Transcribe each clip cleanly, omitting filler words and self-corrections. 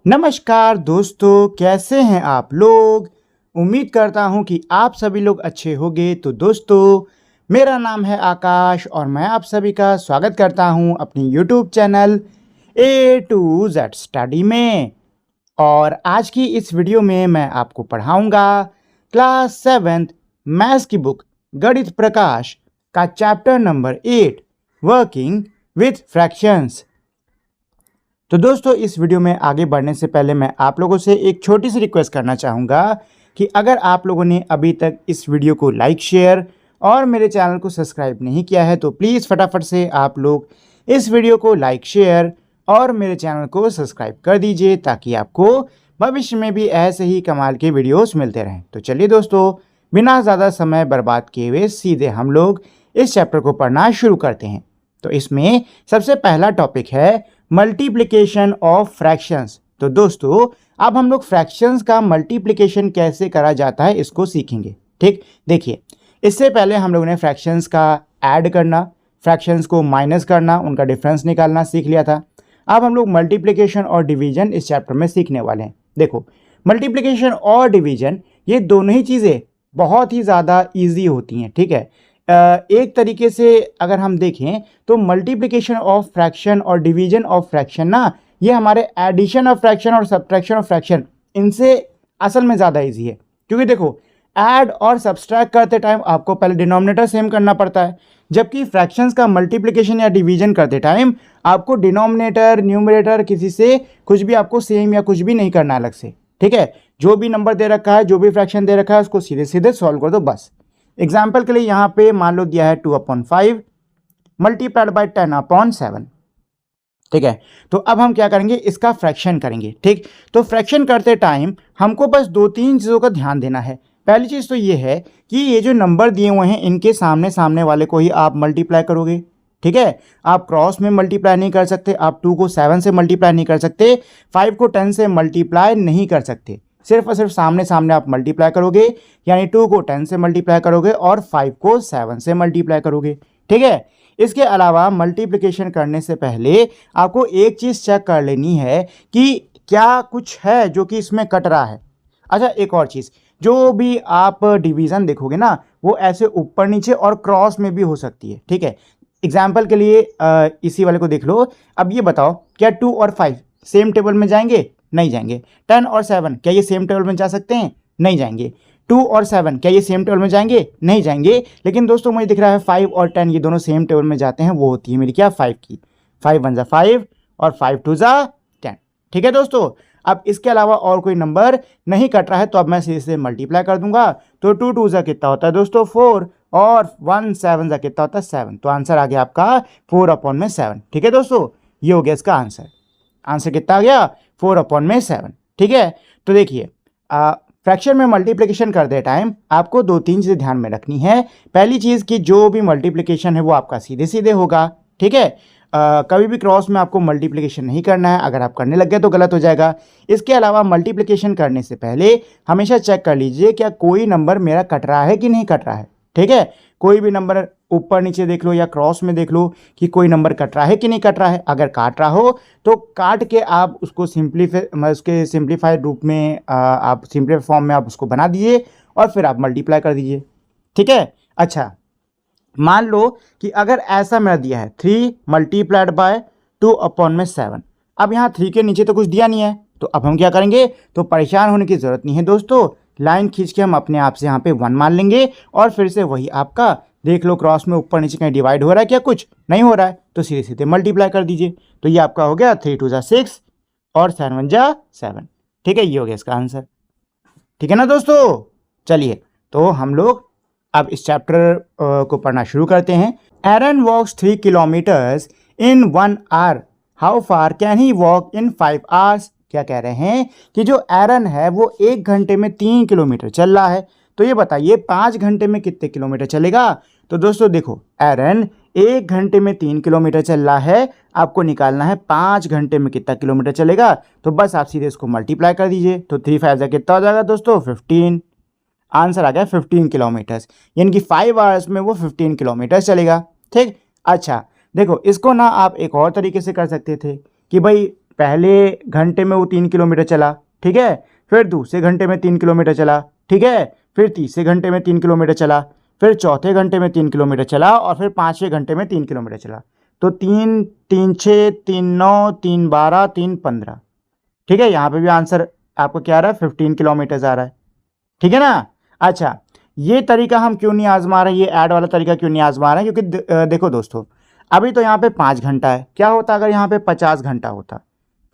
नमस्कार दोस्तों, कैसे हैं आप लोग। उम्मीद करता हूं कि आप सभी लोग अच्छे होंगे। तो दोस्तों, मेरा नाम है आकाश और मैं आप सभी का स्वागत करता हूं अपनी YouTube channel A to Z study में। और आज की इस वीडियो में मैं आपको पढ़ाऊंगा क्लास 7th मैथ्स की बुक गणित प्रकाश का chapter number 8 working with fractions. तो दोस्तों, इस वीडियो में आगे बढ़ने से पहले मैं आप लोगों से एक छोटी सी रिक्वेस्ट करना चाहूँगा कि अगर आप लोगों ने अभी तक इस वीडियो को लाइक शेयर और मेरे चैनल को सब्सक्राइब नहीं किया है तो प्लीज़ फटाफट से आप लोग इस वीडियो को लाइक शेयर और मेरे चैनल को सब्सक्राइब कर दीजिए ताकि आपको भविष्य में भी ऐसे ही कमाल के वीडियोस मिलते रहें। तो चलिए दोस्तों, बिना ज़्यादा समय बर्बाद किए हुए सीधे हम लोग इस चैप्टर को पढ़ना शुरू करते हैं। तो इसमें सबसे पहला टॉपिक है मल्टीप्लिकेशन ऑफ फ्रैक्शंस। तो दोस्तों, अब हम लोग फ्रैक्शंस का मल्टीप्लिकेशन कैसे करा जाता है इसको सीखेंगे। ठीक, देखिए, इससे पहले हम लोगों ने फ्रैक्शंस का ऐड करना, फ्रैक्शंस को माइनस करना, उनका डिफरेंस निकालना सीख लिया था। अब हम लोग मल्टीप्लिकेशन और डिवीजन इस चैप्टर में सीखने वाले हैं। देखो, मल्टीप्लिकेशन और डिवीजन ये दोनों ही चीज़ें बहुत ही ज़्यादा ईजी होती हैं। ठीक है, एक तरीके से अगर हम देखें तो मल्टीप्लिकेशन ऑफ फ्रैक्शन और डिवीजन ऑफ फ्रैक्शन ना, ये हमारे एडिशन ऑफ फ्रैक्शन और सब्ट्रैक्शन ऑफ फ्रैक्शन इनसे असल में ज़्यादा इजी है। क्योंकि देखो, ऐड और सब्सट्रैक्ट करते टाइम आपको पहले डिनोमिनेटर सेम करना पड़ता है, जबकि फ्रैक्शंस का मल्टीप्लिकेशन या डिवीजन करते टाइम आपको डिनोमिनेटर न्यूमरेटर किसी से कुछ भी आपको सेम या कुछ भी नहीं करना अलग से। ठीक है, जो भी नंबर दे रखा है, जो भी फ्रैक्शन दे रखा है, उसको सीधे सीधे सॉल्व कर दो बस। एग्जाम्पल के लिए यहाँ पे मान लो दिया है 2/5 मल्टीप्लाइड बाई 10/7। ठीक है, तो अब हम क्या करेंगे, इसका फ्रैक्शन करेंगे। ठीक, तो फ्रैक्शन करते टाइम हमको बस दो तीन चीज़ों का ध्यान देना है। पहली चीज़ तो ये है कि ये जो नंबर दिए हुए हैं इनके सामने सामने वाले को ही आप मल्टीप्लाई करोगे। ठीक है, आप क्रॉस में मल्टीप्लाई नहीं कर सकते, आप 2 को 7 से मल्टीप्लाई नहीं कर सकते, 5 को 10 से मल्टीप्लाई नहीं कर सकते। सिर्फ और सिर्फ सामने सामने आप मल्टीप्लाई करोगे, यानी 2 को 10 से मल्टीप्लाई करोगे और 5 को 7 से मल्टीप्लाई करोगे। ठीक है, इसके अलावा मल्टीप्लिकेशन करने से पहले आपको एक चीज़ चेक कर लेनी है कि क्या कुछ है जो कि इसमें कट रहा है। अच्छा, एक और चीज़, जो भी आप डिवीज़न देखोगे ना, वो ऐसे ऊपर नीचे और क्रॉस में भी हो सकती है। ठीक है, एग्जाम्पल के लिए इसी वाले को देख लो। अब ये बताओ, क्या 2 और 5 सेम टेबल में जाएंगे? नहीं जाएंगे। 10 और 7 क्या ये सेम टेबल में जा सकते हैं? नहीं जाएंगे। 2 और 7 क्या ये सेम टेबल में जाएंगे? नहीं जाएंगे। लेकिन दोस्तों, मुझे दिख रहा है 5 और 10 ये दोनों सेम टेबल में जाते हैं। वो होती है मेरी क्या, 5 की। 5 1 ज़ा 5 और 5 2 ज़ा 10। ठीक है दोस्तों, अब इसके अलावा और कोई नंबर नहीं कट रहा है तो अब मैं सीधे से मल्टीप्लाई कर दूंगा। तो 2 2 ज़ा कितना होता है दोस्तों, 4, और 1 7 ज़ा कितना होता है, 7। तो आंसर आ गया आपका 4/7। ठीक है दोस्तों, ये हो गया इसका आंसर। आंसर कितना आ गया, 4/7। ठीक है, तो देखिए, फ्रैक्शन में मल्टीप्लिकेशन करते टाइम आपको दो तीन चीज़ें ध्यान में रखनी है। पहली चीज़ कि जो भी मल्टीप्लिकेशन है वो आपका सीधे सीधे होगा। ठीक है, कभी भी क्रॉस में आपको मल्टीप्लिकेशन नहीं करना है, अगर आप करने लग गए तो गलत हो जाएगा। इसके अलावा मल्टीप्लिकेशन करने से पहले हमेशा चेक कर लीजिए क्या कोई नंबर मेरा कट रहा है कि नहीं कट रहा है। ठीक है, कोई भी नंबर ऊपर नीचे देख लो या क्रॉस में देख लो कि कोई नंबर कट रहा है कि नहीं कट रहा है। अगर काट रहा हो तो काट के आप उसको उसके सिंप्लीफाइड रूप में आप सिंप्लीफाइड फॉर्म में आप उसको बना दीजिए और फिर आप मल्टीप्लाई कर दीजिए। ठीक है, अच्छा, मान लो कि अगर ऐसा मेरा दिया है 3 मल्टीप्लाइड बाय 2/7। अब यहाँ 3 के नीचे तो कुछ दिया नहीं है, तो अब हम क्या करेंगे, तो परेशान होने की ज़रूरत नहीं है दोस्तों। लाइन खींच के हम अपने आप से यहाँ पे 1 मान लेंगे और फिर से वही आपका देख लो, क्रॉस में ऊपर नीचे कहीं डिवाइड हो रहा है क्या? कुछ नहीं हो रहा है, तो सीधे सीधे मल्टीप्लाई कर दीजिए। तो ये आपका हो गया 3 2 ज़ा 6 और 7 1 ज़ा 7। ठीक है, ये हो गया इसका आंसर। ठीक है ना दोस्तों, चलिए तो हम लोग अब इस चैप्टर को पढ़ना शुरू करते हैं। Aaron walks 3 kilometres in 1 hour, how far can he walk in 5 hours. क्या कह रहे हैं कि जो एरन है वो 1 घंटे में 3 किलोमीटर चल रहा है, तो ये बताइए 5 घंटे में कितने किलोमीटर चलेगा। तो दोस्तों देखो, एरन 1 घंटे में 3 किलोमीटर चल रहा है, आपको निकालना है 5 घंटे में कितना किलोमीटर चलेगा। तो बस आप सीधे इसको मल्टीप्लाई कर दीजिए। तो 3 5 ज़ा कितना हो जाएगा दोस्तों, 15। आंसर आ गया 15 किलोमीटर्स, यानी कि 5 आवर्स में वो 15 किलोमीटर चलेगा। ठीक, अच्छा देखो, इसको ना आप एक और तरीके से कर सकते थे कि भाई पहले घंटे में वो 3 किलोमीटर चला, ठीक है, फिर दूसरे घंटे में 3 किलोमीटर चला, ठीक है, फिर तीसरे घंटे में 3 किलोमीटर चला, फिर चौथे घंटे में 3 किलोमीटर चला और फिर पाँचवें घंटे में 3 किलोमीटर चला। तो 3, 3, 6, 3, 9, 3, 12, 3, 15, ठीक है। यहाँ पे भी आंसर आपको क्या आ रहा है, 15 किलोमीटर आ रहा है, ठीक है ना। अच्छा, ये तरीका हम क्यों नहीं आजमा रहे, ये ऐड वाला तरीका क्यों नहीं आजमा रहे हैं, क्योंकि देखो दोस्तों, अभी तो यहाँ पे 5 घंटा है। क्या होता अगर यहाँ पे 50 घंटा होता,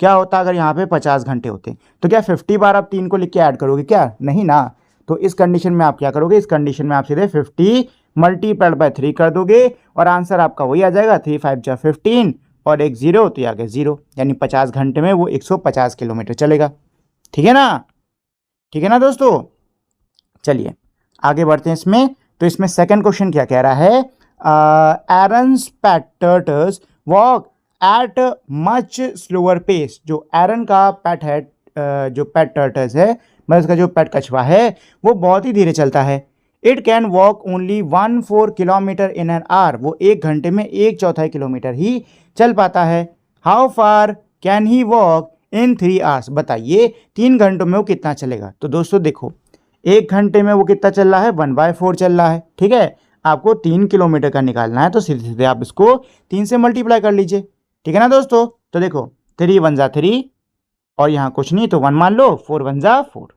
क्या होता अगर यहाँ पे 50 घंटे होते, तो क्या 50 बार आप 3 को लिख के ऐड करोगे क्या, नहीं ना। तो इस कंडीशन में आप क्या करोगे, इस कंडीशन में आप सीधे 50 मल्टीप्लाइड बाय 3 कर दोगे और आंसर आपका वही आ जाएगा, 3 5 जा 15 और एक 0 तो ये आ गया 0, यानी 50 घंटे में वो 150 किलोमीटर चलेगा, ठीक है ना, ठीक है ना दोस्तों। चलिए आगे बढ़ते हैं इसमें। तो इसमें सेकंड क्वेश्चन क्या कह रहा है, Aaron's pet turtles walk at much slower pace. जो एरन का पेट है, जो पेट टर्टल्स है, मतलब उसका जो पेट कछुआ है, वो बहुत ही धीरे चलता है। It can walk only 1/4 kilometre in an hour. वो 1 घंटे में 1/4 किलोमीटर ही चल पाता है। How far can he walk in 3 hours. बताइए 3 घंटों में वो कितना चलेगा। तो दोस्तों देखो, 1 घंटे में वो कितना चल रहा है, 1/4 चल रहा है, ठीक है। आपको 3 किलोमीटर का निकालना है, तो सीधे सीधे आप इसको 3 से मल्टीप्लाई कर लीजिए, ठीक है ना दोस्तों। तो देखो 3 1 जा 3 और यहाँ कुछ नहीं तो 1 मान लो, 4 1 जा 4।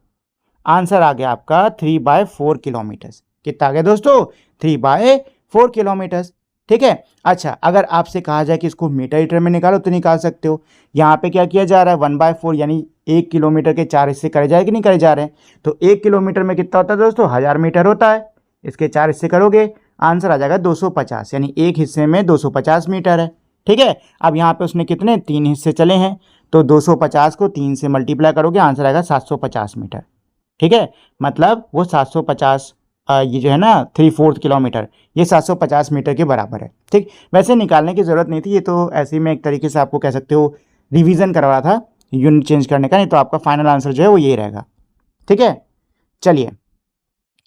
आंसर आ गया आपका 3/4 किलोमीटर्स। कितना आ गया दोस्तों, 3/4 किलोमीटर्स, ठीक है। अच्छा, अगर आपसे कहा जाए कि इसको मीटर लीटर में निकालो तो निकाल सकते हो। यहाँ पे क्या किया जा रहा है, 1/4 यानी 1 किलोमीटर के 4 हिस्से करे जाए कि नहीं करे जा रहे हैं। तो 1 किलोमीटर में कितना होता है दोस्तों, 1000 मीटर होता है। इसके 4 हिस्से करोगे, आंसर आ जाएगा 250, यानी एक हिस्से में 250 मीटर है, ठीक है। अब यहाँ पे उसने कितने 3 हिस्से चले हैं, तो 250 को 3 से मल्टीप्लाई करोगे, आंसर आएगा 750 मीटर, ठीक है। मतलब वो 750, ये जो है ना 3/4 किलोमीटर, ये 750 मीटर के बराबर है, ठीक। वैसे निकालने की ज़रूरत नहीं थी, ये तो ऐसे ही मैं एक तरीके से आपको कह सकते हो रिवीजन करवा था, यूनिट चेंज करने का, नहीं तो आपका फाइनल आंसर जो है वो यही रहेगा, ठीक है। चलिए,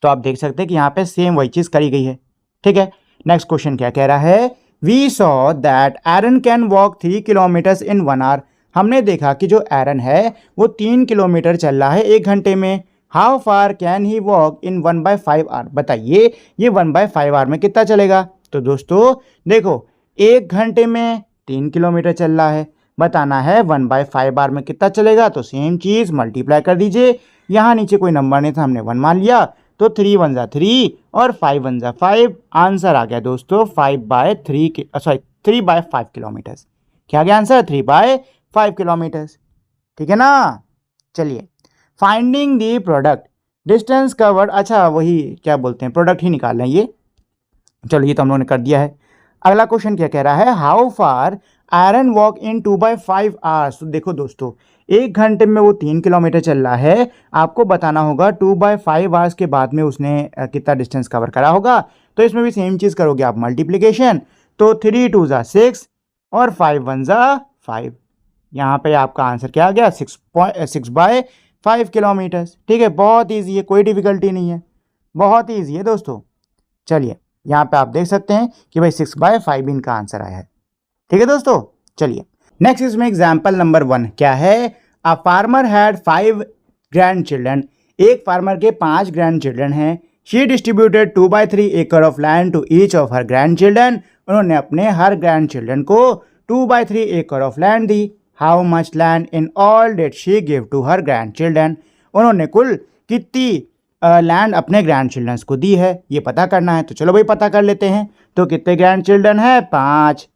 तो आप देख सकते हैं कि यहाँ पे सेम वही चीज़ करी गई है, ठीक है। नेक्स्ट क्वेश्चन क्या कह रहा है, we saw that Aaron can walk 3 kilometres in 1 hour. हमने देखा कि जो एरन है वो 3 किलोमीटर चल रहा है 1 घंटे में। How far can he walk in 1/5 hour. बताइए ये 1/5 आवर में कितना चलेगा। तो दोस्तों देखो, 1 घंटे में 3 किलोमीटर चल रहा है, बताना है 1/5 आवर में कितना चलेगा। तो सेम चीज़ मल्टीप्लाई कर दीजिए, यहाँ नीचे कोई नंबर नहीं था, हमने 1 मान लिया, तो 3 1 जा 3 और 5 1 जा 5। आंसर आ गया दोस्तों 3/5 किलोमीटर्स। क्या गया आंसर, 3/5 किलोमीटर्स, ठीक है ना। चलिए, finding the product distance covered. अच्छा, वही क्या बोलते हैं, प्रोडक्ट ही निकाल लें ये। चलो ये तो हम लोगों ने कर दिया है। अगला क्वेश्चन क्या कह रहा है, how far Aaron walk in 2/5 hours. तो देखो दोस्तों, 1 घंटे में वो 3 किलोमीटर चल रहा है, आपको बताना होगा 2/5 आवर्स के बाद में उसने कितना डिस्टेंस कवर करा होगा। तो इसमें भी सेम चीज़ करोगे आप, मल्टीप्लीकेशन। तो 3 2 जा 6 और 5 1 जा 5। यहाँ पे आपका आंसर क्या आ गया, 6/5 किलोमीटर्स, ठीक है। बहुत ईजी है, कोई डिफिकल्टी नहीं है, बहुत ही ईजी है दोस्तों। चलिए, यहाँ पे आप देख सकते हैं कि भाई 6/5 इनका आंसर आया है, ठीक है दोस्तों। चलिए नेक्स्ट इसमें एग्जाम्पल नंबर 1 क्या है, a farmer had 5 grandchildren. एक फार्मर के 5 ग्रैंड चिल्ड्रन हैं। She distributed 2/3 acre of land to each of her grandchildren. उन्होंने अपने हर ग्रैंड चिल्ड्रन को 2/3 एकड़ ऑफ लैंड दी। How much land in all did she give to her grandchildren. उन्होंने कुल कितनी लैंड अपने ग्रैंड चिल्ड्रंस को दी है, ये पता करना है। तो चलो भाई पता कर लेते हैं। तो कितने ग्रैंड चिल्ड्रन है, 5,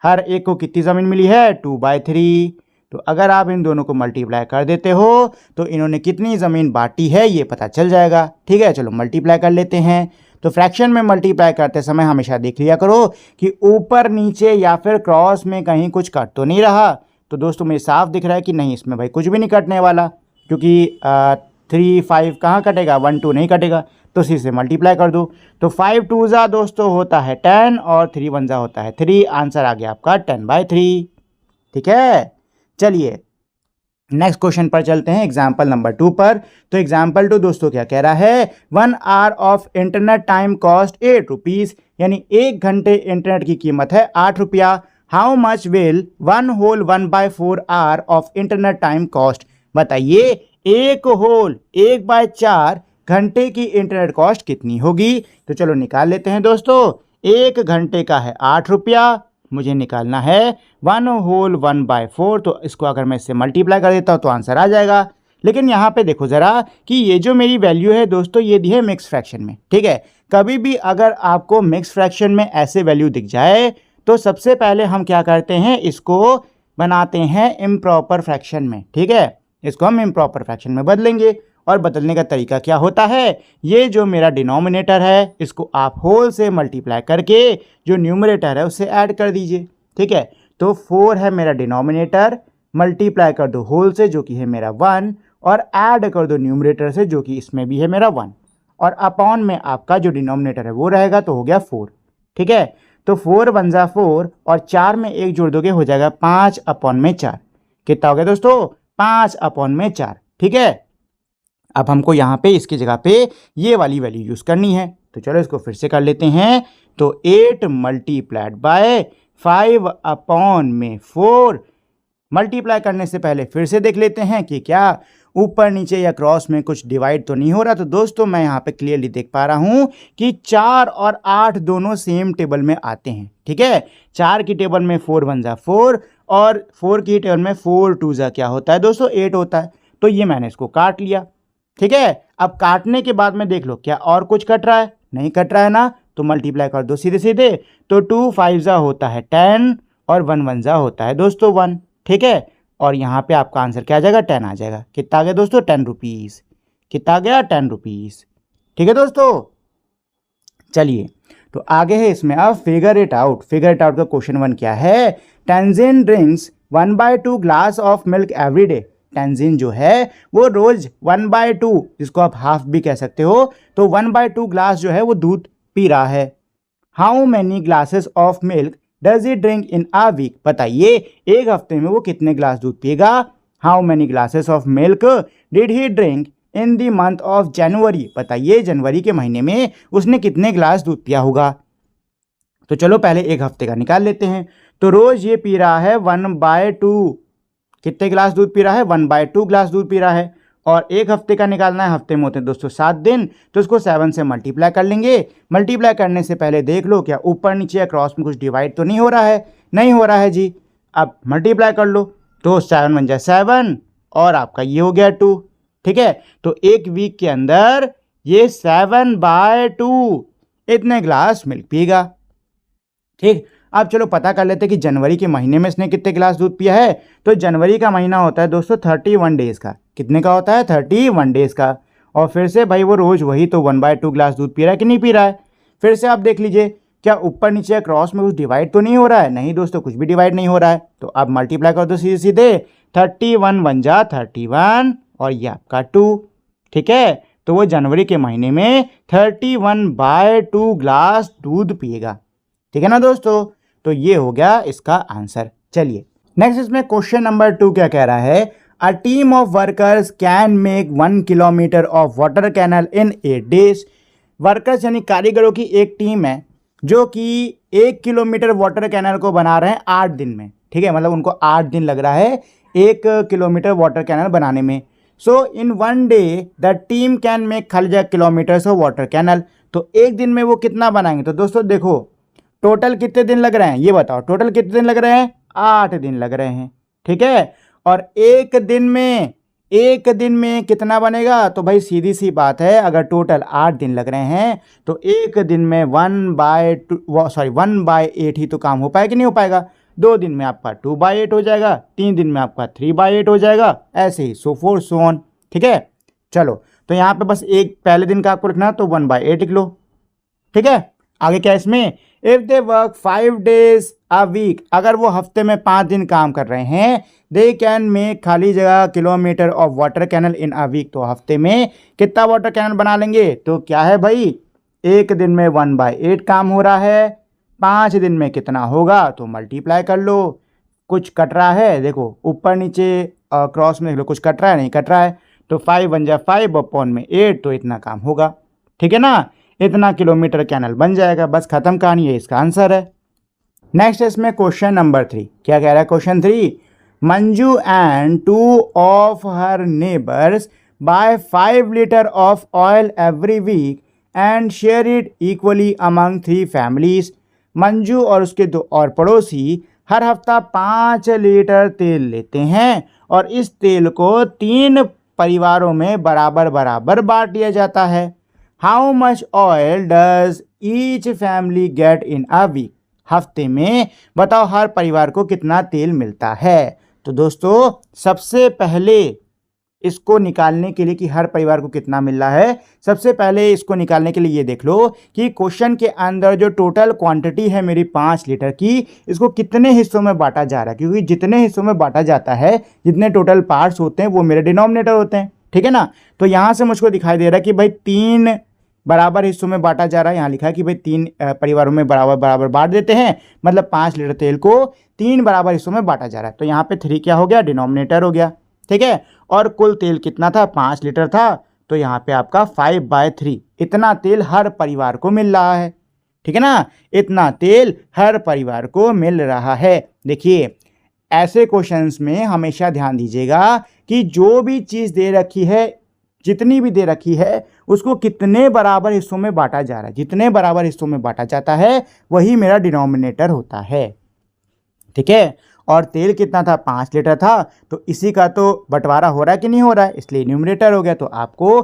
हर एक को कितनी ज़मीन मिली है, 2/3। तो अगर आप इन दोनों को मल्टीप्लाई कर देते हो तो इन्होंने कितनी ज़मीन बांटी है ये पता चल जाएगा, ठीक है। चलो मल्टीप्लाई कर लेते हैं। तो फ्रैक्शन में मल्टीप्लाई करते समय हमेशा देख लिया करो कि ऊपर नीचे या फिर क्रॉस में कहीं कुछ कट तो नहीं रहा। तो दोस्तों मुझे साफ दिख रहा है कि नहीं, इसमें भाई कुछ भी नहीं कटने वाला, क्योंकि 3 5 कहाँ कटेगा, 1 2 नहीं कटेगा। तो इसी से मल्टीप्लाई कर दो। तो 5 2 जा दोस्तों होता है 10 और 3 1 जा होता है 3। आंसर आ गया आपका 10/3, ठीक है। चलिए नेक्स्ट क्वेश्चन पर चलते हैं, एग्जाम्पल नंबर 2 पर। तो एग्जाम्पल 2 दोस्तों क्या कह रहा है, 1 hour of internet time cost 8 rupees. यानी 1 घंटे इंटरनेट की कीमत है 8 रुपया। How much will 1/4 hour of internet time cost. बताइए 1/4 घंटे की इंटरनेट कॉस्ट कितनी होगी। तो चलो निकाल लेते हैं दोस्तों। 1 घंटे का है 8 रुपया, मुझे निकालना है 1/4, तो इसको अगर मैं इससे मल्टीप्लाई कर देता हूँ तो आंसर आ जाएगा। लेकिन यहाँ पे देखो ज़रा कि ये जो मेरी वैल्यू है दोस्तों ये दी है मिक्स फ्रैक्शन में, ठीक है। कभी भी अगर आपको मिक्स फ्रैक्शन में ऐसे वैल्यू दिख जाए तो सबसे पहले हम क्या करते हैं, इसको बनाते हैं इम्प्रॉपर फ्रैक्शन में, ठीक है। इसको हम इम्प्रॉपर फ्रैक्शन में बदलेंगे और बदलने का तरीका क्या होता है, ये जो मेरा डिनोमिनेटर है इसको आप होल से मल्टीप्लाई करके जो न्यूमरेटर है उससे ऐड कर दीजिए, ठीक है। तो 4 है मेरा डिनोमिनेटर, मल्टीप्लाई कर दो होल से जो कि है मेरा 1, और ऐड कर दो न्यूमरेटर से जो कि इसमें भी है मेरा 1, और अपॉन में आपका जो डिनोमिनेटर है वो रहेगा, तो हो गया 4, ठीक है। तो 4 1 जा 4 और 4 में 1 जोड़ दोगे हो जाएगा 5/4। कितना हो गया दोस्तों, 5/4, ठीक है। अब हमको यहाँ पे इसकी जगह पे ये वाली वैल्यू यूज़ करनी है, तो चलो इसको फिर से कर लेते हैं। तो 8 मल्टीप्लाइड बाय 5/4, मल्टीप्लाई करने से पहले फिर से देख लेते हैं कि क्या ऊपर नीचे या क्रॉस में कुछ डिवाइड तो नहीं हो रहा। तो दोस्तों मैं यहाँ पे क्लियरली देख पा रहा हूँ कि 4 और 8 दोनों सेम टेबल में आते हैं, ठीक है। 4 की टेबल में 4 1 जा 4 और 4 की टेबल में 4 2 जा क्या होता है दोस्तों, 8 होता है। तो ये मैंने इसको काट लिया, ठीक है। अब काटने के बाद में देख लो क्या और कुछ कट रहा है, नहीं कट रहा है ना, तो मल्टीप्लाई कर दो सीधे सीधे। तो 2 5 जा होता है 10 और 1 1 जा होता है दोस्तों 1, ठीक है। और यहाँ पे आपका आंसर क्या आ जाएगा, 10 आ जाएगा। कितना आ गया दोस्तों, 10 रुपीज़। कितना आ गया, 10 रुपीज़, ठीक है दोस्तों। चलिए तो आगे है इसमें, अब figure it out. Figure it out का क्वेश्चन 1 क्या है, Tenzin drinks 1/2 glass of milk every day. Tenzin जो है वो रोज 1/2, जिसको आप हाफ भी कह सकते हो, तो 1/2 ग्लास जो है वो दूध पी रहा है। How many glasses of milk does he drink in a week. बताइए एक हफ्ते में वो कितने ग्लास दूध पिएगा। How many glasses of milk did he drink in the month of January. बताइए जनवरी के महीने में उसने कितने ग्लास दूध पिया होगा। तो चलो पहले एक हफ्ते का निकाल लेते हैं। तो रोज ये पी रहा है 1/2, कितने ग्लास दूध पी रहा है, 1/2 ग्लास दूध पी रहा है। और एक हफ्ते का निकालना है, हफ्ते में होते हैं दोस्तों 7 दिन, तो इसको 7 से मल्टीप्लाई कर लेंगे। मल्टीप्लाई करने से पहले देख लो क्या ऊपर नीचे या क्रॉस में कुछ डिवाइड तो नहीं हो रहा है, नहीं हो रहा है जी। अब मल्टीप्लाई कर लो, तो 7 1 जा 7 और आपका ये हो गया 2, ठीक है। तो एक वीक के अंदर ये 7/2 इतने ग्लास मिल्क पिएगा, ठीक। अब चलो पता कर लेते हैं कि जनवरी के महीने में इसने कितने ग्लास दूध पिया है। तो जनवरी का महीना होता है दोस्तों 31 डेज़ का। कितने का होता है, 31 डेज़ का। और फिर से भाई वो रोज़ वही तो 1/2 ग्लास दूध पी रहा है कि नहीं पी रहा है। फिर से आप देख लीजिए क्या ऊपर नीचे क्रॉस में कुछ डिवाइड तो नहीं हो रहा है, नहीं दोस्तों कुछ भी डिवाइड नहीं हो रहा है। तो आप मल्टीप्लाई कर दो सीधे सीधे, 31 1 जा 31 और ये आपका 2, ठीक है। तो वो जनवरी के महीने में 31/2 ग्लास दूध पिएगा, ठीक है ना दोस्तों। तो ये हो गया इसका आंसर। चलिए नेक्स्ट इसमें क्वेश्चन नंबर 2 क्या कह रहा है, a team of workers can make 1 kilometre of water canal in 8 days. Workers यानी कारीगरों की एक टीम है जो कि 1 किलोमीटर वाटर कैनल को बना रहे हैं 8 दिन में, ठीक है। मतलब उनको 8 दिन लग रहा है 1 किलोमीटर वाटर कैनल बनाने में। सो इन 1 day the team can make खाली किलोमीटर्स ऑफ वाटर कैनल। तो एक दिन में वो कितना बनाएंगे। तो दोस्तों देखो टोटल कितने दिन लग रहे हैं, ये बताओ टोटल कितने दिन लग रहे हैं, 8 दिन लग रहे हैं, ठीक है। और एक दिन में कितना बनेगा, तो भाई सीधी सी बात है, अगर टोटल 8 दिन लग रहे हैं तो एक दिन में 1/8 ही तो काम हो पाएगा कि नहीं हो पाएगा। 2 दिन में आपका 2/8 हो जाएगा, 3 दिन में आपका 3/8 हो जाएगा, ऐसे ही सो फोर सो ऑन, ठीक है। चलो तो यहाँ पे बस एक पहले दिन का आपको लिखना, तो 1/8 लिख लो, ठीक है। आगे क्या इसमें, if they work 5 days a week, अगर वो हफ्ते में 5 दिन काम कर रहे हैं, दे कैन मेक खाली जगह kilometre of water canal in a week. तो हफ्ते में कितना वाटर कैनल बना लेंगे। तो क्या है भाई, एक दिन में 1/8 काम हो रहा है, 5 दिन में कितना होगा, तो मल्टीप्लाई कर लो। कुछ कट रहा है देखो ऊपर नीचे क्रॉस में देख लो कुछ कट रहा है, नहीं कट रहा है। तो 5 1 जा 5 अपॉन में 8, तो इतना काम होगा, ठीक है ना। इतना किलोमीटर कैनल बन जाएगा, बस खत्म कहानी है, इसका आंसर है। नेक्स्ट इसमें क्वेश्चन नंबर 3 क्या कह रहा है question 3, Manju and 2 of her neighbours buy 5 litre of oil every week and share it equally among 3 families. Manju और उसके 2 और पड़ोसी हर हफ्ता 5 लीटर तेल लेते हैं और इस तेल को 3 परिवारों में बराबर बराबर बांट दिया जाता है। How much oil does each family get in a week. हफ्ते में बताओ हर परिवार को कितना तेल मिलता है। तो दोस्तों सबसे पहले इसको निकालने के लिए कि हर परिवार को कितना मिल रहा है, सबसे पहले इसको निकालने के लिए ये देख लो कि क्वेश्चन के अंदर जो टोटल क्वांटिटी है मेरी 5 लीटर की, इसको कितने हिस्सों में बांटा जा रहा है, क्योंकि जितने हिस्सों में बांटा जाता है, जितने टोटल पार्ट्स होते हैं वो मेरे डिनोमिनेटर होते हैं, ठीक है ना। तो यहाँ से मुझको दिखाई दे रहा है कि भाई 3 बराबर हिस्सों में बांटा जा रहा है। यहाँ लिखा है कि भाई 3 परिवारों में बराबर बराबर बांट देते हैं, मतलब 5 लीटर तेल को 3 बराबर हिस्सों में बांटा जा रहा है। तो यहाँ पे 3 क्या हो गया, डिनोमिनेटर हो गया, ठीक है। और कुल तेल कितना था, 5 लीटर था, तो यहाँ पे आपका 5/3 इतना तेल हर परिवार को मिल रहा है, ठीक है ना। इतना तेल हर परिवार को मिल रहा है। देखिए ऐसे क्वेश्चंस में हमेशा ध्यान दीजिएगा कि जो भी चीज़ दे रखी है, जितनी भी दे रखी है, उसको कितने बराबर हिस्सों में बांटा जा रहा है। जितने बराबर हिस्सों में बांटा जाता है वही मेरा डिनोमिनेटर होता है, ठीक है। और तेल कितना था, 5 लीटर था, तो इसी का तो बंटवारा हो रहा है कि नहीं हो रहा है, इसलिए न्यूमरेटर हो गया। तो आपको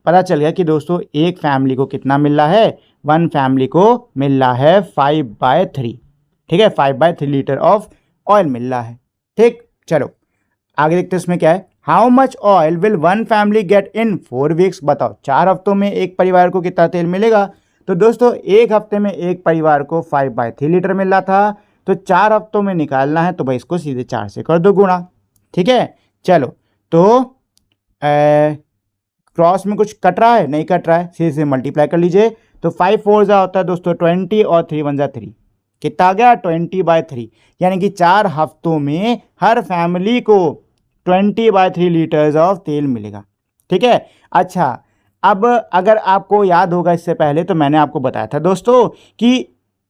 पता चल गया कि दोस्तों एक फैमिली को कितना मिल रहा है, 1 फैमिली को मिल रहा है 5/3, ठीक है। 5/3 लीटर ऑफ ऑयल मिल रहा है, ठीक। चलो आगे देखते हैं इसमें क्या है। How much oil will 1 family get in 4 weeks. बताओ 4 हफ्तों में एक परिवार को कितना तेल मिलेगा। तो दोस्तों एक हफ्ते में एक परिवार को 5/3 लीटर मिल रहा था, तो 4 हफ्तों में निकालना है तो भाई इसको सीधे 4 से कर दो गुणा, ठीक है। चलो तो क्रॉस में कुछ कट रहा है, नहीं कट रहा है, सीधे से मल्टीप्लाई कर लीजिए। तो 5 4 जा होता है दोस्तों 20 और 3 1 जा 3, कितना आ गया 20/3, यानी कि 4 हफ्तों में हर फैमिली को 20/3 लीटर्स ऑफ तेल मिलेगा, ठीक है। अच्छा अब अगर आपको याद होगा इससे पहले तो मैंने आपको बताया था दोस्तों कि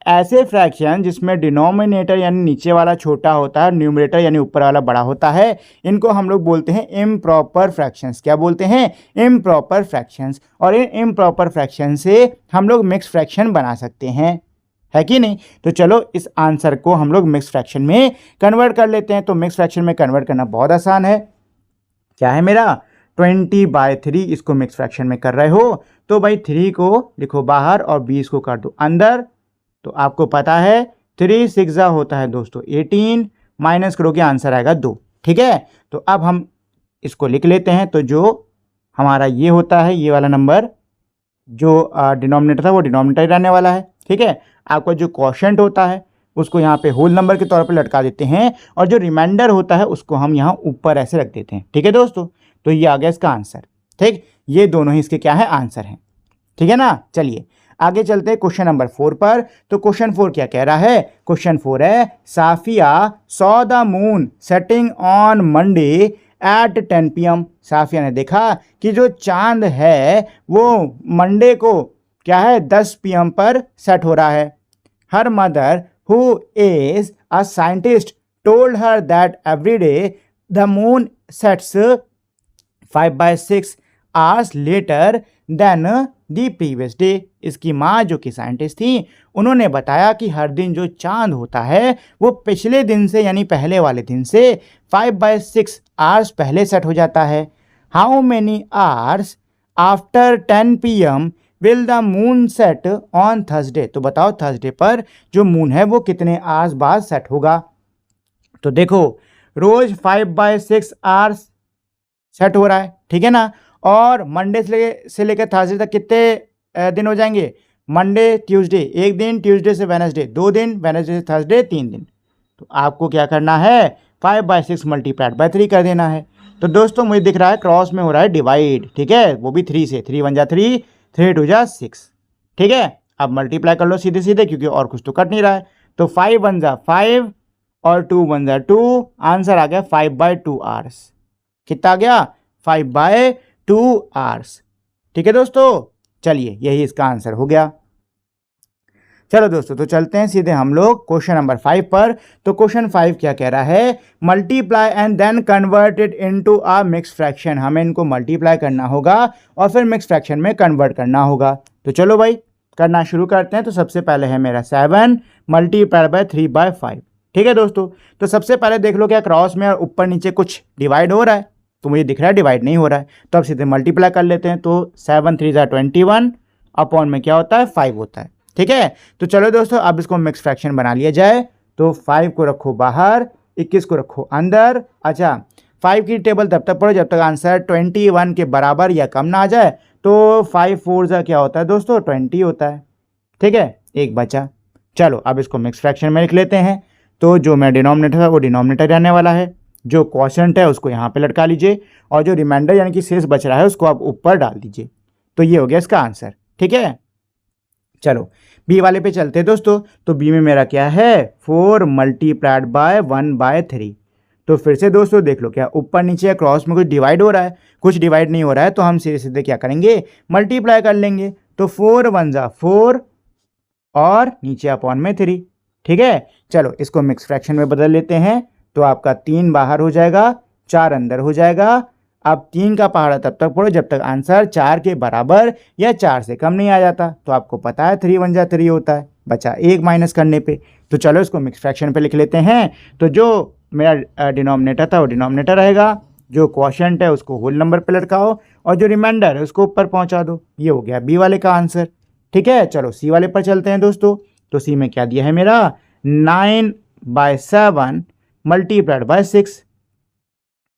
ऐसे फ्रैक्शन जिसमें डिनोमिनेटर यानी नीचे वाला छोटा होता है, न्यूमरेटर यानी ऊपर वाला बड़ा होता है, इनको हम लोग बोलते हैं इम्प्रॉपर फ्रैक्शंस। क्या बोलते हैं, इम्प्रॉपर फ्रैक्शंस। और इन इम्प्रॉपर फ्रैक्शन से हम लोग मिक्स फ्रैक्शन बना सकते हैं, है कि नहीं। तो चलो इस आंसर को हम लोग मिक्स फ्रैक्शन में कन्वर्ट कर लेते हैं। तो मिक्स फ्रैक्शन में कन्वर्ट करना बहुत आसान है। क्या है मेरा 20/3, इसको मिक्स फ्रैक्शन में कर रहे हो तो भाई 3 को लिखो बाहर और 20 को कर दो अंदर। तो आपको पता है 3 6 होता है दोस्तों 18, माइनस करोगे आंसर आएगा 2, ठीक है। तो अब हम इसको लिख लेते हैं। तो जो हमारा ये होता है, ये वाला नंबर जो डिनोमिनेटर था वो डिनोमिनेटर ही रहने वाला है, ठीक है। आपका जो क्वोशिएंट होता है उसको यहाँ पे होल नंबर के तौर पे लटका देते हैं और जो रिमाइंडर होता है उसको हम यहाँ ऊपर ऐसे रख देते हैं, ठीक है दोस्तों। तो ये आ गया इसका आंसर, ठीक। ये दोनों ही इसके क्या है, आंसर हैं, ठीक है ना। चलिए आगे चलते हैं क्वेश्चन नंबर 4 पर। तो क्वेश्चन 4 क्या कह रहा है, क्वेश्चन 4 है Safia saw the moon setting on Monday at 10 PM। Safia ने देखा कि जो चांद है वो मंडे को क्या है 10 PM पर सेट हो रहा है। Her mother who is a scientist told her that every day the moon sets 5/6 hours later than the previous day. इसकी माँ जो कि साइंटिस्ट थी उन्होंने बताया कि हर दिन जो चांद होता है वो पिछले दिन से यानी पहले वाले दिन से 5/6 आवर्स पहले सेट हो जाता है। How many hours after 10 PM will the moon set on Thursday. तो बताओ थर्सडे पर जो मून है वो कितने आवर्स बाद सेट होगा। तो देखो रोज 5/6 आवर्स सेट हो रहा है, ठीक है ना। और मंडे से लेकर थर्सडे तक कितने दिन हो जाएंगे, मंडे ट्यूसडे 1 दिन, ट्यूसडे से वेडनेसडे 2 दिन, वेडनेसडे से थर्सडे 3 दिन। तो आपको क्या करना है 5/6 मल्टीप्लाइड बाय 3 कर देना है। तो दोस्तों मुझे दिख रहा है क्रॉस में हो रहा है डिवाइड, ठीक है, वो भी 3 से। 3 1 जा 3, 3 2 जा 6, ठीक है। अब मल्टीप्लाई कर लो सीधे सीधे क्योंकि और कुछ तो कट नहीं रहा है। तो 5 1 जा 5 और 2 1 जा 2, आंसर आ गया 5/2 आवर्स। कितना आ गया 5/2 आवर्स, ठीक है दोस्तों। चलिए यही इसका आंसर हो गया। चलो दोस्तों, तो चलते हैं सीधे हम लोग क्वेश्चन नंबर 5 पर। तो क्वेश्चन 5 क्या कह रहा है, multiply and then convert it into a mix fraction. हमें इनको मल्टीप्लाई करना होगा और फिर मिक्स फ्रैक्शन में कन्वर्ट करना होगा। तो चलो भाई करना शुरू करते हैं। तो सबसे पहले है मेरा 7 मल्टीप्लाई बाय 3/5। ठीक है दोस्तों, तो सबसे पहले देख लो क्या क्रॉस में और ऊपर नीचे कुछ डिवाइड हो रहा है, तो मुझे दिख रहा है डिवाइड नहीं हो रहा है, तो अब सीधे मल्टीप्लाई कर लेते हैं। तो 7 3 21 अपॉन में क्या होता है 5 होता है। ठीक है, तो चलो दोस्तों अब इसको मिक्स फ्रैक्शन बना लिया जाए। तो 5 को रखो बाहर, 21 को रखो अंदर। अच्छा, 5 की टेबल तब तक पढ़ो जब तक आंसर 21 के बराबर या कम ना आ जाए। तो 5 4 जा क्या होता है दोस्तों 20 होता है। ठीक है, एक बचा। चलो अब इसको मिक्स फ्रैक्शन में लिख लेते हैं। तो जो मेरा डिनोमिनेटर है वो डिनोमिनेटर रहने वाला है, जो क्वोशंट है उसको यहाँ पे लटका लीजिए और जो रिमाइंडर यानी कि शेष बच रहा है उसको आप ऊपर डाल दीजिए। तो ये हो गया इसका आंसर। ठीक है, चलो बी वाले पे चलते हैं दोस्तों। तो बी में मेरा क्या है 4 मल्टीप्लाइड बाय 1/3। तो फिर से दोस्तों देख लो क्या ऊपर नीचे या क्रॉस में कुछ डिवाइड हो रहा है, कुछ डिवाइड नहीं हो रहा है, तो हम सीधे सीधे क्या करेंगे मल्टीप्लाई कर लेंगे। तो 4 1 जा 4 और नीचे अपॉन में 3। ठीक है, चलो इसको मिक्स फ्रैक्शन में बदल लेते हैं। तो आपका 3 बाहर हो जाएगा, 4 अंदर हो जाएगा। अब 3 का पहाड़ा तब तक पढ़ो जब तक आंसर 4 के बराबर या 4 से कम नहीं आ जाता। तो आपको पता है 3 1 जा 3 होता है, बचा 1 माइनस करने पे। तो चलो इसको मिक्स फ्रैक्शन पे लिख लेते हैं। तो जो मेरा डिनोमिनेटर था वो डिनोमिनेटर रहेगा, जो क्वोशंट है उसको होल नंबर पे लटकाओ और जो रिमाइंडर है उसको ऊपर पहुंचा दो। ये हो गया बी वाले का आंसर। ठीक है, चलो सी वाले पर चलते हैं दोस्तों। तो सी में क्या दिया है मेरा 9/7 मल्टीप्लाइड बाय 6।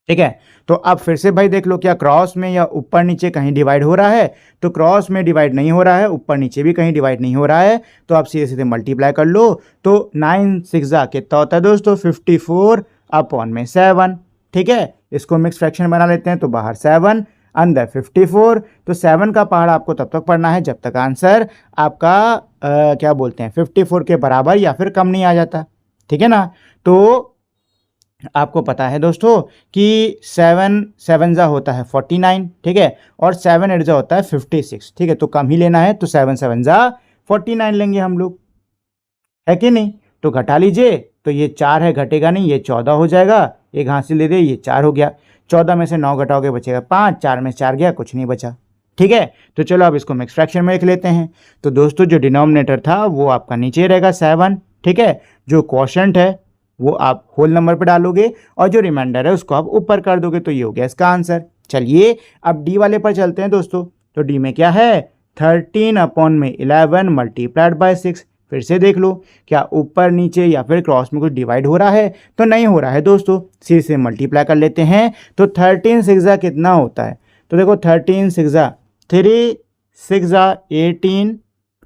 ठीक है, तो अब फिर से भाई देख लो क्या क्रॉस में या ऊपर नीचे कहीं डिवाइड हो रहा है। तो क्रॉस में डिवाइड नहीं हो रहा है, ऊपर नीचे भी कहीं डिवाइड नहीं हो रहा है, तो आप सीधे सीधे मल्टीप्लाई कर लो। तो 9 6 जा कितना होता है दोस्तों 54 अपॉन में 7। ठीक है, इसको मिक्स फ्रैक्शन बना लेते हैं। तो बाहर 7 अंदर 54। तो 7 का पहाड़ा आपको तब तक पढ़ना है जब तक आंसर आपका क्या बोलते हैं 54 के बराबर या फिर कम नहीं आ जाता। ठीक है ना, तो आपको पता है दोस्तों कि 7 7 जा होता है 49। ठीक है, और 7 8 जा होता है 56। ठीक है, तो कम ही लेना है, तो 7 7 जा 49 लेंगे हम लोग, है कि नहीं। तो घटा लीजिए, तो ये 4 है घटेगा नहीं, ये 14 हो जाएगा। एक हासिल ले दे, ये 4 हो गया। 14 में से 9 घटाओगे बचेगा 5, 4 में से 4 गया, कुछ नहीं बचा। ठीक है, तो चलो अब इसको मिक्स फ्रैक्शन में लिख लेते हैं। तो दोस्तों जो डिनोमिनेटर था वो आपका नीचे रहेगा 7। ठीक है, जो क्वोशंट है वो आप होल नंबर पे डालोगे और जो रिमाइंडर है उसको आप ऊपर कर दोगे। तो ये हो गया इसका आंसर। चलिए अब डी वाले पर चलते हैं दोस्तों। तो डी में क्या है 13 अपॉन में 11 मल्टीप्लाइड बाय 6। फिर से देख लो क्या ऊपर नीचे या फिर क्रॉस में कुछ डिवाइड हो रहा है, तो नहीं हो रहा है दोस्तों, सी से मल्टीप्लाई कर लेते हैं। तो 13 6 जा कितना होता है, तो देखो 13 6 जा 3 6 जा 18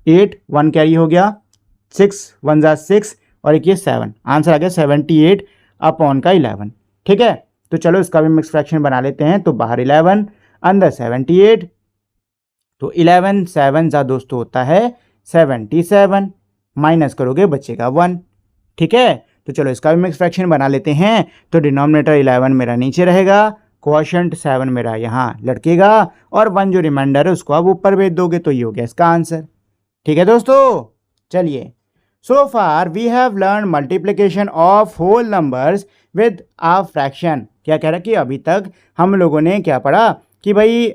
8 1 कैरी हो गया, 6 1 जा 6 और एक ये 7, आंसर आ गया 78 अपॉन का 11। ठीक है, तो चलो इसका भी मिक्स फ्रैक्शन बना लेते हैं। तो बाहर 11 अंदर 78। तो 11 7 जा दोस्तों होता है 77, माइनस करोगे बचेगा 1। ठीक है, तो चलो इसका भी मिक्स फ्रैक्शन बना लेते हैं। तो डिनोमिनेटर 11 मेरा नीचे रहेगा, क्वोशंट 7 मेरा यहाँ लटकेगा और 1 जो रिमाइंडर है उसको आप ऊपर भेज दोगे। तो ये हो गया इसका आंसर। ठीक है दोस्तों, चलिए so far we have learned multiplication of whole numbers with a fraction। क्या कह रहा है कि अभी तक हम लोगों ने क्या पढ़ा कि भाई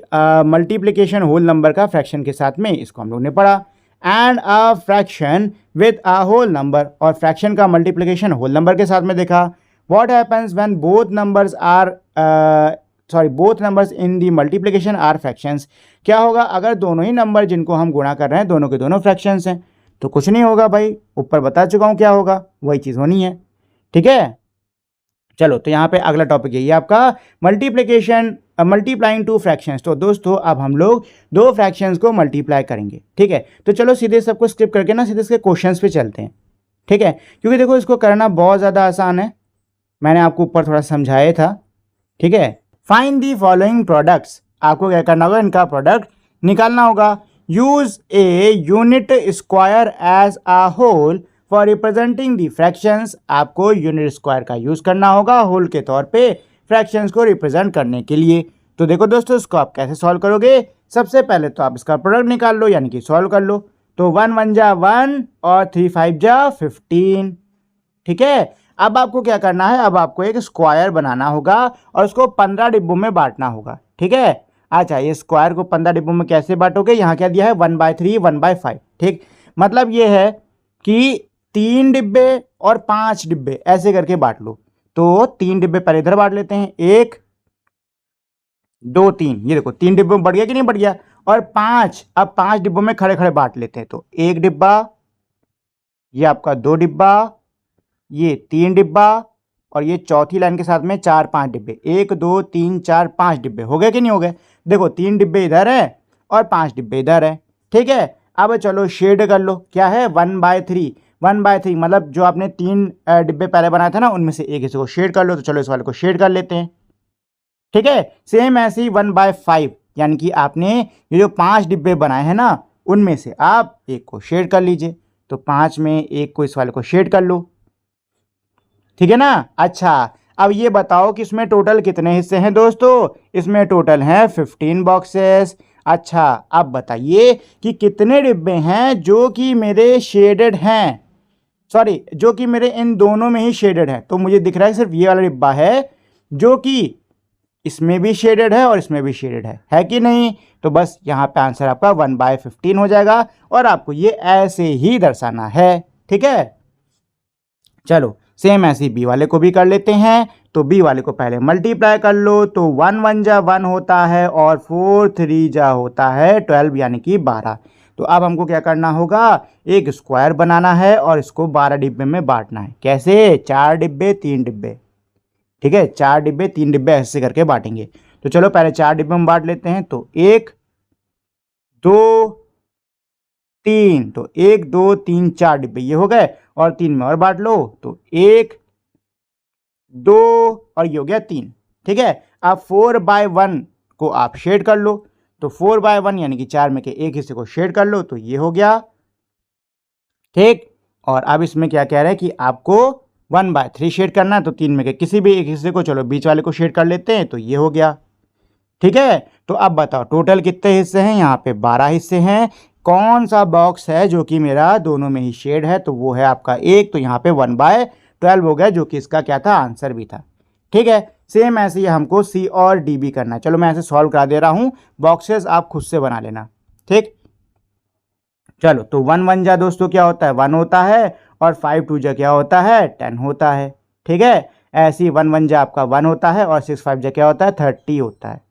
मल्टीप्लिकेशन होल नंबर का फ्रैक्शन के साथ में, इसको हम लोग ने पढ़ा। And a fraction with a whole number, और फ्रैक्शन का मल्टीप्लिकेशन होल नंबर के साथ में देखा। What happens when both numbers in the multiplication are fractions. क्या होगा अगर दोनों ही नंबर जिनको हम गुणा कर रहे हैं दोनों के दोनों फ्रैक्शंस हैं, तो कुछ नहीं होगा भाई, ऊपर बता चुका हूं क्या होगा, वही चीज़ होनी है। ठीक है, चलो तो यहाँ पे अगला टॉपिक यही है आपका मल्टीप्लिकेशन मल्टीप्लाइंग टू फ्रैक्शंस। तो दोस्तों अब हम लोग दो फ्रैक्शंस को मल्टीप्लाई करेंगे। ठीक है, तो चलो सीधे सबको स्किप करके ना सीधे इसके क्वेश्चंस पे चलते हैं। ठीक है, क्योंकि देखो इसको करना बहुत ज़्यादा आसान है, मैंने आपको ऊपर थोड़ा समझाया था। ठीक है, फाइंड दी फॉलोइंग प्रोडक्ट्स, आपको क्या करना होगा इनका प्रोडक्ट निकालना होगा। Use a unit square as a whole for representing the fractions. आपको यूनिट स्क्वायर का यूज करना होगा होल के तौर पे फ्रैक्शंस को रिप्रेजेंट करने के लिए। तो देखो दोस्तों इसको आप कैसे सॉल्व करोगे, सबसे पहले तो आप इसका प्रोडक्ट निकाल लो यानी कि सॉल्व कर लो। तो 1 1 जा 1 और 3 5 जा 15। ठीक है, अब आपको क्या करना है, अब आपको एक स्क्वायर बनाना होगा और उसको 15 डिब्बों में बांटना होगा। ठीक है, अच्छा ये स्क्वायर को 15 डिब्बों में कैसे बांटोगे, यहाँ क्या दिया है 1/3 1/5। ठीक, मतलब ये है कि 3 डिब्बे और 5 डिब्बे ऐसे करके बांट लो। तो 3 डिब्बे पहले इधर बांट लेते हैं, 1 2 3, ये देखो 3 डिब्बों में बढ़ गया कि नहीं बढ़ गया, और 5, अब 5 डिब्बों में खड़े खड़े बांट लेते हैं। तो 1 डिब्बा, ये आपका 2 डिब्बा, ये 3 डिब्बा, और ये चौथी लाइन के साथ में 4 5 डिब्बे, 1 2 3 4 5 डिब्बे हो गए कि नहीं हो गए। देखो 3 डिब्बे इधर है और 5 डिब्बे इधर है। ठीक है, अब चलो शेड कर लो, क्या है 1/3, 1/3 मतलब जो आपने 3 डिब्बे पहले बनाए थे ना, उनमें से एक हिस्से को शेड कर लो। तो चलो इस वाले को शेड कर लेते हैं। ठीक है, सेम ऐसे ही 1/5, यानी कि आपने ये जो 5 डिब्बे बनाए हैं ना, उनमें से आप एक को शेड कर लीजिए। तो 5 में एक को इस वाले को शेड कर लो। ठीक है ना। अच्छा, अब ये बताओ कि इसमें टोटल कितने हिस्से हैं दोस्तों, इसमें टोटल हैं 15 बॉक्सेस। अच्छा, अब बताइए कि कितने डिब्बे हैं जो कि मेरे शेडेड हैं, सॉरी जो कि मेरे इन दोनों में ही शेडेड है। तो मुझे दिख रहा है सिर्फ ये वाला डिब्बा है जो कि इसमें भी शेडेड है और इसमें भी शेडेड है कि नहीं। तो बस यहाँ पे आंसर आपका 1/15 हो जाएगा और आपको ये ऐसे ही दर्शाना है। ठीक है, चलो सेम ऐसे बी वाले को भी कर लेते हैं। तो बी वाले को पहले मल्टीप्लाई कर लो, तो 1 1 जा 1 होता है और 4 3 जा होता है 12, यानी कि 12। तो अब हमको क्या करना होगा, एक स्क्वायर बनाना है और इसको 12 डिब्बे में बांटना है। कैसे, 4 डिब्बे 3 डिब्बे। ठीक है, 4 डिब्बे 3 डिब्बे ऐसे करके बांटेंगे। तो चलो पहले 4 डिब्बे में बांट लेते हैं। तो 1 2 3, तो 1 2 3 4 डिब्बे ये हो गए, और 3 में और बांट लो। तो 1 2 और ये हो गया 3। ठीक है, अब 4/1 को आप शेड कर लो। तो 4/1 यानी कि 4 में के एक हिस्से को शेड कर लो, तो ये हो गया। ठीक, और अब इसमें क्या कह रहे हैं कि आपको 1/3 शेड करना है। तो 3 में के किसी भी एक हिस्से को, चलो बीच वाले को शेड कर लेते हैं। तो ये हो गया। ठीक है, तो अब बताओ टोटल कितने हिस्से हैं, यहाँ पे 12 हिस्से हैं। कौन सा बॉक्स है जो कि मेरा दोनों में ही शेड है, तो वो है आपका 1। तो यहाँ पे 1/12 हो गया, जो कि इसका क्या था, आंसर भी था। ठीक है, सेम ऐसे ही हमको सी और डी भी करना है। चलो मैं ऐसे सॉल्व करा दे रहा हूँ, बॉक्सेस आप खुद से बना लेना। ठीक, चलो तो 1 1 जा दोस्तों क्या होता है 1 होता है, और 5 2 जा क्या होता है 10 होता है। ठीक है, ऐसे ही 1 1 जा आपका 1 होता है और 6 5 जा क्या होता है 30 होता है।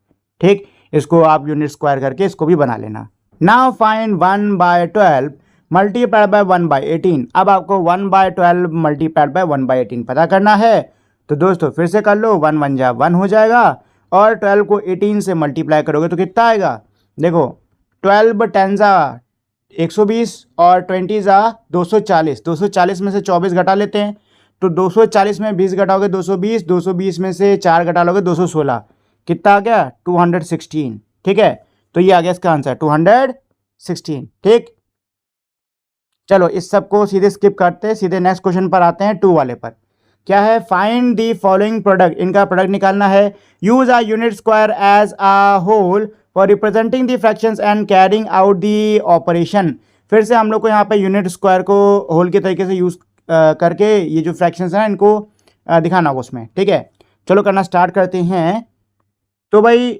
ठीक, इसको आप यूनिट स्क्वायर करके इसको भी बना लेना। Now find 1/12 multiplied by 1/18। अब आपको 1/12 मल्टीप्लाइड बाय 1/18 पता करना है। तो दोस्तों फिर से कर लो, 1 1 जा 1 हो जाएगा, और 12 को 18 से मल्टीप्लाई करोगे तो कितना आएगा, देखो 12 10 जा 120 और 20 जा 240। 240 में से 24 घटा लेते हैं, तो 240 में 20 घटाओगे 220, 220 में से 4 घटा लोगे 216, कितना आ गया 216। ठीक है, तो ये आ गया इसका आंसर 216। ठीक, चलो इस सब को सीधे स्किप करते हैं, सीधे नेक्स्ट क्वेश्चन पर आते हैं 2 वाले पर। क्या है, फाइंड दी फॉलोइंग प्रोडक्ट, इनका प्रोडक्ट निकालना है। Use a unit square as a whole for representing the fractions and carrying out the operation. फिर से हम लोग को यहाँ पे यूनिट स्क्वायर को होल के तरीके से यूज करके ये जो फ्रैक्शंस हैं इनको दिखाना होगा उसमें। ठीक है, चलो करना स्टार्ट करते हैं। तो भाई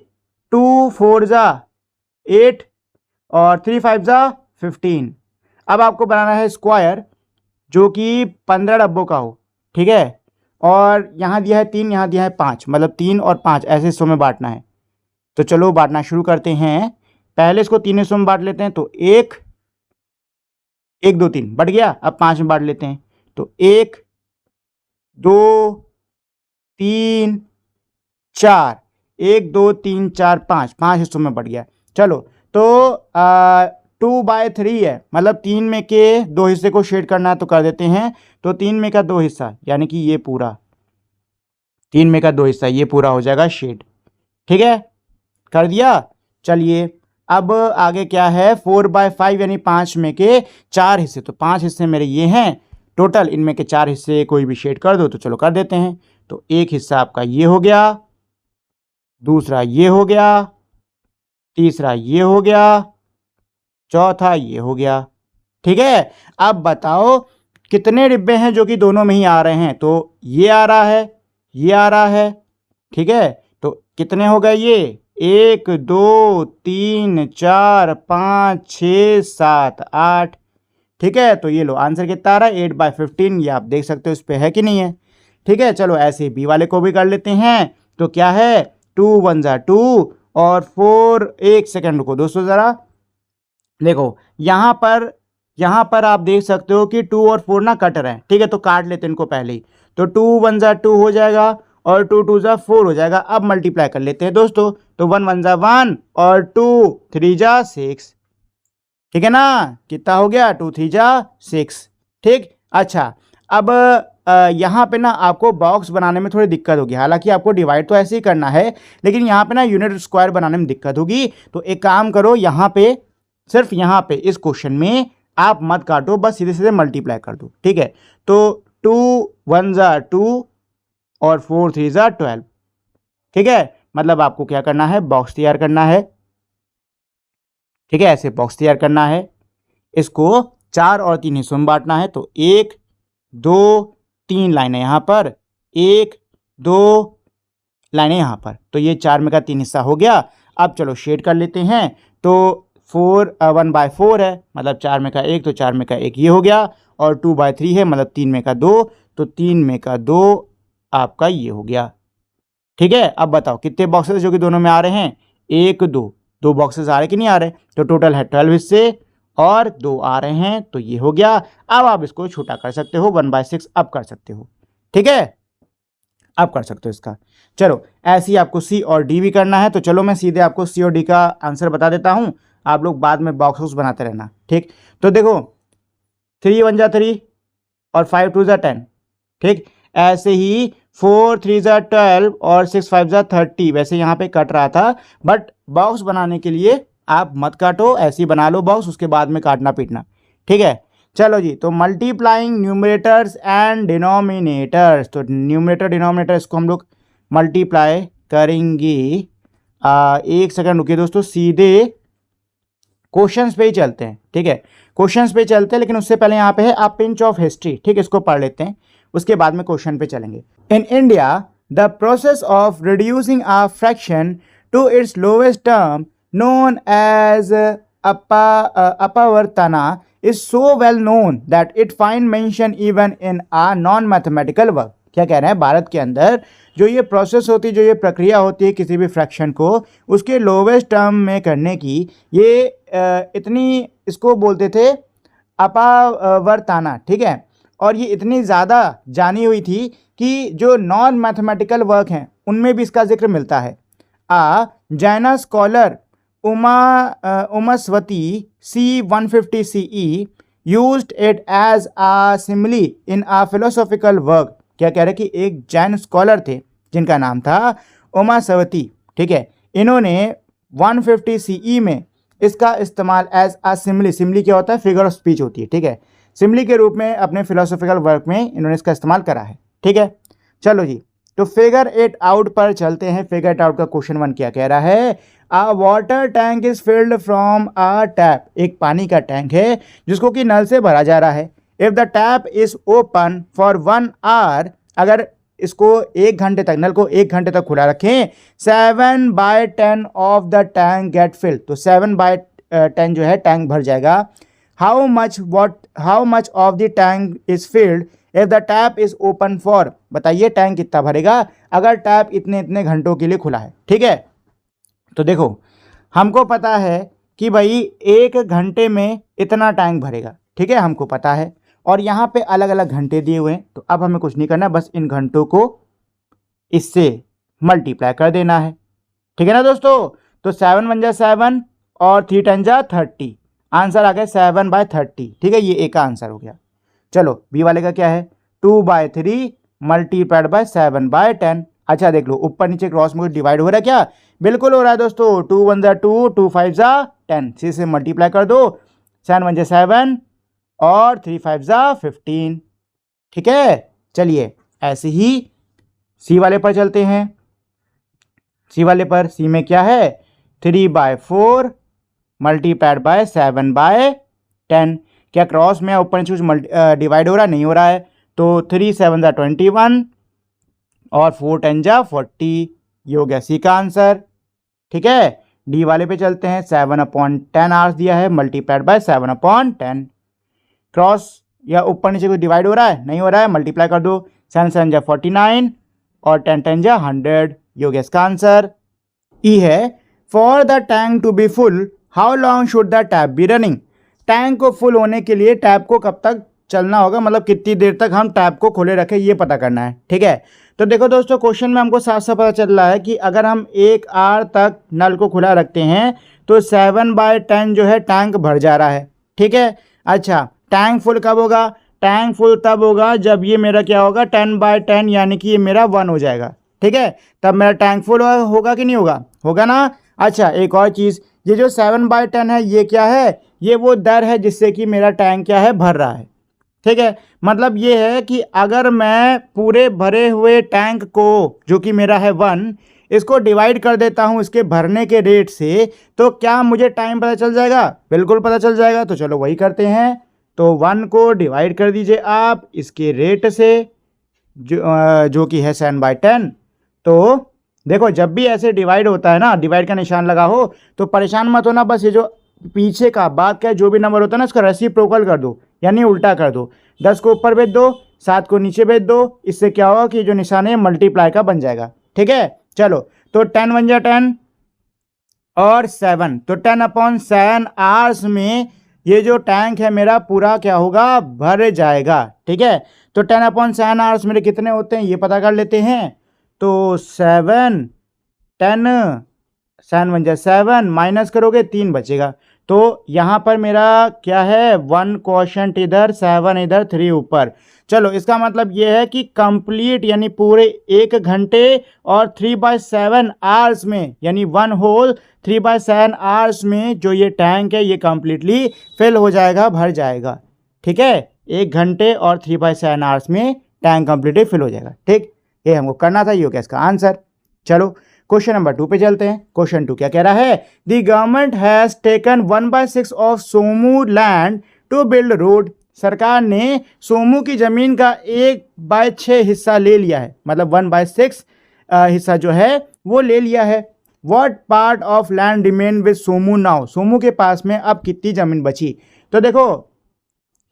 2 4 जा 8 और 3 5 जा 15। अब आपको बनाना है स्क्वायर जो कि 15 डब्बों का हो। ठीक है, और यहाँ दिया है 3, यहाँ दिया है 5, मतलब 3 और 5 ऐसे हिस्सों में बांटना है। तो चलो बांटना शुरू करते हैं। पहले इसको 3 हिस्सों में बांट लेते हैं। तो 1 1 2 3 बढ़ गया, अब 5 में बांट लेते हैं। तो 1 2 3 4, 1 2 3 4 5, 5 हिस्सों में बढ़ गया। चलो तो 2/3 है, मतलब 3 में के 2 हिस्से को शेड करना है, तो कर देते हैं। तो 3 में का 2 हिस्सा यानी कि ये पूरा, 3 में का 2 हिस्सा ये पूरा हो जाएगा शेड। ठीक है, कर दिया। चलिए अब आगे क्या है, 4/5 यानी 5 में के 4 हिस्से। तो 5 हिस्से मेरे ये हैं टोटल, इनमें के 4 हिस्से कोई भी शेड कर दो। तो चलो कर देते हैं। तो एक हिस्सा आपका ये हो गया, दूसरा ये हो गया, तीसरा ये हो गया, चौथा ये हो गया। ठीक है, अब बताओ कितने डिब्बे हैं जो कि दोनों में ही आ रहे हैं। तो ये आ रहा है, ये आ रहा है, ठीक है। तो कितने हो गए ये, 1 2 3 4 5 6 7 8, ठीक है। तो ये लो आंसर कितना आ रहा है, 8/15। ये आप देख सकते हो इस पे है कि नहीं है, ठीक है। चलो ऐसे बी वाले को भी कर लेते हैं। तो क्या है, 2 1 जा 2 और 4, एक सेकंड रुको दोस्तों ज़रा, देखो यहाँ पर आप देख सकते हो कि 2 और 4 ना कट रहे हैं, ठीक है। तो काट लेते हैं इनको पहले ही। तो 2 1 जा 2 हो जाएगा और 2 2 जा 4 हो जाएगा। अब मल्टीप्लाई कर लेते हैं दोस्तों। तो 1 1 जा 1 और 2 3 जा 6, ठीक है ना। कितना हो गया, 2 3 जा 6, ठीक। अच्छा, अब यहाँ पे ना आपको बॉक्स बनाने में थोड़ी दिक्कत होगी। हालांकि आपको डिवाइड तो ऐसे ही करना है, लेकिन यहाँ पे ना यूनिट स्क्वायर बनाने में दिक्कत होगी। तो एक काम करो, यहाँ पे सिर्फ यहाँ पे इस क्वेश्चन में आप मत काटो, बस सीधे सीधे मल्टीप्लाई कर दो, ठीक है। तो 2 1 जा 2 और 4 3 जा 12, ठीक है। मतलब आपको क्या करना है, बॉक्स तैयार करना है, ठीक है। ऐसे बॉक्स तैयार करना है, इसको 4 और 3 हिस्सों में बांटना है। तो 1 2 3 लाइनें यहाँ पर, 1 2 लाइनें यहाँ पर। तो ये 4 में का 3 हिस्सा हो गया। अब चलो शेड कर लेते हैं। तो 1/4 है, मतलब 4 में का 1, तो 4 में का 1 ये हो गया। और 2/3 है, मतलब 3 में का 2, तो 3 में का 2 आपका ये हो गया, ठीक है। अब बताओ कितने बॉक्सेस जो कि दोनों में आ रहे हैं, 1 2, 2 बॉक्सेस आ रहे कि नहीं आ रहे। तो टोटल है 12 हिस्से और 2 आ रहे हैं, तो ये हो गया। अब आप इसको छोटा कर सकते हो, 1/6 अब कर सकते हो, ठीक है। अब कर सकते हो इसका। चलो ऐसे ही आपको सी और डी भी करना है। तो चलो मैं सीधे आपको सी और डी का आंसर बता देता हूं, आप लोग बाद में बॉक्स बनाते रहना, ठीक। तो देखो 3 1 जा 3 और 5 2 जा 10, ठीक। ऐसे ही 4 3 जा 12 और 6 5 जा 30, वैसे यहाँ पे कट रहा था, बट बॉक्स बनाने के लिए आप मत काटो, ऐसे ही बना लो बॉक्स, उसके बाद में काटना पीटना, ठीक है। चलो जी, तो मल्टीप्लाइंग न्यूमरेटर्स एंड डिनोमिनेटर्स, तो न्यूमरेटर डिनोमिनेटर इसको हम लोग मल्टीप्लाई करेंगे। एक सेकंड रुकिए दोस्तों, सीधे क्वेश्चंस पे ही चलते हैं, ठीक है। क्वेश्चंस पे चलते हैं, लेकिन उससे पहले यहाँ पे है अ पिंच ऑफ हिस्ट्री, ठीक है। इसको पढ़ लेते हैं, उसके बाद में क्वेश्चन पे चलेंगे। In India the process of reducing a fraction to its lowest term known as apavartana is so well known that it find mention even in a non-mathematical work। क्या कह रहे हैं, भारत के अंदर जो ये प्रोसेस होती है, जो ये प्रक्रिया होती है किसी भी फ्रैक्शन को उसके लोवेस्ट टर्म में करने की, ये इतनी इसको बोलते थे अपावर्ताना, ठीक है। और ये इतनी ज़्यादा जानी हुई थी कि जो नॉन मैथमेटिकल वर्क हैं उनमें भी इसका जिक्र मिलता है। आ जैना scholar उमास्वती C 150 CE used it as a simile in a philosophical work। क्या कह रहे कि एक जैन स्कॉलर थे जिनका नाम था उमास्वती, ठीक है। इन्होंने 150 CE में इसका इस्तेमाल एज आ सिमली, सिमली क्या होता है, फिगर ऑफ स्पीच होती है, ठीक है। सिमली के रूप में अपने फिलोसॉफिकल वर्क में इन्होंने इसका इस्तेमाल करा है, ठीक है। चलो जी, तो फिगर इट आउट पर चलते हैं। फिगर इट आउट का क्वेश्चन 1 क्या कह रहा है, अ water tank is field from a tap. एक पानी का टैंक है जिसको कि नल से भरा जा रहा है। If the tap is open for 1 hour, अगर इसको 1 घंटे तक, नल को 1 घंटे तक खुला रखें, 7/10 of the tank get filled. तो 7/10 जो है टैंक भर जाएगा। How much of the tank is filled if the tap is open for, बताइए टैंक कितना भरेगा अगर टैप इतने इतने घंटों के लिए खुला है, ठीक है। तो देखो हमको पता है कि भाई 1 घंटे में इतना टैंक भरेगा, ठीक है, हमको पता है। और यहाँ पे अलग अलग घंटे दिए हुए हैं, तो अब हमें कुछ नहीं करना, बस इन घंटों को इससे मल्टीप्लाई कर देना है, ठीक है ना दोस्तों। तो 7 1 जा 7 और 3 10 जा 30, आंसर आ गया 7/30, ठीक है। ये एक का आंसर हो गया। चलो बी वाले का क्या है, 2/3 मल्टीप्लाइड बाय 7/10। अच्छा देख लो ऊपर नीचे क्रॉस में डिवाइड हो रहा है क्या, बिल्कुल हो रहा है दोस्तों। 2 1 जा 2, 2 5 जा 10, से मल्टीप्लाई कर दो, 7 1 जा 7 और 3 5 जा 15, ठीक है। चलिए ऐसे ही सी वाले पर चलते हैं। सी वाले पर, सी में क्या है, 3/4 मल्टीप्लाइड बाय 7/10। क्या क्रॉस में ऊपर नीचे कुछ डिवाइड हो रहा है? नहीं हो रहा है। तो 3 7 जा 21 और 4 10 जा 40, ये हो गया सी का आंसर। ठीक है, डी वाले पे चलते हैं। 7/10 आवर्स दिया है, मल्टीप्लाइड बाय 7/10। क्रॉस या ऊपर नीचे कुछ डिवाइड हो रहा है? नहीं हो रहा है, मल्टीप्लाई कर दो। 7 7 जा 49 और 10 10 जा 100, ये हो गया इसका आंसर। ई है, for the tank to be full how long should the tap be running? Tank को फुल होने के लिए टैप को कब तक चलना होगा, मतलब कितनी देर तक हम टैप को खोले रखें, ये पता करना है। ठीक है, तो देखो दोस्तों, क्वेश्चन में हमको साफ साफ पता चल रहा है कि अगर हम 1 आवर तक नल को खुला रखते हैं तो 7/10 जो है टैंक भर जा रहा है। ठीक है, अच्छा टैंक फुल कब होगा? टैंक फुल तब होगा जब ये मेरा क्या होगा, 10/10 यानी कि ये मेरा 1 हो जाएगा। ठीक है, तब मेरा टैंक फुल होगा कि नहीं होगा? होगा ना। अच्छा, एक और चीज़, ये जो 7/10 है ये क्या है? ये वो दर है जिससे कि मेरा टैंक क्या है, भर रहा है। ठीक है, मतलब ये है कि अगर मैं पूरे भरे हुए टैंक को, जो कि मेरा है 1, इसको डिवाइड कर देता हूँ इसके भरने के रेट से, तो क्या मुझे टाइम पता चल जाएगा? बिल्कुल पता चल जाएगा। तो चलो वही करते हैं। तो 1 को डिवाइड कर दीजिए आप इसके रेट से, जो कि है 7/10। तो देखो, जब भी ऐसे डिवाइड होता है ना, डिवाइड का निशान लगा हो तो परेशान मत होना, बस ये जो पीछे का बाद का जो भी नंबर होता है ना, उसका रेसिप्रोकल कर दो, यानी उल्टा कर दो। 10 को ऊपर भेज दो, 7 को नीचे भेज दो। इससे क्या होगा कि जो निशान है मल्टीप्लाई का बन जाएगा। ठीक है, चलो, तो 10 1 जा 10 और 7, तो 10/7 आवर्स में ये जो टैंक है मेरा पूरा क्या होगा, भर जाएगा। ठीक है, तो 10/7 आवर्स मेरे कितने होते हैं ये पता कर लेते हैं। तो 7 10 7 1 जा 7, माइनस करोगे 3 बचेगा। तो यहाँ पर मेरा क्या है, 1 क्वोशंट इधर, 7 इधर, 3 ऊपर। चलो, इसका मतलब ये है कि कंप्लीट यानी पूरे 1 घंटे और 3/7 आवर्स में, यानी 1 होल 3/7 आवर्स में जो ये टैंक है ये कंप्लीटली फिल हो जाएगा, भर जाएगा। ठीक है, 1 घंटे और 3/7 आवर्स में टैंक कंप्लीटली फिल हो जाएगा। ठीक, ये हमको करना था, ये हो गया इसका आंसर। चलो, क्वेश्चन नंबर 2 पे चलते हैं। क्वेश्चन 2 क्या कह रहा है? The government has taken 1/6 of Somu land to build road. सरकार ने सोमू की जमीन का 1/6 हिस्सा ले लिया है, मतलब 1/6 हिस्सा जो है वो ले लिया है। What part of land remain with Somu now? Somu के पास में अब कितनी जमीन बची? तो देखो,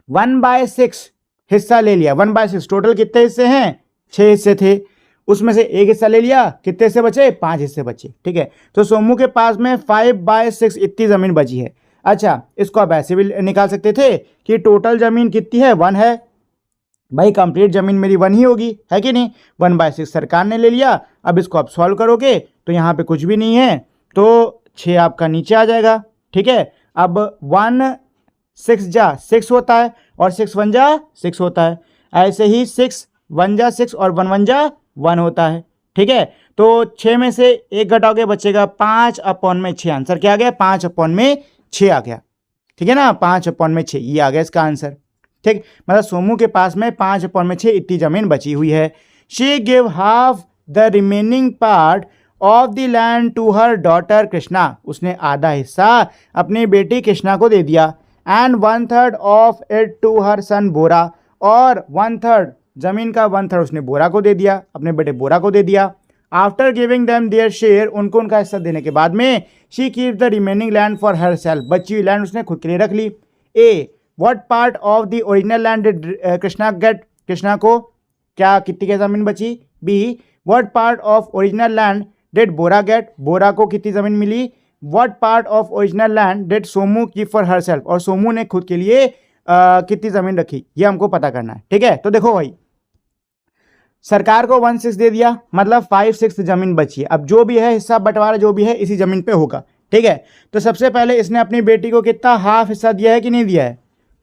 1/6 हिस्सा ले लिया। 1/6 टोटल कितने हिस्से हैं? 6 हिस्से थे, उसमें से एक हिस्सा ले लिया, कितने हिस्से बचे? 5 हिस्से बचे। ठीक है, तो सोमू के पास में 5/6 इतनी जमीन बची है। अच्छा, इसको आप ऐसे भी निकाल सकते थे कि टोटल जमीन कितनी है, 1 है। भाई कंप्लीट जमीन मेरी 1 ही होगी, है कि नहीं? 1/6 सरकार ने ले लिया। अब इसको आप सॉल्व करोगे तो यहाँ पे कुछ भी नहीं है, तो 6 आपका नीचे आ जाएगा। ठीक है, अब 1 6 जा 6 होता है और 6 1 जा 6 होता है। ऐसे ही 6 1 जा 6 और 1 1 जा 1 होता है। ठीक है, तो 6 में से 1 घटाओगे बचेगा 5/6। आंसर क्या आ गया? 5/6 आ गया। ठीक है ना, 5/6 ये आ गया इसका आंसर। ठीक, मतलब सोमू के पास में 5/6 इतनी जमीन बची हुई है। She give half the remaining part of the land to her daughter Krishna. उसने आधा हिस्सा अपनी बेटी कृष्णा को दे दिया। And 1/3 of it to her son Bora, और 1/3 जमीन का 1/3 उसने बोरा को दे दिया, अपने बेटे बोरा को दे दिया। After giving them their share, उनको उनका हिस्सा देने के बाद में she keep the remaining land for herself. बची हुई लैंड उसने खुद के लिए रख ली। A, what part of the original land did Krishna get? Krishna को क्या कितनी की जमीन बची? B, what part of original land did Bora get? Bora को कितनी जमीन मिली? What part of original land did Somu keep for her self? और सोमू ने खुद के लिए कितनी जमीन रखी, ये हमको पता करना है। ठीक है, तो देखो भाई, सरकार को 1/6 दे दिया, मतलब 5/6 जमीन बची है। अब जो भी है हिस्सा बंटवारा जो भी है इसी जमीन पे होगा। ठीक है, तो सबसे पहले इसने अपनी बेटी को कितना हाफ हिस्सा दिया है कि नहीं दिया है?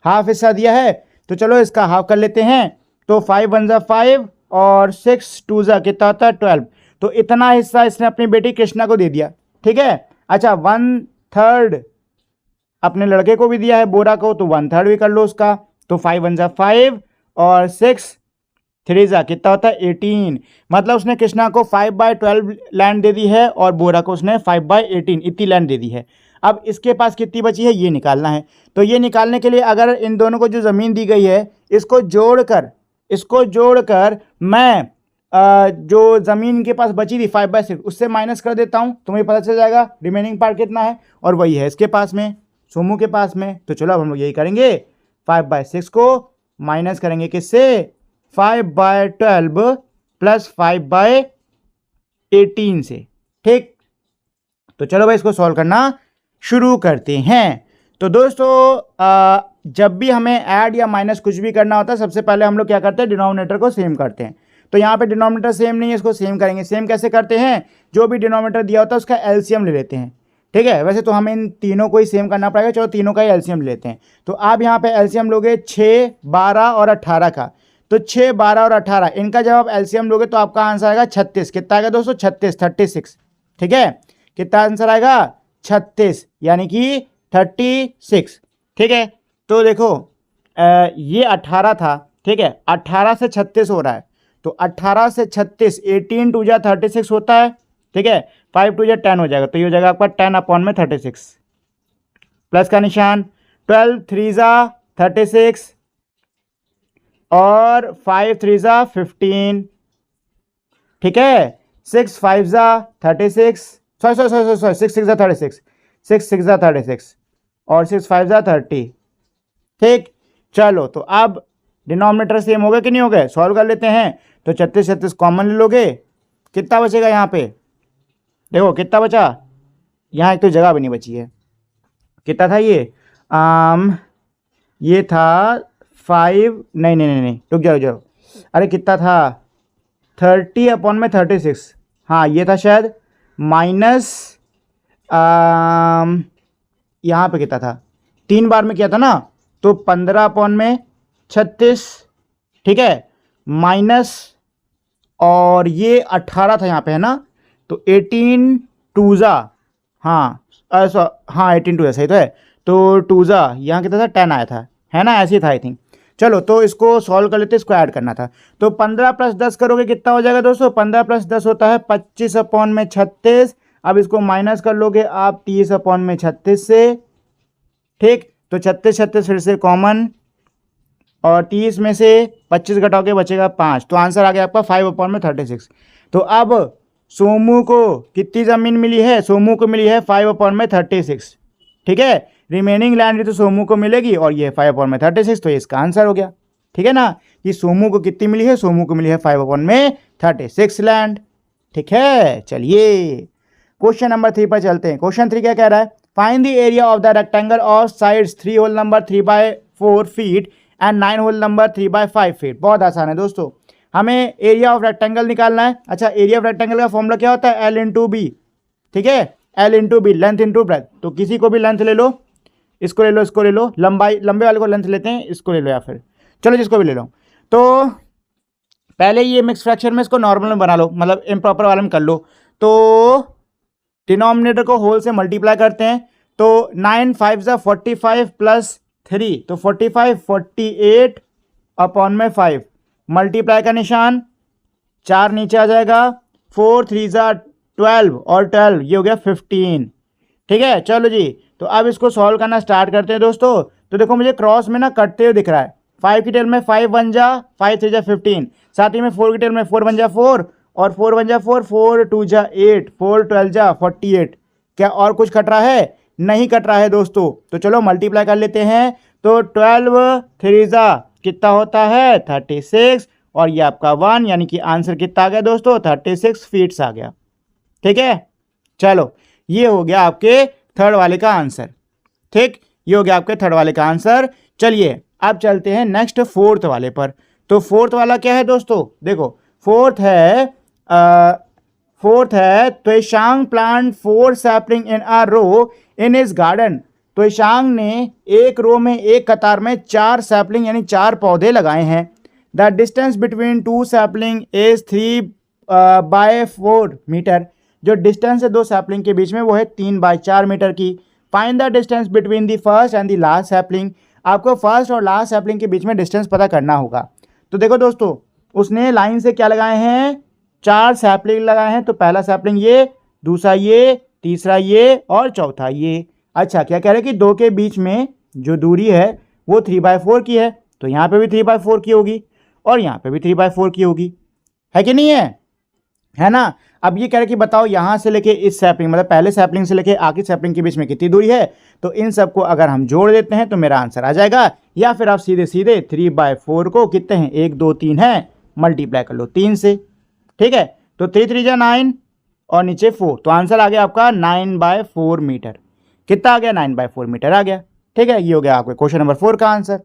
हाफ हिस्सा दिया है, तो चलो इसका हाफ कर लेते हैं। तो 5 1 जा 5 और 6 2 जा कितना होता है? 12। तो इतना हिस्सा इसने अपनी बेटी कृष्णा को दे दिया। ठीक है, अच्छा 1/3 अपने लड़के को भी दिया है बोरा को, तो 1/3 भी कर लो उसका। तो 5 1 जा 5 और 6 3 जा कितना होता है? 18। मतलब उसने कृष्णा को 5/12 लैंड दे दी है और बोरा को उसने 5/18 इतनी लैंड दे दी है। अब इसके पास कितनी बची है ये निकालना है। तो ये निकालने के लिए अगर इन दोनों को जो ज़मीन दी गई है इसको जोड़कर मैं जो ज़मीन के पास बची थी 5/6 उससे माइनस कर देता हूँ तो मुझे पता चल जाएगा रिमेनिंग पार्ट कितना है, और वही है इसके पास में, सोमू के पास में। तो चलो अब हम लोग यही करेंगे, 5/6 को माइनस करेंगे किससे, 5/12 प्लस 5/18 से। ठीक, तो चलो भाई इसको सॉल्व करना शुरू करते हैं। तो दोस्तों जब भी हमें ऐड या माइनस कुछ भी करना होता है सबसे पहले हम लोग क्या करते हैं, डिनोमिनेटर को सेम करते हैं। तो यहाँ पे डिनोमिनेटर सेम नहीं है, इसको सेम करेंगे। सेम कैसे करते हैं, जो भी डिनोमिनेटर दिया होता है उसका एलसीएम ले लेते हैं। ठीक है, वैसे तो हमें इन तीनों को ही सेम करना पड़ेगा, चलो तीनों का ही एलसीएम लेते हैं। तो आप यहाँ पे एलसीएम लोगे 6, 12 और 18 का। तो 6, 12 और 18 इनका जब आप एलसीएम लोगे तो आपका आंसर आएगा 36। कितना आएगा दोस्तों, 36। ठीक है, कितना आंसर आएगा 36, यानी कि 36। ठीक है, तो देखो ये 18 था। ठीक है, 18 से 36 हो रहा है, तो 18 से 36, 18 2 जा 36 होता है। ठीक है, 5 2 जा 10 हो जाएगा, तो ये हो जाएगा आपका 10/36 प्लस का निशान, 12 3 जा 36 और 5 3 जा 15। ठीक है, 6 5 जा 36, सॉरी 6 6 जा 36, 6 6 जा 36 और 6 5 जा 30। ठीक, चलो तो अब डिनोमिनेटर सेम हो गए कि नहीं हो गए, सॉल्व कर लेते हैं। तो 36 कॉमन ले लोगे, कितना बचेगा यहाँ पे, देखो कितना बचा, यहाँ एक तो जगह भी नहीं बची है। कितना था ये था 5, नहीं रुक जाओ, अरे कितना था 30/36। हाँ ये था शायद माइनस, यहाँ पे कितना था, 3 बार में किया था ना, तो 15/36। ठीक है, माइनस, और ये 18 था यहाँ पे है ना, तो 18 2 जा, हाँ 18 2 जा, सही तो है। तो 2 जा यहाँ कितना था, 10 आया था, है ना, ऐसे ही था आई थिंक। चलो तो इसको सॉल्व कर लेते, इसको ऐड करना था। तो 15 + 10 करोगे कितना हो जाएगा दोस्तों, 15 + 10 होता है 25/36। अब इसको माइनस कर लोगे आप 30/36 से। ठीक, तो 36 फिर से कॉमन, और 30 में से 25 घटाओगे बचेगा 5, तो आंसर आ गया आपका 5/36। तो अब सोमू को कितनी ज़मीन मिली है, सोमू को मिली है 5/36। ठीक है, रिमेनिंग लैंड तो सोमू को मिलेगी, और ये 5/36, तो इसका आंसर हो गया। ठीक है ना, कि सोमू को कितनी मिली है, सोमू को मिली है 5/36 लैंड। ठीक है, चलिए क्वेश्चन नंबर 3 पर चलते हैं। क्वेश्चन 3 क्या कह रहा है, find the area of the rectangle of sides 3 whole number 3/4 feet and 9 whole number 3/5 feet. बहुत आसान है दोस्तों, हमें एरिया ऑफ रेक्टेंगल निकालना है। अच्छा, एरिया ऑफ रेक्टेंगल का फॉर्मूला क्या होता है, L × B। ठीक है, L × B, length into breadth. तो किसी को भी लेंथ ले लो, इसको ले लो, इसको ले लो, लंबे वाले को लेंथ लेते हैं, इसको ले लो, या फिर चलो जिसको भी ले लो। तो पहले ये मिक्स फ्रैक्शन में इसको नॉर्मल में बना लो, मतलब इम्प्रॉपर वाले में कर लो। तो डिनोमिनेटर को होल से मल्टीप्लाई करते हैं, तो 9 5 जा 45 प्लस 3, तो 45 48/5 मल्टीप्लाई का निशान, 4 नीचे आ जाएगा, 4 3 जा 12 और 12 ये हो गया 15। ठीक है, चलो जी, तो अब इसको सॉल्व करना स्टार्ट करते हैं दोस्तों। तो देखो मुझे क्रॉस में ना कटते हुए दिख रहा है, 5 की टेल में 5 1 जा 5 3 जा 15, साथ ही में 4 की टेल में 4 1 जा 4 और 4 1 जा 4, 4 2 जा 8, 4 12 जा 48। क्या और कुछ कट रहा है, नहीं कट रहा है दोस्तों। तो चलो मल्टीप्लाई कर लेते हैं, तो 12 3 जा कितना होता है 36, और ये आपका 1, यानी कि आंसर कितना आ गया दोस्तों 36 फीट्स आ गया। ठीक है, चलो ये हो गया आपके थर्ड वाले का आंसर। ठीक, ये हो गया आपके थर्ड वाले का आंसर। चलिए अब चलते हैं नेक्स्ट फोर्थ वाले पर। तो फोर्थ वाला क्या है दोस्तों, देखो फोर्थ है Tsewang plant 4 sapling in a row in his garden. Tsewang ने एक रो में, एक कतार में 4 सैपलिंग यानी 4 पौधे लगाए हैं। The distance between 2 sapling is 3/4 metre. जो डिस्टेंस है 2 सैपलिंग के बीच में वो है 3/4 मीटर की। Find the distance between the first and the last sapling. आपको फर्स्ट और लास्ट सैपलिंग के बीच में डिस्टेंस पता करना होगा। तो देखो दोस्तों, उसने लाइन से क्या लगाए हैं, 4 सैपलिंग लगाए हैं। तो पहला सैपलिंग ये, दूसरा ये, तीसरा ये और चौथा ये। अच्छा, क्या कह रहे हैं कि 2 के बीच में जो दूरी है वो 3/4 की है, तो यहाँ पे भी 3/4 की होगी और यहाँ पे भी 3/4 की होगी, है कि नहीं है ना। अब ये कह रहे कि बताओ यहाँ से लेके इस सैपलिंग, मतलब पहले सैपलिंग से लेके आखिरी सैपलिंग के बीच में कितनी दूरी है, तो इन सबको अगर हम जोड़ देते हैं तो मेरा आंसर आ जाएगा। या फिर आप सीधे सीधे 3/4 को कितने हैं, 1 2 3 है, मल्टीप्लाई कर लो 3 से, ठीक है। तो 3 3 जा 9 और नीचे 4, तो आंसर आ गया आपका 9/4 मीटर। कितना आ गया, 9/4 मीटर आ गया, ठीक है। ये हो गया आपके क्वेश्चन नंबर 4 का आंसर।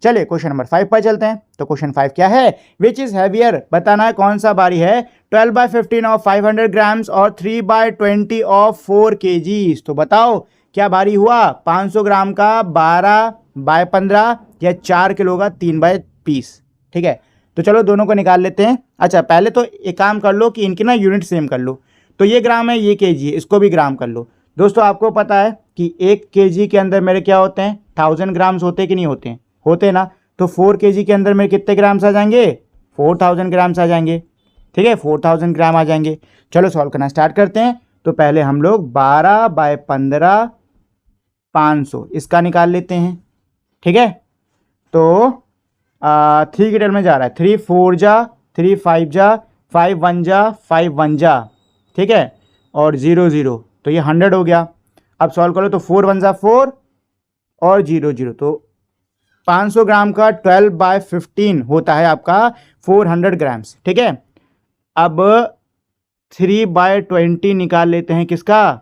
चलिए क्वेश्चन नंबर 5 पर चलते हैं। तो क्वेश्चन 5 क्या है, विच इज हैवियर, बताना है कौन सा भारी है, 12/15 ऑफ 500 ग्राम्स और 3/20 ऑफ 4 kgs। तो बताओ क्या भारी हुआ, 500 ग्राम का 12/15 या 4 किलो का 3/20, ठीक है। तो चलो दोनों को निकाल लेते हैं। अच्छा, पहले तो एक काम कर लो कि इनकी ना यूनिट सेम कर लो। तो ये ग्राम है, ये केजी है, इसको भी ग्राम कर लो। दोस्तों आपको पता है कि 1 kg के अंदर मेरे क्या होते हैं, 1000 ग्राम्स होते हैं कि नहीं होते हैं, होते ना। तो 4 kg के अंदर मेरे कितने ग्राम्स आ जाएंगे, 4000 ग्राम्स आ जाएंगे, ठीक है, 4000 ग्राम आ जाएंगे। चलो सॉल्व करना स्टार्ट करते हैं। तो पहले हम लोग 12/15 500 इसका निकाल लेते हैं, ठीक है। तो 3 की टेल में जा रहा है, 3 4 जा 3 5 जा 5 1 जा 5 1 जा, ठीक है, और 0 0, तो ये 100 हो गया। अब सॉल्व करो तो 4 1 जा 4 और 0 0, तो 500 ग्राम का 12/15 होता है आपका 400 ग्राम्स, ठीक है। अब 3/20 निकाल लेते हैं किसका,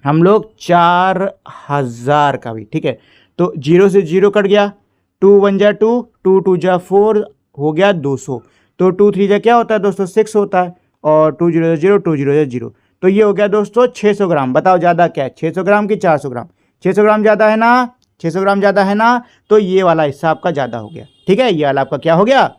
हम लोग 4000 का भी, ठीक है। तो 0 से 0 कट गया, 2 1 जा 2 2 2 जा 4 हो गया 200। तो 2 3 जा क्या होता है दोस्तों, 6 होता है, और 2 0 0 2 0 0। तो ये हो गया दोस्तों 600 ग्राम। बताओ ज़्यादा क्या है, 600 ग्राम की 400 ग्राम, 600 ग्राम ज़्यादा है ना, 600 ग्राम ज़्यादा है ना। तो ये वाला हिस्सा आपका ज़्यादा हो गया, ठीक है, ये वाला आपका क्या हो गया,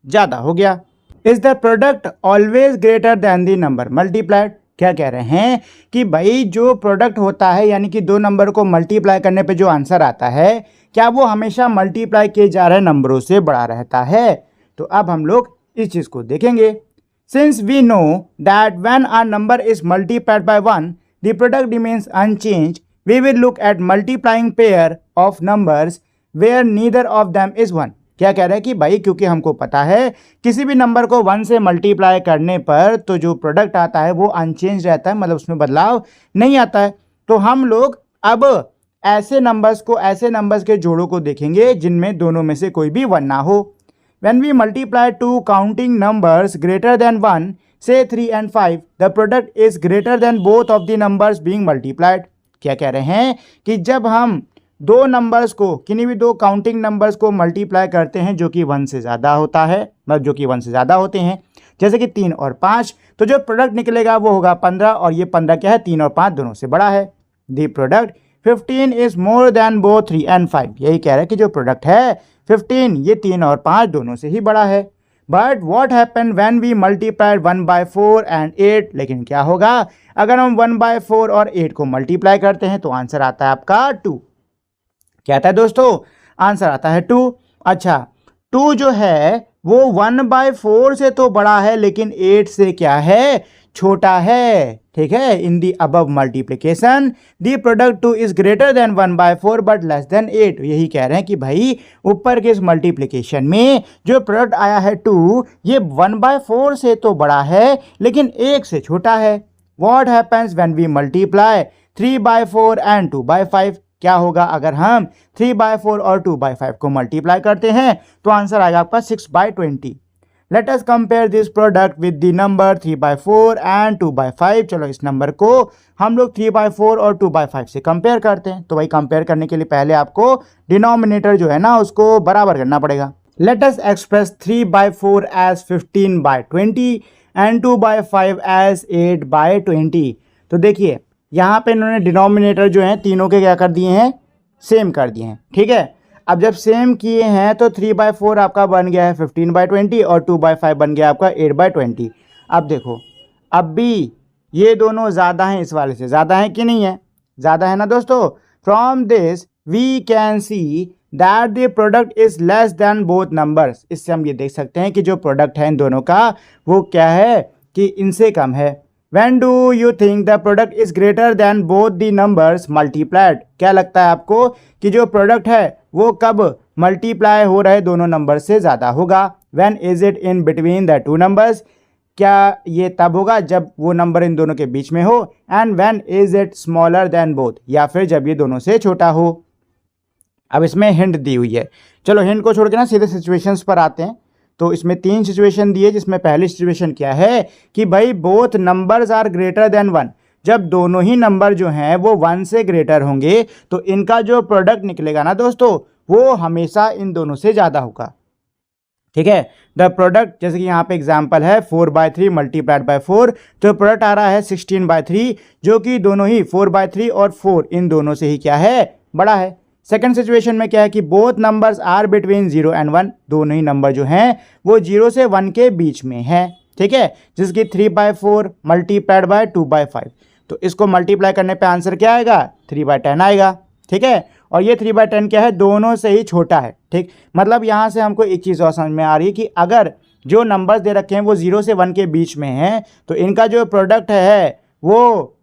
ज़्यादा हो गया। Is the product always greater than the number multiplied. क्या कह रहे हैं कि भाई जो प्रोडक्ट होता है, यानी कि 2 नंबर को मल्टीप्लाई करने पे जो आंसर आता है, क्या वो हमेशा मल्टीप्लाई किए जा रहे नंबरों से बड़ा रहता है। तो अब हम लोग इस चीज़ को देखेंगे। Since we know that when our number is multiplied by 1 the product remains unchanged, we will look at multiplying pair of numbers where neither of them is 1। क्या कह रहे हैं कि भाई क्योंकि हमको पता है किसी भी नंबर को 1 से मल्टीप्लाई करने पर तो जो प्रोडक्ट आता है वो अनचेंज रहता है, मतलब उसमें बदलाव नहीं आता है। तो हम लोग अब ऐसे नंबर्स के जोड़ों को देखेंगे जिनमें दोनों में से कोई भी 1 ना हो। When we multiply two counting numbers greater than 1, say 3 and 5, the product is greater than both of the numbers being multiplied। क्या कह रहे हैं कि जब हम 2 नंबर्स को, किन्हीं भी 2 काउंटिंग नंबर्स को मल्टीप्लाई करते हैं जो कि 1 से ज़्यादा होता है, मतलब जो कि 1 से ज़्यादा होते हैं, जैसे कि 3 और 5, तो जो प्रोडक्ट निकलेगा वो होगा 15, और ये 15 क्या है, 3 और 5 दोनों से बड़ा है। The product 15 is more than both 3 and 5। यही कह रहा है कि जो प्रोडक्ट है 15 ये 3 और 5 दोनों से ही बड़ा है। But what happen when we multiply 1/4 and 8। लेकिन क्या होगा अगर हम 1/4 और 8 को मल्टीप्लाई करते हैं, तो आंसर आता है आपका 2। क्या आता है दोस्तों, आंसर आता है 2। अच्छा, 2 जो है वो 1/4 से तो बड़ा है लेकिन 8 से क्या है, छोटा है, ठीक है। In the above multiplication the product 2 is greater than 1/4 but less than 8। यही कह रहे हैं कि भाई ऊपर के इस मल्टीप्लिकेशन में जो प्रोडक्ट आया है 2, ये 1/4 से तो बड़ा है लेकिन 1 से छोटा है। What happens when we multiply 3/4 and 2/5। क्या होगा अगर हम 3/4 और 2/5 को मल्टीप्लाई करते हैं, तो आंसर आएगा आपका 6/20। Let us compare this product with the number 3/4 and 2/5। चलो इस नंबर को हम लोग 3/4 और 2/5 से कंपेयर करते हैं। तो भाई कंपेयर करने के लिए पहले आपको डिनोमिनेटर जो है ना उसको बराबर करना पड़ेगा। Let us express 3/4 as 15/20 and 2/5 as 8/20। तो देखिए यहाँ पे इन्होंने डिनोमिनेटर जो है तीनों के क्या कर दिए हैं, सेम कर दिए हैं, ठीक है। अब जब सेम किए हैं तो 3/4 आपका बन गया है 15/20 और 2/5 बन गया आपका 8/20। अब देखो अब भी ये दोनों ज़्यादा हैं, इस वाले से ज़्यादा हैं कि नहीं है, ज़्यादा है ना दोस्तों। From this we can see that the product is less than both numbers. इससे हम ये देख सकते हैं कि जो प्रोडक्ट है इन दोनों का वो क्या है कि इनसे कम है। When do you think the product is greater then both the numbers multiplied? क्या लगता है आपको कि जो प्रोडक्ट है वो कब मल्टीप्लाई हो रहे दोनों नंबर से ज़्यादा होगा? When is it in between the two numbers? क्या ये तब होगा जब वो नंबर इन दोनों के बीच में हो? And when is it smaller than both? या फिर जब ये दोनों से छोटा हो। अब इसमें हिंट दी हुई है। चलो हिंट को छोड़ के ना सीधे सिचुएशंस पर आते हैं। तो इसमें 3 सिचुएशन दी है, जिसमें पहली सिचुएशन क्या है कि भाई both numbers are greater than 1। जब दोनों ही नंबर जो हैं वो 1 से ग्रेटर होंगे तो इनका जो प्रोडक्ट निकलेगा ना दोस्तों, वो हमेशा इन दोनों से ज़्यादा होगा। ठीक है, द प्रोडक्ट, जैसे कि यहाँ पे एग्जांपल है 4/3 मल्टीप्लाइड बाय 4, तो प्रोडक्ट आ रहा है 16/3, जो कि दोनों ही 4/3 और 4 इन दोनों से ही क्या है, बड़ा है। सेकंड सिचुएशन में क्या है कि both numbers are between 0 and 1, दोनों ही नंबर जो हैं वो 0 से 1 के बीच में है। ठीक है, जिसकी 3/4 मल्टीप्लाइड बाय 2/5, तो इसको मल्टीप्लाई करने पे आंसर क्या आएगा, 3/10 आएगा। ठीक है, और ये 3/10 क्या है, दोनों से ही छोटा है। ठीक, मतलब यहाँ से हमको एक चीज़ और समझ में आ रही है कि अगर जो नंबर्स दे रखे हैं वो 0 से 1 के बीच में हैं तो इनका जो प्रोडक्ट है वो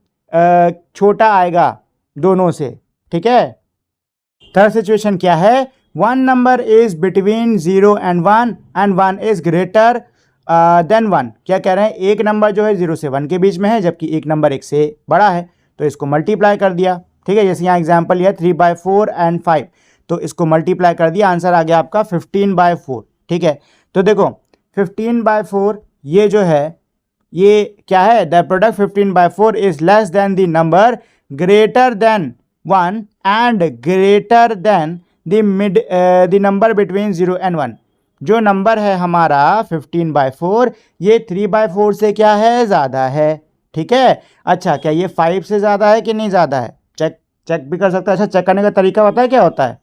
छोटा आएगा दोनों से। ठीक है, थर्ड सिचुएशन क्या है, one number is between 0 and 1 and 1 is greater than 1। क्या कह रहे हैं, एक नंबर जो है 0 से 1 के बीच में है जबकि एक नंबर 1 से बड़ा है, तो इसको मल्टीप्लाई कर दिया। ठीक है, जैसे यहाँ एग्जाम्पल यह 3/4 एंड 5, तो इसको मल्टीप्लाई कर दिया, आंसर आ गया आपका 15/4। ठीक है, तो देखो 15/4 ये जो है ये क्या है, the product 15/4 is less then the number greater than 1 and greater than the number between 0 and 1। जो नंबर है हमारा 15/4 ये 3/4 से क्या है, ज़्यादा है। ठीक है, अच्छा क्या ये 5 से ज़्यादा है कि नहीं ज़्यादा है, चेक भी कर सकता है। अच्छा, चेक करने का तरीका पता है क्या होता है?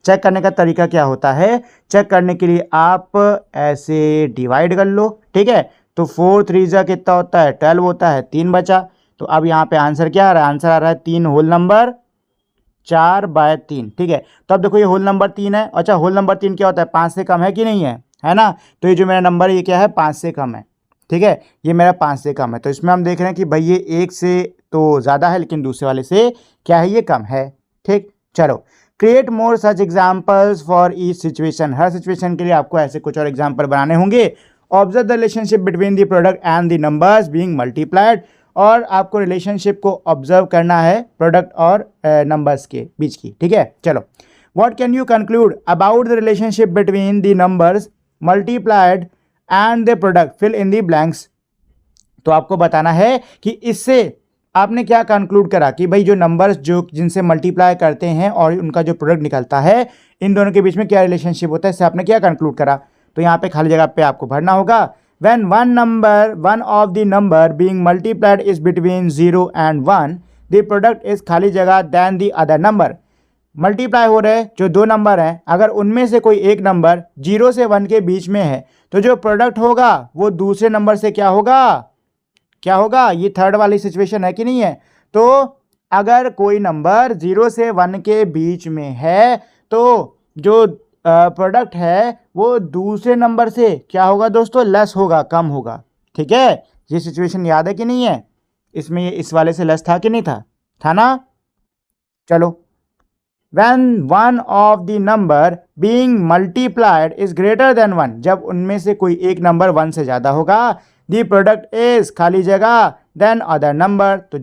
चेक करने का तरीका क्या होता है, चेक करने के लिए आप ऐसे डिवाइड कर लो। ठीक है, तो 4 3 जा कितना होता है, 12 होता है, 3 बचा। तो अब यहाँ पे आंसर क्या आ रहा है, आंसर आ रहा है 3 होल नंबर 4/3। ठीक है, तो अब देखो ये होल नंबर 3 है। अच्छा, होल नंबर 3 क्या होता है, 5 से कम है कि नहीं है ना? तो ये जो मेरा नंबर ये क्या है, 5 से कम है। ठीक है, ये मेरा 5 से कम है, तो इसमें हम देख रहे हैं कि भाई ये 1 से तो ज़्यादा है लेकिन दूसरे वाले से क्या है, ये कम है। ठीक, चलो create more such examples for each situation. Her situation के लिए आपको ऐसे कुछ और एग्जाम्पल बनाने होंगे। Observe the relationship between the product and the numbers being multiplied, और आपको रिलेशनशिप को ऑब्जर्व करना है प्रोडक्ट और नंबर्स के बीच की। ठीक है, चलो what can you conclude about the relationship between the numbers multiplied and the product, fill in the blanks. तो आपको बताना है कि इससे आपने क्या कंक्लूड करा कि भाई जो नंबर्स जो जिनसे मल्टीप्लाई करते हैं और उनका जो प्रोडक्ट निकलता है, इन दोनों के बीच में क्या रिलेशनशिप होता है, इससे आपने क्या कंक्लूड करा। तो यहाँ पे खाली जगह पे आपको भरना होगा, when one of the number being multiplied is between 0 and 1, the product is खाली जगह than the other number। Multiply हो रहे जो दो नंबर हैं, अगर उनमें से कोई एक नंबर 0 से 1 के बीच में है तो जो प्रोडक्ट होगा वो दूसरे नंबर से क्या होगा, क्या होगा, ये थर्ड वाली सिचुएशन है कि नहीं है। तो अगर कोई नंबर 0 से 1 के बीच में है तो जो प्रोडक्ट है वो दूसरे नंबर से क्या होगा दोस्तों, लेस होगा, कम होगा। ठीक है, ये सिचुएशन याद है कि नहीं है, इसमें ये इस वाले से लेस था कि नहीं था, था ना। चलो, when one of the number being multiplied is greater than 1, जब उनमें से कोई एक नंबर 1 से ज़्यादा होगा, the product is खाली जगह then other number, तो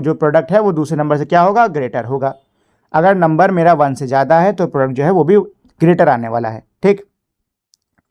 जो प्रोडक्ट है वो दूसरे नंबर से क्या होगा, ग्रेटर होगा। अगर नंबर मेरा 1 से ज़्यादा है तो प्रोडक्ट जो है वो भी ग्रेटर आने वाला है। ठीक,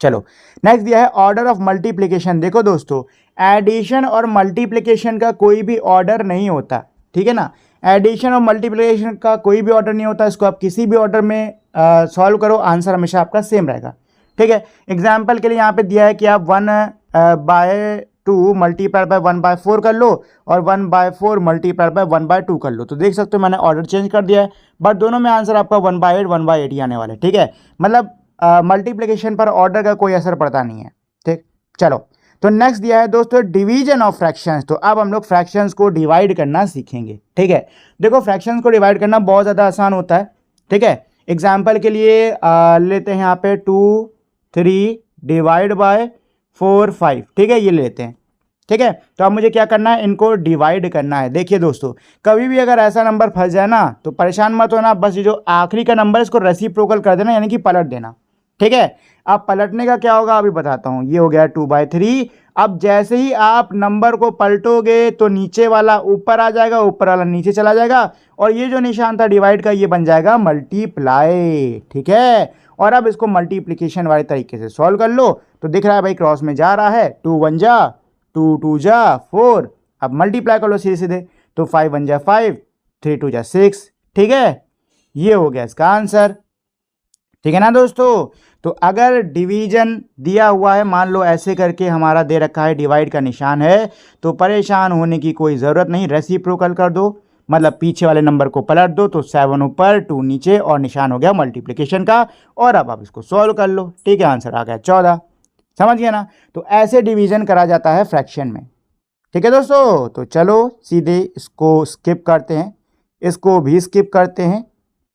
चलो नेक्स्ट दिया है ऑर्डर ऑफ मल्टीप्लिकेशन। देखो दोस्तों, एडिशन और मल्टीप्लिकेशन का कोई भी ऑर्डर नहीं होता। ठीक है ना, एडिशन और मल्टीप्लिकेशन का कोई भी ऑर्डर नहीं होता, इसको आप किसी भी ऑर्डर में सॉल्व करो, आंसर हमेशा आपका सेम रहेगा। ठीक है, एग्जाम्पल के लिए यहाँ पे दिया है कि आप 1/2 मल्टीप्लाइड बाय 1/4 कर लो और 1/4 मल्टीप्लाइड बाय 1/2 कर लो। तो देख सकते हो मैंने ऑर्डर चेंज कर दिया है, बट दोनों में आंसर आपका 1/8 ही आने वाला है। ठीक है, मतलब मल्टीप्लिकेशन पर ऑर्डर का कोई असर पड़ता नहीं है। ठीक, चलो तो नेक्स्ट दिया है दोस्तों डिवीजन ऑफ फ्रैक्शंस। तो अब हम लोग फ्रैक्शंस को डिवाइड करना सीखेंगे। ठीक है, देखो फ्रैक्शंस को डिवाइड करना बहुत ज़्यादा आसान होता है। ठीक है, एग्जाम्पल के लिए लेते हैं यहाँ पे 2 3 डिवाइड बाय 4 5। ठीक है, ये लेते हैं। ठीक है। तो अब मुझे क्या करना है, इनको डिवाइड करना है। देखिए दोस्तों, कभी भी अगर ऐसा नंबर फंस जाए ना तो परेशान मत होना, बस ये जो आखिरी का नंबर है इसको रेसिप्रोकल कर देना, यानी कि पलट देना। ठीक है। अब पलटने का क्या होगा अभी बताता हूं। ये हो गया 2/3। अब जैसे ही आप नंबर को पलटोगे तो नीचे वाला ऊपर आ जाएगा, ऊपर वाला नीचे चला जाएगा, और ये जो निशान था डिवाइड का ये बन जाएगा मल्टीप्लाई। ठीक है। और अब इसको मल्टीप्लीकेशन वाले तरीके से सॉल्व कर लो। तो दिख रहा है भाई क्रॉस में जा रहा है, 2 1 जा 2 2 जा 4। अब मल्टीप्लाई कर लो सीधे सीधे, तो 5 1 जा 5, 3 2 जा 6। ठीक है, ये हो गया इसका आंसर। ठीक है ना दोस्तों। तो अगर डिवीजन दिया हुआ है, मान लो ऐसे करके हमारा दे रखा है, डिवाइड का निशान है, तो परेशान होने की कोई ज़रूरत नहीं, रेसिप्रोकल कर दो, मतलब पीछे वाले नंबर को पलट दो, तो 7 ऊपर 2 नीचे और निशान हो गया मल्टीप्लिकेशन का। और अब आप इसको सॉल्व कर लो। ठीक है, आंसर आ गया 14। समझ गया ना। तो ऐसे डिवीजन करा जाता है फ्रैक्शन में। ठीक है दोस्तों, तो चलो सीधे इसको स्किप करते हैं, इसको भी स्किप करते हैं,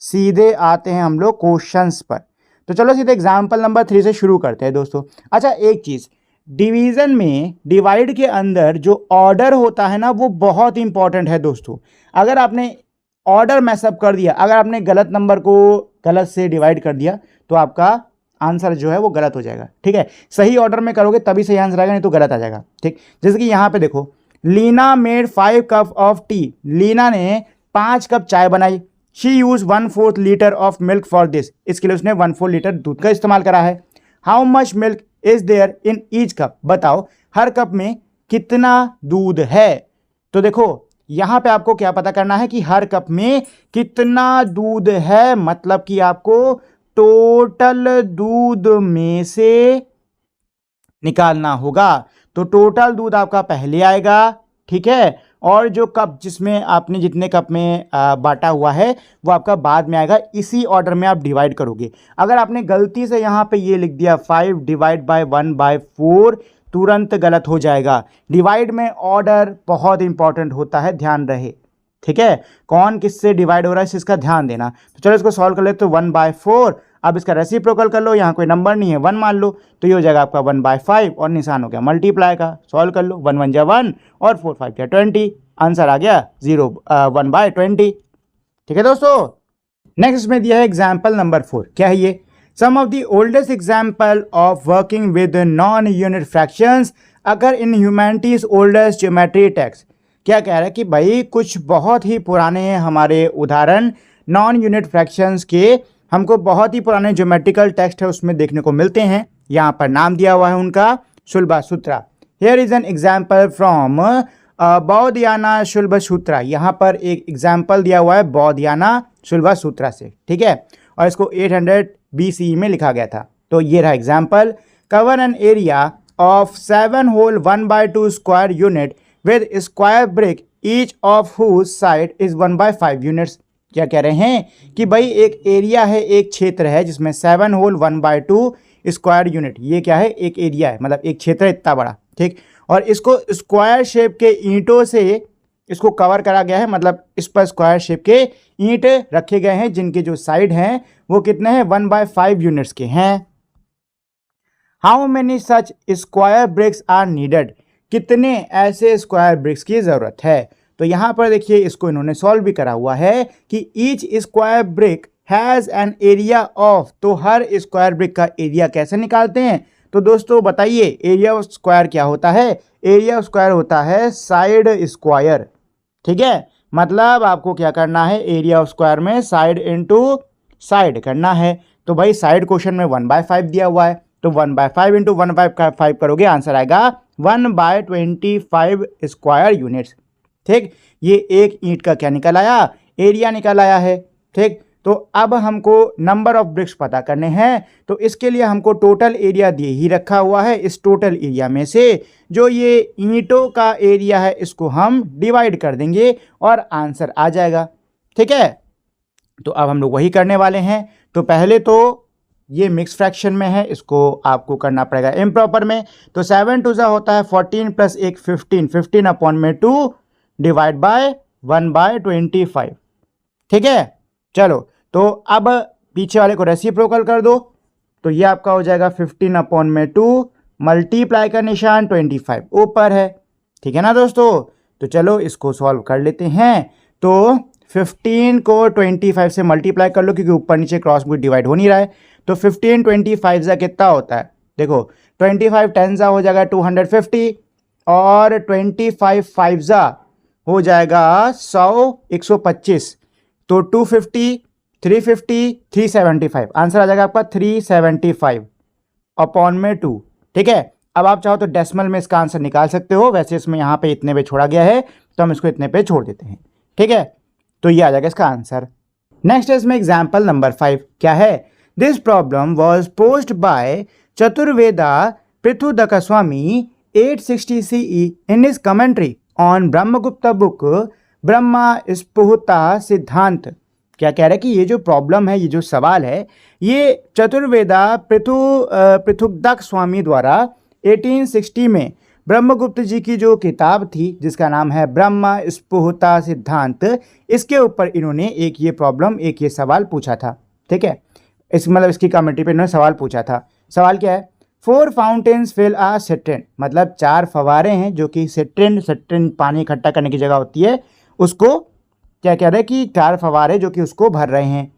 सीधे आते हैं हम लोग क्वेश्चंस पर। तो चलो सीधे एग्जाम्पल नंबर 3 से शुरू करते हैं दोस्तों। अच्छा, एक चीज़, डिवीज़न में डिवाइड के अंदर जो ऑर्डर होता है ना वो बहुत इंपॉर्टेंट है दोस्तों। अगर आपने ऑर्डर मैसअप कर दिया, अगर आपने गलत नंबर को गलत से डिवाइड कर दिया तो आपका आंसर जो है वो गलत हो जाएगा। ठीक है, सही ऑर्डर में करोगे तभी सही आंसर आएगा, नहीं तो गलत आ जाएगा। ठीक, जैसे कि यहाँ पे देखो, Leena made 5 cup of tea. Leena ने 5 कप चाय बनाई। She use 1/4 litre of milk for this. इसके लिए उसने 1/4 लीटर दूध का इस्तेमाल करा है। How much milk is there in each cup. बताओ हर कप में कितना दूध है। तो देखो यहां पे आपको क्या पता करना है कि हर कप में कितना दूध है, मतलब कि आपको टोटल दूध में से निकालना होगा। तो टोटल दूध आपका पहले आएगा। ठीक है, और जो कप जिसमें आपने जितने कप में बांटा हुआ है वो आपका बाद में आएगा। इसी ऑर्डर में आप डिवाइड करोगे। अगर आपने गलती से यहाँ पे ये लिख दिया 5 डिवाइड बाय 1/4, तुरंत गलत हो जाएगा। डिवाइड में ऑर्डर बहुत इंपॉर्टेंट होता है, ध्यान रहे। ठीक है, कौन किससे डिवाइड हो रहा है इसका ध्यान देना। तो चलो इसको सॉल्व कर लेते, तो 1/4। अब इसका रेसिप्रोकल कर लो, यहाँ कोई नंबर नहीं है, 1 मान लो, तो ये हो जाएगा आपका 1/5 और निशान हो गया मल्टीप्लाई का। सॉल्व कर लो, 1 1 जा 1 और 4 5 जा 20। आंसर आ गया 1/20। ठीक है दोस्तों। नेक्स्ट में दिया है एग्जाम्पल नंबर 4। क्या है ये? Some of the oldest example of working with non unit fractions occur in humanities oldest geometry text. क्या कह रहा है कि भाई कुछ बहुत ही पुराने हमारे उदाहरण नॉन यूनिट फ्रैक्शंस के हमको बहुत ही पुराने ज्योमेट्रिकल टेक्स्ट है उसमें देखने को मिलते हैं। यहाँ पर नाम दिया हुआ है उनका Shulba Sutra. Here is an example from Baudhayana Shulba Sutra. यहाँ पर एक एग्जाम्पल दिया हुआ है बौद्धियाना शुल्ब सूत्रा से। ठीक है, और इसको 800 BCE में लिखा गया था। तो ये रहा example. Cover an area of 7 whole 1/2 square unit with square brick each of whose side is 1/5 units. क्या कह रहे हैं कि भाई एक एरिया है, एक क्षेत्र है जिसमें 7 होल 1/2 स्क्वायर यूनिट। ये क्या है? एक एरिया है, मतलब एक क्षेत्र इतना बड़ा। ठीक, और इसको स्क्वायर शेप के ईंटों से इसको कवर करा गया है, मतलब इस पर स्क्वायर शेप के ईंट रखे गए हैं जिनके जो साइड हैं वो कितने हैं? 1/5 यूनिट्स के हैं। How many such square bricks are needed. कितने ऐसे स्क्वायर ब्रिक्स की जरूरत है? तो यहां पर देखिए इसको इन्होंने सॉल्व भी करा हुआ है कि each square brick has an area of. तो हर स्क्वायर ब्रिक का एरिया कैसे निकालते हैं? तो दोस्तों बताइए, एरिया ऑफ स्क्वायर क्या होता है? एरिया ऑफ स्क्वायर होता है साइड स्क्वायर। ठीक है, मतलब आपको क्या करना है, एरिया ऑफ स्क्वायर में साइड इंटू साइड करना है। तो भाई साइड क्वेश्चन में 1/5 दिया हुआ है, तो 1/5 इंटू 1/5 करोगे, आंसर आएगा 1/25 स्क्वायर यूनिट्स। ठीक, ये एक ईंट का क्या निकल आया? एरिया निकल आया है। ठीक, तो अब हमको नंबर ऑफ ब्रिक्स पता करने हैं। तो इसके लिए हमको टोटल एरिया दिए ही रखा हुआ है। इस टोटल एरिया में से जो ये ईंटों का एरिया है इसको हम डिवाइड कर देंगे और आंसर आ जाएगा। ठीक है, तो अब हम लोग वही करने वाले हैं। तो पहले तो ये मिक्स फ्रैक्शन में है, इसको आपको करना पड़ेगा इम्प्रॉपर में। तो 7 2 होता है 14 प्लस 1 15, 15 अपॉन में 2 डिवाइड बाय 1/25। ठीक है, चलो तो अब पीछे वाले को रेसिप्रोकल कर दो। तो ये आपका हो जाएगा 15 अपॉन में 2 मल्टीप्लाई का निशान 25 ऊपर है। ठीक है ना दोस्तों। तो चलो इसको सॉल्व कर लेते हैं। तो 15 को 25 से मल्टीप्लाई कर लो, क्योंकि ऊपर नीचे क्रॉस भी डिवाइड हो नहीं रहा है। तो 15 25 जा कितना होता है, देखो 25 10 जा हो जाएगा 250, और 25 5 जा हो जाएगा 100 125, तो 250 350 375, आंसर आ जाएगा आपका 375 अपॉन में 2। ठीक है, अब आप चाहो तो डेसिमल में इसका आंसर निकाल सकते हो, वैसे इसमें यहाँ पे इतने पे छोड़ा गया है तो हम इसको इतने पे छोड़ देते हैं। ठीक है, तो ये आ जाएगा इसका आंसर। नेक्स्ट है इसमें एग्जाम्पल नंबर 5 क्या है, this problem was posed by Chaturveda Prithudakaswami 860 CE in his commentary on Brahmagupta book Brahma Sphuta Siddhanta. क्या कह रहा है कि ये जो प्रॉब्लम है, ये जो सवाल है, ये चतुर्वेदा पृथुदक स्वामी द्वारा 1860 में ब्रह्मगुप्त जी की जो किताब थी जिसका नाम है ब्रह्मा स्फुहता सिद्धांत, इसके ऊपर इन्होंने एक ये प्रॉब्लम, एक ये सवाल पूछा था। ठीक है, मतलब इसकी कमेंट्री पे इन्होंने सवाल पूछा था। सवाल क्या है, 4 फाउंटेन्स फिल आ सिट्रिन, मतलब 4 फवारे हैं जो कि सिट्रिन पानी इकट्ठा करने की जगह होती है, उसको क्या कह रहे हैं कि 4 फवारे जो कि उसको भर रहे हैं।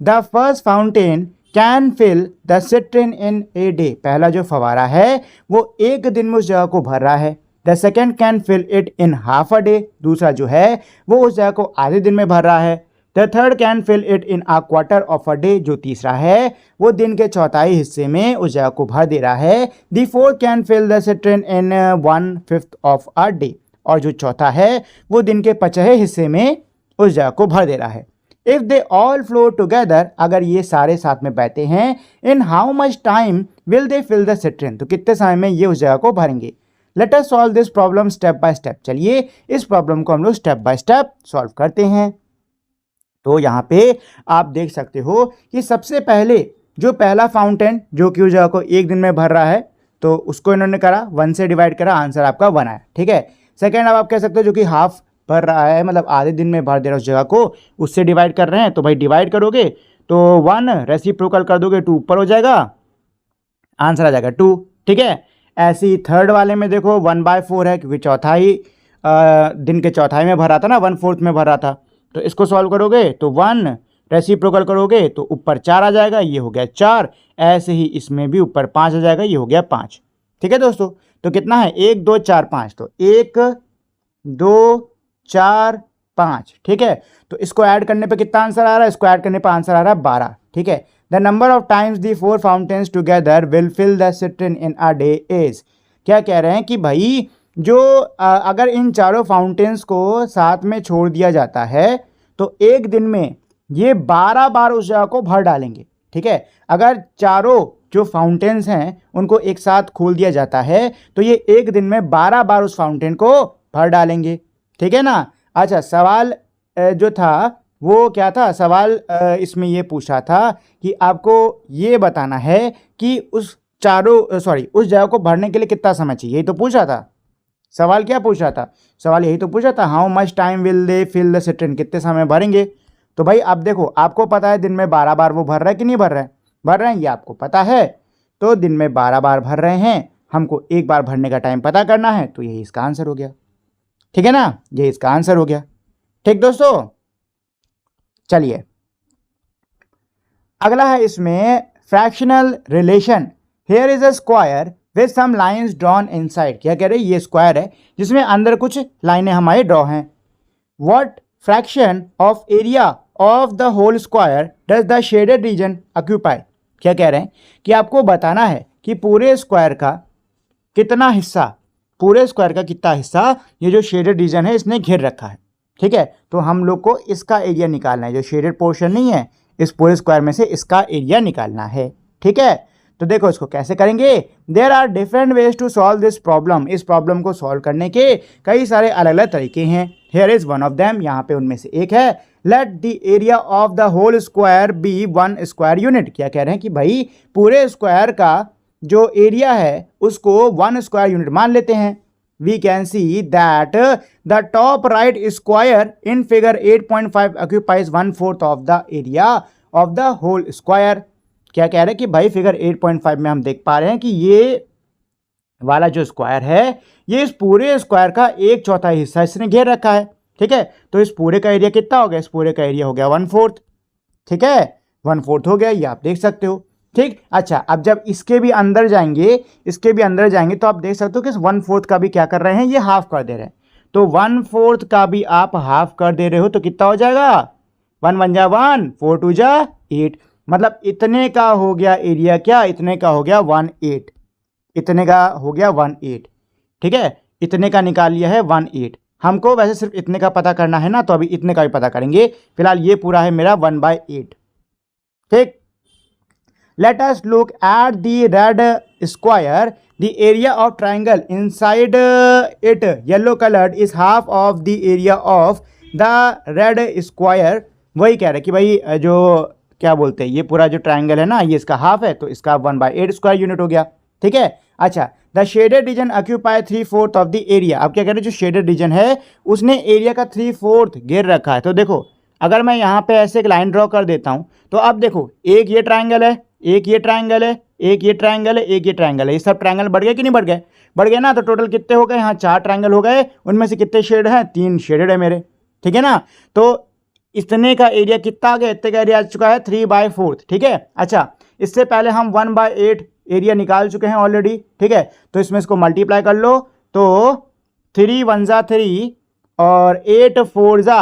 The first fountain can fill the cistern in a day, पहला जो फवारा है वो एक दिन में उस जगह को भर रहा है। The second can fill it in half a day, दूसरा जो है वो उस जगह को आधे दिन में भर रहा है। The third can fill it in a quarter of a day, जो तीसरा है वो दिन के चौथाई हिस्से में उस जगह को भर दे रहा है। The fourth can fill the cistern in 1/5 of a day, और जो चौथा है वो दिन के 50वें हिस्से में उस जगह को भर दे रहा है। If they all flow together, अगर ये सारे साथ में बहते हैं, in how much time will they fill the cistern, तो कितने समय में ये उस जगह को भरेंगे। Let us solve this problem step by step, चलिए इस प्रॉब्लम को हम लोग स्टेप बाय स्टेप सॉल्व करते हैं। तो यहाँ पे आप देख सकते हो कि सबसे पहले जो पहला फाउंटेन जो कि उस जगह को एक दिन में भर रहा है, तो उसको इन्होंने करा 1 से डिवाइड करा, आंसर आपका 1 आया। ठीक है, सेकेंड अब आप कह सकते हो जो कि हाफ भर रहा है, मतलब आधे दिन में भर दे रहा है उस जगह को, उससे डिवाइड कर रहे हैं, तो भाई डिवाइड करोगे तो 1 रेसिप्रोकल कर दोगे 2 ऊपर हो जाएगा, आंसर आ जाएगा 2। ठीक है, ऐसे ही थर्ड वाले में देखो 1/4 है, क्योंकि चौथाई दिन के चौथाई में भरा था ना, 1/4 में भरा था, तो इसको सॉल्व करोगे तो 1 रेसिप्रोकल करोगे तो ऊपर 4 आ जाएगा, ये हो गया 4। ऐसे ही इसमें भी ऊपर 5 आ जाएगा, ये हो गया 5। ठीक है दोस्तों, तो कितना है 1 2 4 5, तो 1 2 4 5। ठीक है, तो इसको ऐड करने पे कितना आंसर आ रहा है, इसको ऐड करने पे आंसर आ रहा है 12। ठीक है, the number of times the 4 fountains together will fill the cistern in a day is, क्या कह रहे हैं कि भाई जो अगर इन चारों फाउंटेन्स को साथ में छोड़ दिया जाता है तो एक दिन में ये 12 बार उस जगह को भर डालेंगे। ठीक है, अगर चारों जो फाउंटेन्स हैं उनको एक साथ खोल दिया जाता है तो ये एक दिन में 12 बार उस फाउंटेन को भर डालेंगे। ठीक है ना। अच्छा, सवाल जो था वो क्या था, सवाल इसमें ये पूछा था कि आपको ये बताना है कि उस उस जगह को भरने के लिए कितना समय चाहिए, यही तो पूछा था। सवाल क्या पूछा था, सवाल यही तो पूछा था, how much time will they fill the cistern, कितने समय भरेंगे। तो भाई अब देखो, आपको पता है दिन में 12 बार वो भर रहा है कि नहीं भर रहा है, भर रहे हैं, ये आपको पता है। तो दिन में 12 बार भर रहे हैं, हमको एक बार भरने का टाइम पता करना है, तो यही इसका आंसर हो गया। ठीक है ना, ये इसका आंसर हो गया। ठीक दोस्तों, चलिए अगला है इसमें fractional relation. Here is a square with some lines drawn inside, क्या कह रहे हैं, ये स्क्वायर है जिसमें अंदर कुछ लाइनें हमारे ड्रॉ हैं। What fraction of area of the whole square does the shaded region occupy, क्या कह रहे हैं कि आपको बताना है कि पूरे स्क्वायर का कितना हिस्सा, पूरे स्क्वायर का कितना हिस्सा ये जो शेडेड रीजन है इसने घेर रखा है। ठीक है, तो हम लोग को इसका एरिया निकालना है, जो शेडेड पोर्शन नहीं है इस पूरे स्क्वायर में से इसका एरिया निकालना है। ठीक है, तो देखो इसको कैसे करेंगे, there are different ways to solve this problem, इस प्रॉब्लम को सॉल्व करने के कई सारे अलग अलग तरीके हैं। Here is one of them, यहाँ पे उनमें से एक है, let the area of the whole square be 1 square unit, क्या कह रहे हैं कि भाई पूरे स्क्वायर का जो एरिया है उसको 1 स्क्वायर यूनिट मान लेते हैं। We can see that the top right square in figure 8.5 occupies 1/4 of the area of the whole square। क्या कह रहे हैं कि भाई फिगर 8.5 में हम देख पा रहे हैं कि ये वाला जो स्क्वायर है, ये इस पूरे स्क्वायर का 1/4 हिस्सा इसने घेर रखा है। ठीक है, तो इस पूरे का एरिया कितना हो गया? इस पूरे का एरिया हो गया 1/4। ठीक है, 1/4 हो गया, ये आप देख सकते हो। ठीक, अच्छा, अब जब इसके भी अंदर जाएंगे, तो आप देख सकते हो कि इस 1/4 का भी क्या कर रहे हैं, ये हाफ कर दे रहे हैं। तो 1/4 का भी आप हाफ कर दे रहे हो तो कितना हो जाएगा? 1 1 जा 1, 4 2 जा 8, मतलब इतने का हो गया एरिया। क्या? इतने का हो गया 1/8, इतने का हो गया 1/8। ठीक है, इतने का निकाल लिया है 1/8। हमको वैसे सिर्फ इतने का पता करना है ना, तो अभी इतने का भी पता करेंगे। फिलहाल ये पूरा है मेरा 1/8। ठीक, let us look at the red square. The area of triangle inside it yellow colored is half of the area of the red square. वही कह रहे कि भाई जो क्या बोलते हैं, ये पूरा जो ट्राइंगल है ना, ये इसका हाफ है, तो इसका 1/8 स्क्वायर यूनिट हो गया। ठीक है, अच्छा, the shaded region occupy 3/4 of the area. अब क्या कह रहे हैं, जो शेडेड रीजन है उसने एरिया का 3/4 घेर रखा है। तो देखो, अगर मैं यहाँ पे ऐसे एक लाइन ड्रॉ कर देता हूँ, तो अब देखो, एक ये ट्राइंगल है, एक ये ट्राइंगल है, एक ये ट्राइंगल है, एक ये ट्राइंगल है, ये सब ट्राइंगल बढ़ गए कि नहीं बढ़ गए? बढ़ गए ना। तो टोटल कितने हो गए? यहाँ 4 ट्राइंगल हो गए, उनमें से कितने शेड हैं? 3 शेडेड है मेरे। ठीक है ना, तो इतने का एरिया कितना आ गया? इतने का एरिया आ चुका है 3/4। ठीक है, अच्छा, इससे पहले हम 1/8 एरिया निकाल चुके हैं ऑलरेडी। ठीक है, तो इसमें इसको मल्टीप्लाई कर लो, तो 3 1 जा 3 और 8 4 जा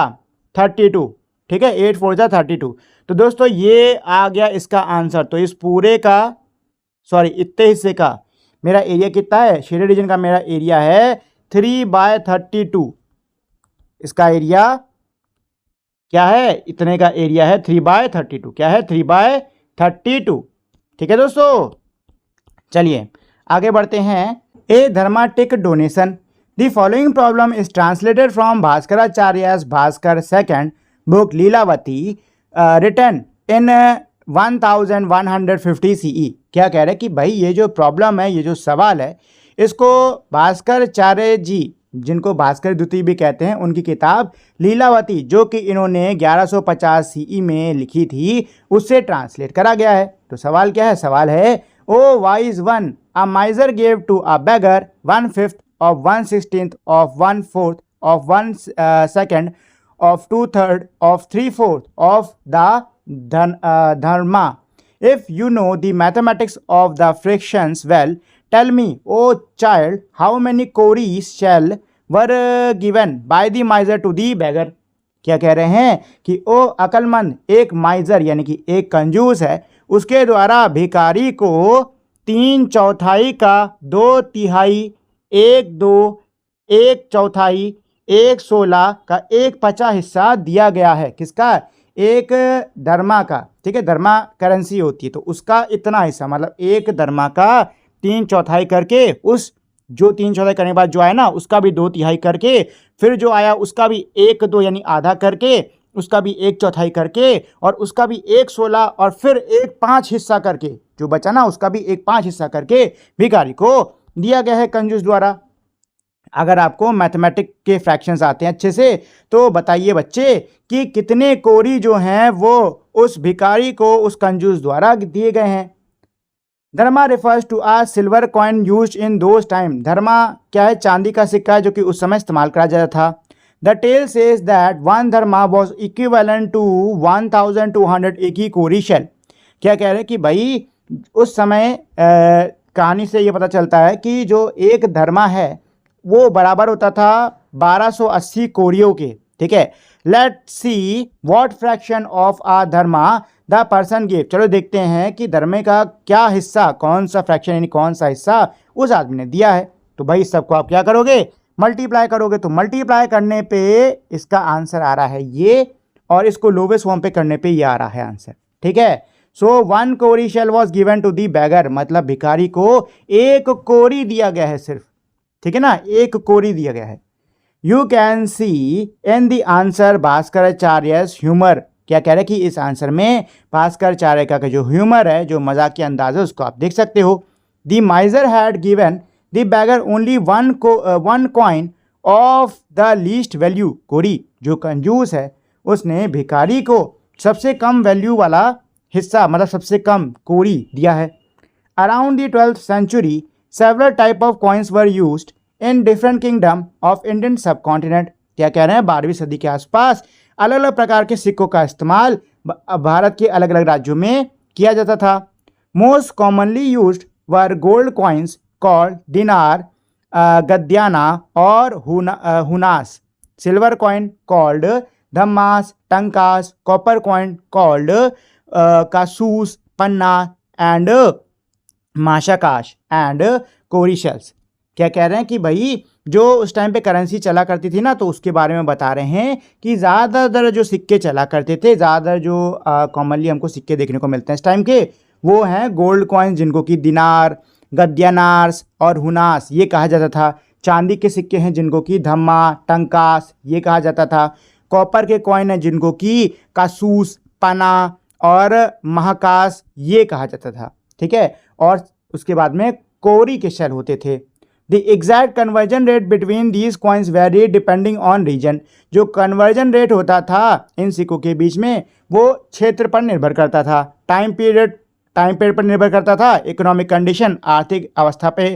32। ठीक है, 8 4 जा 32। तो दोस्तों ये आ गया इसका आंसर। तो इस पूरे का, सॉरी, इतने हिस्से का मेरा एरिया कितना है? शेडेड रीजन का मेरा एरिया है 3/32। इसका एरिया क्या है? इतने का एरिया है 3/32। क्या है? 3/32। ठीक है दोस्तों, चलिए आगे बढ़ते हैं। A dramatic donation. The following problem is translated from Bhaskaracharya's Bhaskara second book Lilavati written in 1150 CE। क्या कह रहे हैं कि भाई ये जो प्रॉब्लम है, ये जो सवाल है, इसको भास्कराचार्य जी, जिनको भास्कर द्वितीय भी कहते हैं, उनकी किताब लीलावती, जो कि इन्होंने 1150 CE में लिखी थी, उससे ट्रांसलेट करा गया है। तो सवाल क्या है? सवाल है, O wise one, a miser gave to a beggar 1/5 of 1/16 of 1/4 of 1/2 of 2/3 of 3/4 of the dharma. If you know the mathematics of the fractions well, tell me, O child, how many cowries shell were given by the miser to the beggar. क्या कह रहे हैं कि ओ अकलमंद, एक माइजर यानी कि एक कंजूस है, उसके द्वारा भिखारी को 3/4 का 2/3, 1/2, 1/4, 1/16 का 1/50 हिस्सा दिया गया है। किसका? एक धर्मा का। ठीक है, धर्मा करेंसी होती है, तो उसका इतना हिस्सा, मतलब एक धर्मा का 3/4 करके, उस जो 3/4 करने के बाद जो आया ना, उसका भी 2/3 करके, फिर जो आया उसका भी 1/2 यानी आधा करके, उसका भी 1/4 करके, और उसका भी 1/16, और फिर 1/5 हिस्सा करके, जो बचा ना उसका भी 1/5 हिस्सा करके भिखारी को दिया गया है कंजूस द्वारा। अगर आपको मैथमेटिक के फ्रैक्शंस आते हैं अच्छे से, तो बताइए बच्चे कि कितने कोरी जो हैं वो उस भिखारी को उस कंजूस द्वारा दिए गए हैं। Dharma refers to a silver coin used in those time. Dharma क्या है? चांदी का सिक्का है, जो कि उस समय इस्तेमाल करा जाता था। The tale says that 1 dharma was equivalent to 1280 cowry shell. क्या कह रहे हैं कि भाई उस समय कहानी से ये पता चलता है कि जो एक धर्मा है वो बराबर होता था 1280 कोरियों के। ठीक है, let see what fraction of a dharma the person give. चलो देखते हैं कि धर्मे का क्या हिस्सा, कौन सा फ्रैक्शन यानी कौन सा हिस्सा उस आदमी ने दिया है। तो भाई इस सबको आप क्या करोगे? मल्टीप्लाई करोगे। तो मल्टीप्लाई करने पे इसका आंसर आ रहा है ये, और इसको लोवेस्ट फॉर्म पे करने पे ये आ रहा है आंसर। ठीक है, so 1 cowry shell was given to the beggar, मतलब भिखारी को 1 कोरी दिया गया है सिर्फ। ठीक है ना, 1 कोरी दिया गया है। You can see in the answer Bhaskaracharya's humour. क्या कह रहे हैं कि इस आंसर में भास्कराचार्य का जो ह्यूमर है, जो मजाकिया अंदाज है, उसको आप देख सकते हो। The miser had given the beggar only 1 coin of the least value cowry. जो कंजूस है उसने भिखारी को सबसे कम वैल्यू वाला हिस्सा, मतलब सबसे कम कोरी दिया है। Around the 12th century several type of coins were used in different kingdom of Indian सब कॉन्टिनेंट। क्या कह रहे हैं, 12वीं सदी के आसपास अलग अलग प्रकार के सिक्कों का इस्तेमाल भारत के अलग अलग राज्यों में किया जाता था। Most commonly used were gold coins called dinar, gadyana और hunas, silver coin called dhammas, tankas, copper coin called kasus, panna and mashakas and cowry shells. क्या कह रहे हैं कि भाई जो उस टाइम पे करेंसी चला करती थी ना, तो उसके बारे में बता रहे हैं कि ज़्यादातर जो सिक्के चला करते थे, ज़्यादातर जो कॉमनली हमको सिक्के देखने को मिलते हैं इस टाइम के, वो हैं गोल्ड कॉइन, जिनको कि दिनार, गद्यानार्स और हुनास ये कहा जाता था। चांदी के सिक्के हैं जिनको कि धम्मा, टंकास ये कहा जाता था। कॉपर के कॉइन हैं जिनको कि कासूस, पना और महाकाश ये कहा जाता था। ठीक है, और उसके बाद में कोरी के शेल होते थे। The exact conversion rate between these coins vary depending on region. जो कन्वर्जन रेट होता था इन सिक्कों के बीच में, वो क्षेत्र पर निर्भर करता था, टाइम पीरियड पर निर्भर करता था, इकोनॉमिक कंडीशन आर्थिक अवस्था पे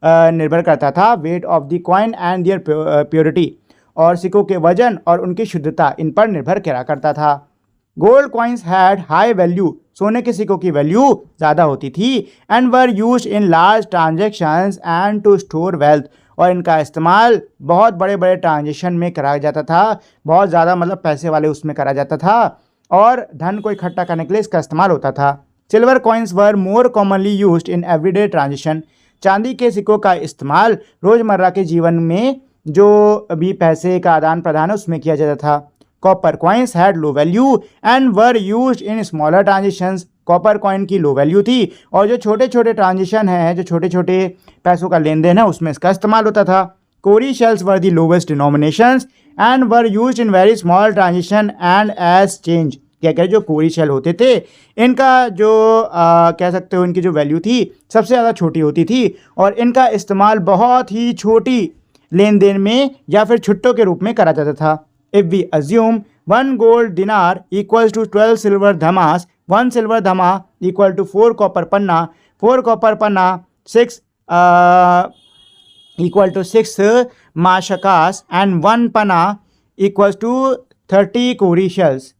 निर्भर करता था, weight of the coin and their purity, और सिक्कों के वजन और उनकी शुद्धता इन पर निर्भर करा करता था। Gold coins had high value, सोने के सिक्कों की वैल्यू ज़्यादा होती थी, and were used in large transactions and to store wealth, और इनका इस्तेमाल बहुत बड़े बड़े ट्रांजेक्शन में करा जाता था, बहुत ज़्यादा मतलब पैसे वाले उसमें करा जाता था, और धन को इकट्ठा करने के लिए इसका इस्तेमाल होता था। Silver coins were more commonly used in everyday transaction. चांदी के सिक्कों का इस्तेमाल रोज़मर्रा के जीवन में जो भी पैसे का आदान प्रदान है उसमें किया जाता था। Copper coins had low value and were used in smaller transactions. Copper coin की लो वैल्यू थी, और जो छोटे छोटे ट्रांजेक्शन हैं, जो छोटे छोटे पैसों का लेन देन है, उसमें इसका इस्तेमाल होता था। Cowry shells were the lowest denominations and were used in very small transaction and as change. क्या कह रहे, जो कोरी शेल होते थे इनका जो कह सकते हो इनकी जो वैल्यू थी सबसे ज़्यादा छोटी होती थी, और इनका इस्तेमाल बहुत ही छोटी लेन देन में या फिर छुट्टों के रूप में करा जाता था। If we assume 1 gold dinar equals to 12 silver dhamas, 1 silver dhama equal to 4 copper panna, 4 copper panna 6 equal to 6 mashakas and 1 panna equals to 30 kori shells।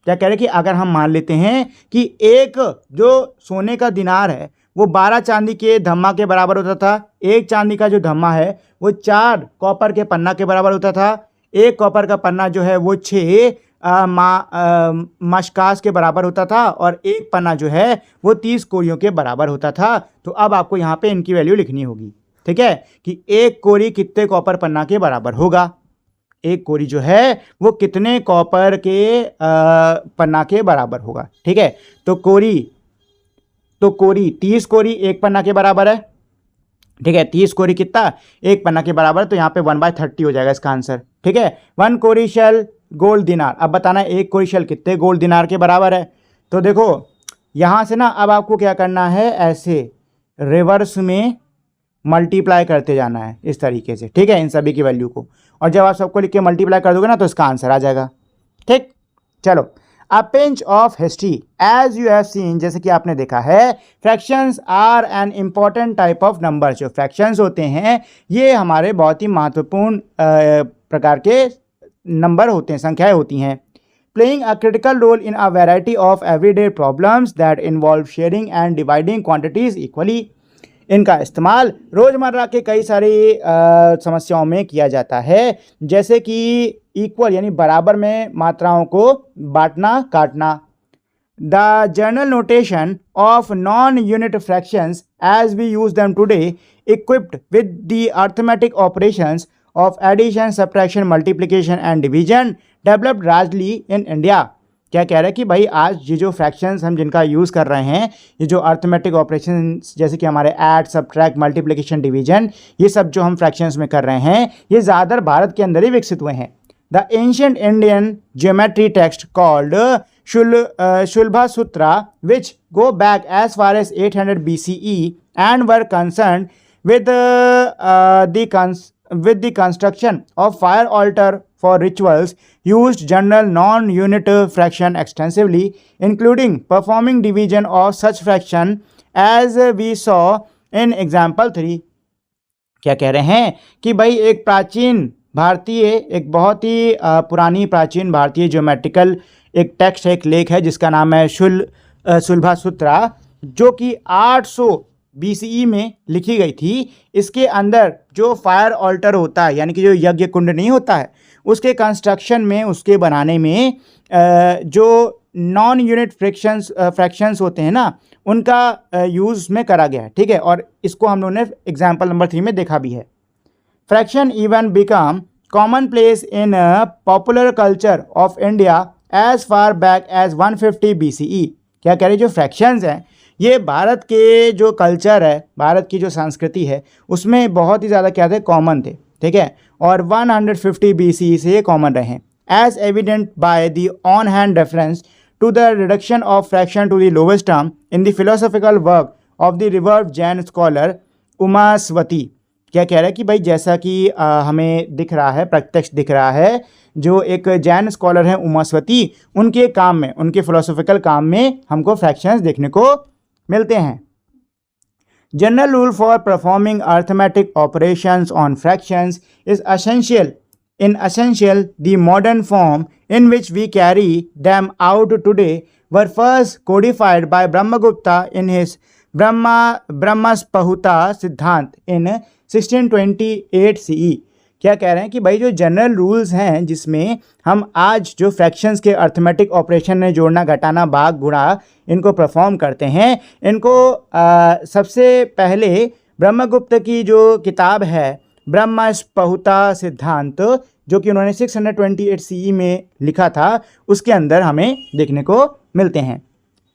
क्या कह रहे हैं कि अगर हम मान लेते हैं कि एक जो सोने का दिनार है वो 12 चांदी के धम्मा के बराबर होता था, एक चांदी का जो धम्मा है वो 4 कॉपर के पन्ना के बराबर होता था, एक कॉपर का पन्ना जो है वो 6 मशकास के बराबर होता था, और एक पन्ना जो है वो 30 कोरियों के बराबर होता था। तो अब आपको यहाँ पे इनकी वैल्यू लिखनी होगी। ठीक है, कि एक कोरी कितने कॉपर पन्ना के बराबर होगा, एक कोरी जो है वो कितने कॉपर के पन्ना के बराबर होगा। ठीक है, तो कोरी 30 कोरी एक पन्ना के बराबर है। ठीक है, 30 कोरी कितना, एक पन्ना के बराबर, तो यहाँ पे 1/30 हो जाएगा इसका आंसर। ठीक है, 1 कोरी शेल गोल्ड दिनार। अब बताना एक कोरी शेल कितने गोल्ड दिनार के बराबर है। तो देखो यहाँ से ना अब आपको क्या करना है, ऐसे रिवर्स में मल्टीप्लाई करते जाना है इस तरीके से। ठीक है, इन सभी की वैल्यू को, और जब आप सबको लिख के मल्टीप्लाई कर दोगे ना तो इसका आंसर आ जाएगा। ठीक, चलो a pinch of history as you have seen, जैसे कि आपने देखा है, fractions are an important type of number. जो फ्रैक्शंस होते हैं ये हमारे बहुत ही महत्वपूर्ण प्रकार के नंबर होते हैं, संख्याएं होती हैं। Playing a critical role in a variety of everyday problems that involve sharing and dividing quantities equally. इनका इस्तेमाल रोज़मर्रा के कई सारी समस्याओं में किया जाता है, जैसे कि इक्वल यानी बराबर में मात्राओं को बांटना, काटना। The general notation of non unit fractions as we use them today equipped with the arithmetic operations of addition, subtraction, multiplication and division developed largely in India. क्या कह रहे हैं कि भाई आज ये जो फ्रैक्शंस हम जिनका यूज़ कर रहे हैं, ये जो अर्थमेटिक ऑपरेशन जैसे कि हमारे ऐड, सब्ट्रैक्ट, मल्टीप्लिकेशन, डिवीजन, ये सब जो हम फ्रैक्शंस में कर रहे हैं ये ज़्यादातर भारत के अंदर ही विकसित हुए हैं। The ancient Indian geometry text called Shulba Sutra which go back as far as 800 BCE and were concern with the construction of fire altar for rituals used general non-unit fraction extensively, including performing division of such fraction as we saw in example 3. क्या कह रहे हैं कि भाई एक बहुत ही पुरानी प्राचीन भारतीय ज्योमेट्रिकल एक टेक्स्ट एक लेख है जिसका नाम है शुल्भा सूत्रा, जो कि 800 BCE में लिखी गई थी। इसके अंदर जो फायर ऑल्टर होता है, यानी कि जो यज्ञ कुंड नहीं होता है, उसके कंस्ट्रक्शन में, उसके बनाने में जो नॉन यूनिट फ्रैक्शंस होते हैं ना, उनका यूज़ में करा गया है। ठीक है, और इसको हम लोगों ने एग्जाम्पल नंबर 3 में देखा भी है। Fraction even become common place in popular culture of India as far back as 150 BCE। क्या कह रहे, जो फ्रैक्शंस हैं ये भारत के जो कल्चर है, भारत की जो संस्कृति है, उसमें बहुत ही ज़्यादा क्या थे, कॉमन थे। ठीक है, और 150 BCE से ये कॉमन रहे, as evident by the on hand reference to the reduction of fraction to the lowest term in the philosophical work of the revered Jain scholar उमास्वती। क्या कह रहा है कि भाई जैसा कि हमें दिख रहा है, प्रत्यक्ष दिख रहा है, जो एक जैन स्कॉलर हैं उमास्वती, उनके काम में, उनके फिलोसॉफिकल काम में हमको फ्रैक्शंस देखने को मिलते हैं। General rule for performing arithmetic operations on fractions is essential the modern form in which we carry them out today were first codified by Brahmagupta in his Brahmaspahuta सिद्धांत in 1628 CE। क्या कह रहे हैं कि भाई जो जनरल रूल्स हैं जिसमें हम आज जो फ्रैक्शंस के अर्थमेटिक ऑपरेशन में जोड़ना, घटाना, भाग, गुणा इनको परफॉर्म करते हैं, इनको सबसे पहले ब्रह्मगुप्त की जो किताब है ब्रह्मस्पहुता सिद्धांत, जो कि उन्होंने 628 CE में लिखा था, उसके अंदर हमें देखने को मिलते हैं।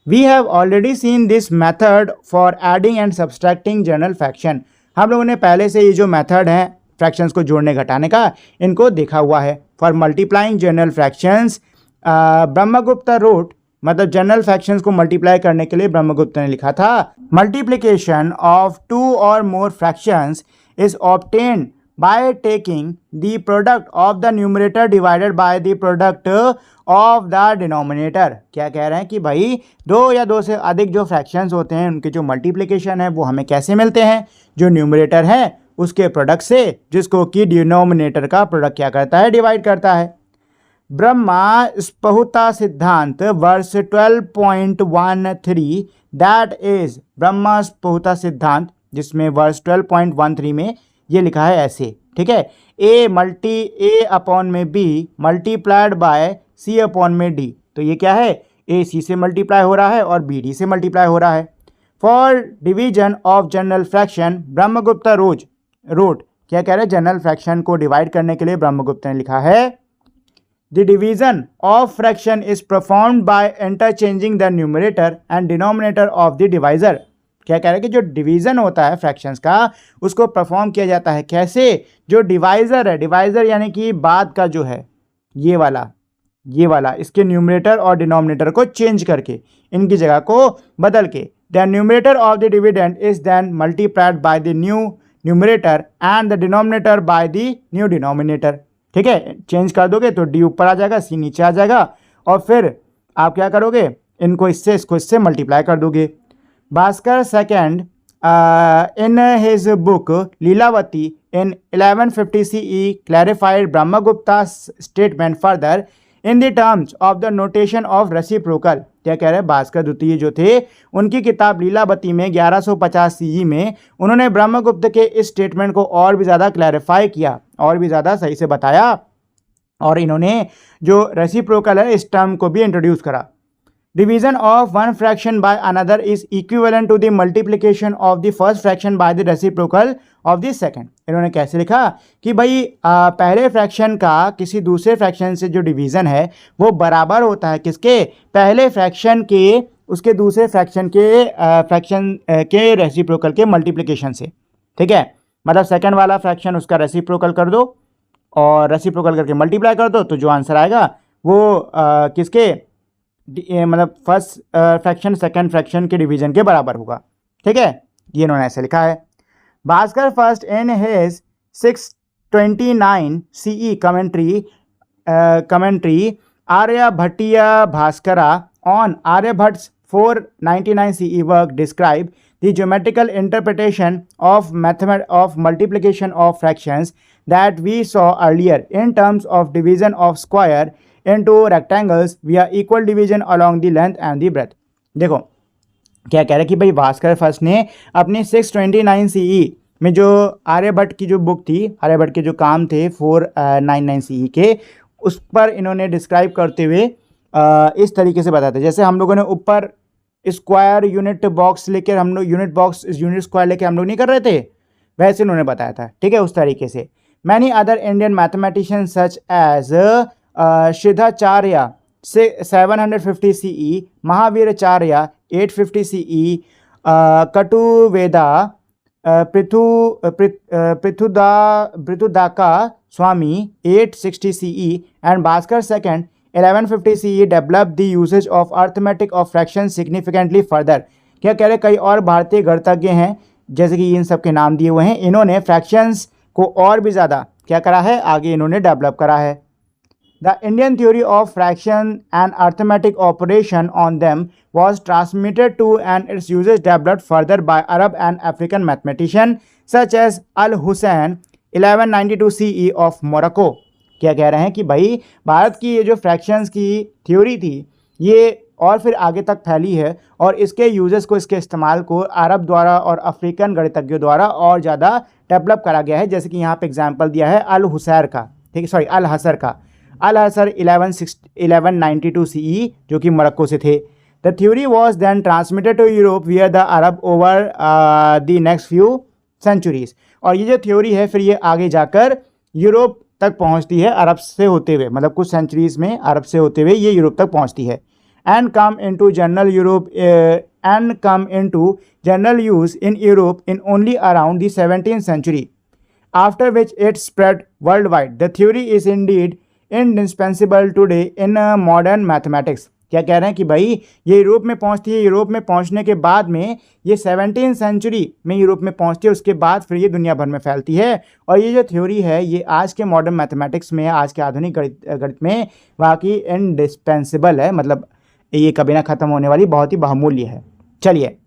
We have already seen this method for adding and subtracting general fraction. हम लोगों ने पहले से ये जो मेथड है फ्रैक्शंस को जोड़ने घटाने का, इनको देखा हुआ है। For multiplying general fractions Brahmagupta wrote, मतलब जनरल फ्रैक्शंस को मल्टीप्लाई करने के लिए ब्रह्मगुप्त ने लिखा था, मल्टीप्लिकेशन ऑफ 2 और मोर fractions is obtained by taking the product of the numerator divided by the product of the denominator। क्या कह रहे हैं कि भाई 2 या 2 से अधिक जो फ्रैक्शंस होते हैं उनके जो मल्टीप्लिकेशन है वो हमें कैसे मिलते हैं, जो न्यूमरेटर है उसके प्रोडक्ट से, जिसको कि डिनोमिनेटर का प्रोडक्ट क्या करता है, डिवाइड करता है। ब्रह्मस्पहुता सिद्धांत वर्ष 12.13, दैट इज ब्रह्मस्पहुता सिद्धांत, जिसमें वर्ष 12.13 में ये लिखा है ऐसे। ठीक है, A अपॉन में B multiplied by C upon में D। तो ये क्या है, A C से मल्टीप्लाई हो रहा है और B D से मल्टीप्लाई हो रहा है। For division of general fraction Brahmagupta wrote, क्या कह रहे हैं, जनरल फ्रैक्शन को डिवाइड करने के लिए ब्रह्मगुप्त ने लिखा है, the division of fraction is performed by interchanging the numerator and denominator of the divisor. क्या कह रहे हैं कि जो डिवीज़न होता है फ्रैक्शंस का, उसको परफॉर्म किया जाता है कैसे, जो डिवाइज़र है, डिवाइज़र यानी कि बाद का जो है ये वाला इसके न्यूमरेटर और डिनोमिनेटर को चेंज करके, इनकी जगह को बदल के, the numerator of the dividend is then multiplied by the new numerator and the denominator by the new denominator. ठीक है, चेंज कर दोगे तो डी ऊपर आ जाएगा, सी नीचे आ जाएगा, और फिर आप क्या करोगे, इसको इससे मल्टीप्लाई कर दोगे। Bhaskar II in his book Leelavati in 1150 CE clarified Brahmagupta's statement further in the terms of the notation of reciprocal। क्या कह रहे हैं, भास्कर द्वितीय जो थे उनकी किताब लीलावती में 1150 CE में उन्होंने ब्रह्मगुप्त के इस स्टेटमेंट को और भी ज़्यादा क्लैरिफाई किया, और भी ज़्यादा सही से बताया, और इन्होंने जो रेसिप्रोकल है इस टर्म को भी इंट्रोड्यूस करा। Division of one fraction by another is equivalent to the multiplication of the first fraction by the reciprocal of the second। इन्होंने कैसे लिखा कि भाई पहले फ्रैक्शन का किसी दूसरे फ्रैक्शन से जो डिवीज़न है वो बराबर होता है किसके, पहले फ्रैक्शन के उसके दूसरे फ्रैक्शन के रेसिप्रोकल के मल्टीप्लिकेशन से। ठीक है, मतलब सेकंड वाला फ्रैक्शन उसका रेसिप्रोकल कर दो और रेसिप्रोकल करके मल्टीप्लाई कर दो, तो जो आंसर आएगा वो किसके, मतलब फर्स्ट फ्रैक्शन सेकंड फ्रैक्शन के डिवीजन के बराबर होगा। ठीक है, ये इन्होंने ऐसे लिखा है। Bhaskara first in his 629 CE commentary Aryabhatiya Bhaskara on Aryabhata's 499 CE work describe the geometrical interpretation of multiplication of fractions that we saw earlier in terms of division of square into rectangles via equal division along the length and the breadth. देखो क्या कह रहे हैं कि भाई Bhaskar first ने अपने 629 CE में जो आर्यभट्ट की जो बुक थी, आर्यभट्ट के जो काम थे 499 CE के, उस पर इन्होंने डिस्क्राइब करते हुए इस तरीके से बताते, जैसे हम लोगों ने ऊपर स्क्वायर यूनिट बॉक्स लेकर हम लोग यूनिट स्क्वायर लेके हम लोग नहीं कर रहे थे, वैसे इन्होंने बताया था, ठीक है, उस तरीके से। Many other Indian mathematician such as Sridharacharya 750 CE, Mahaviracharya 850 CE, कटुवेदा Prithudaka Swami 860 CE and Bhaskar II 1150 CE developed the usage of arithmetic of fractions significantly further। क्या कह रहे, कई और भारतीय गणितज्ञ हैं जैसे कि इन सब के नाम दिए हुए हैं, इन्होंने फ्रैक्शंस को और भी ज़्यादा क्या करा है, आगे इन्होंने डेवलप करा है। The Indian theory of fraction and arithmetic operation on them was transmitted to and its usage developed further by Arab and African mathematicians such as Al-Hussein 1192 CE of Morocco। क्या कह रहे हैं कि भाई भारत की ये जो फ्रैक्शंस की थ्योरी थी ये और फिर आगे तक फैली है और इसके यूजेस को, इसके इस्तेमाल को अरब द्वारा और अफ्रीकन गणितज्ञों द्वारा और ज़्यादा डेवलप करा गया है। जैसे कि यहाँ पे एग्जाम्पल दिया है अल-हुसैर का, ठीक है, सॉरी अल-हसर का, अल-हसर 1192 CE जो कि मोरक्को से थे। The theory was then transmitted to Europe via the Arab over the next few centuries. और ये जो थ्योरी है फिर ये आगे जाकर यूरोप तक पहुंचती है अरब से होते हुए, मतलब कुछ सेंचुरीज में अरब से होते हुए ये यूरोप तक पहुंचती है। And come into general use in Europe in only around the 17th century, after which it spread worldwide। The theory is indeed indispensable today in modern mathematics। क्या कह रहे हैं कि भाई ये यूरोप में पहुंचती है, यूरोप में पहुंचने के बाद में ये 17th सेंचुरी में यूरोप में पहुंचती है, उसके बाद फिर ये दुनिया भर में फैलती है। और ये जो थ्योरी है ये आज के मॉडर्न मैथमेटिक्स में, आज के आधुनिक गणित में वाकई इंडिस्पेंसिबल है, मतलब ये कभी ना ख़त्म होने वाली बहुत ही बहुमूल्य है। चलिए,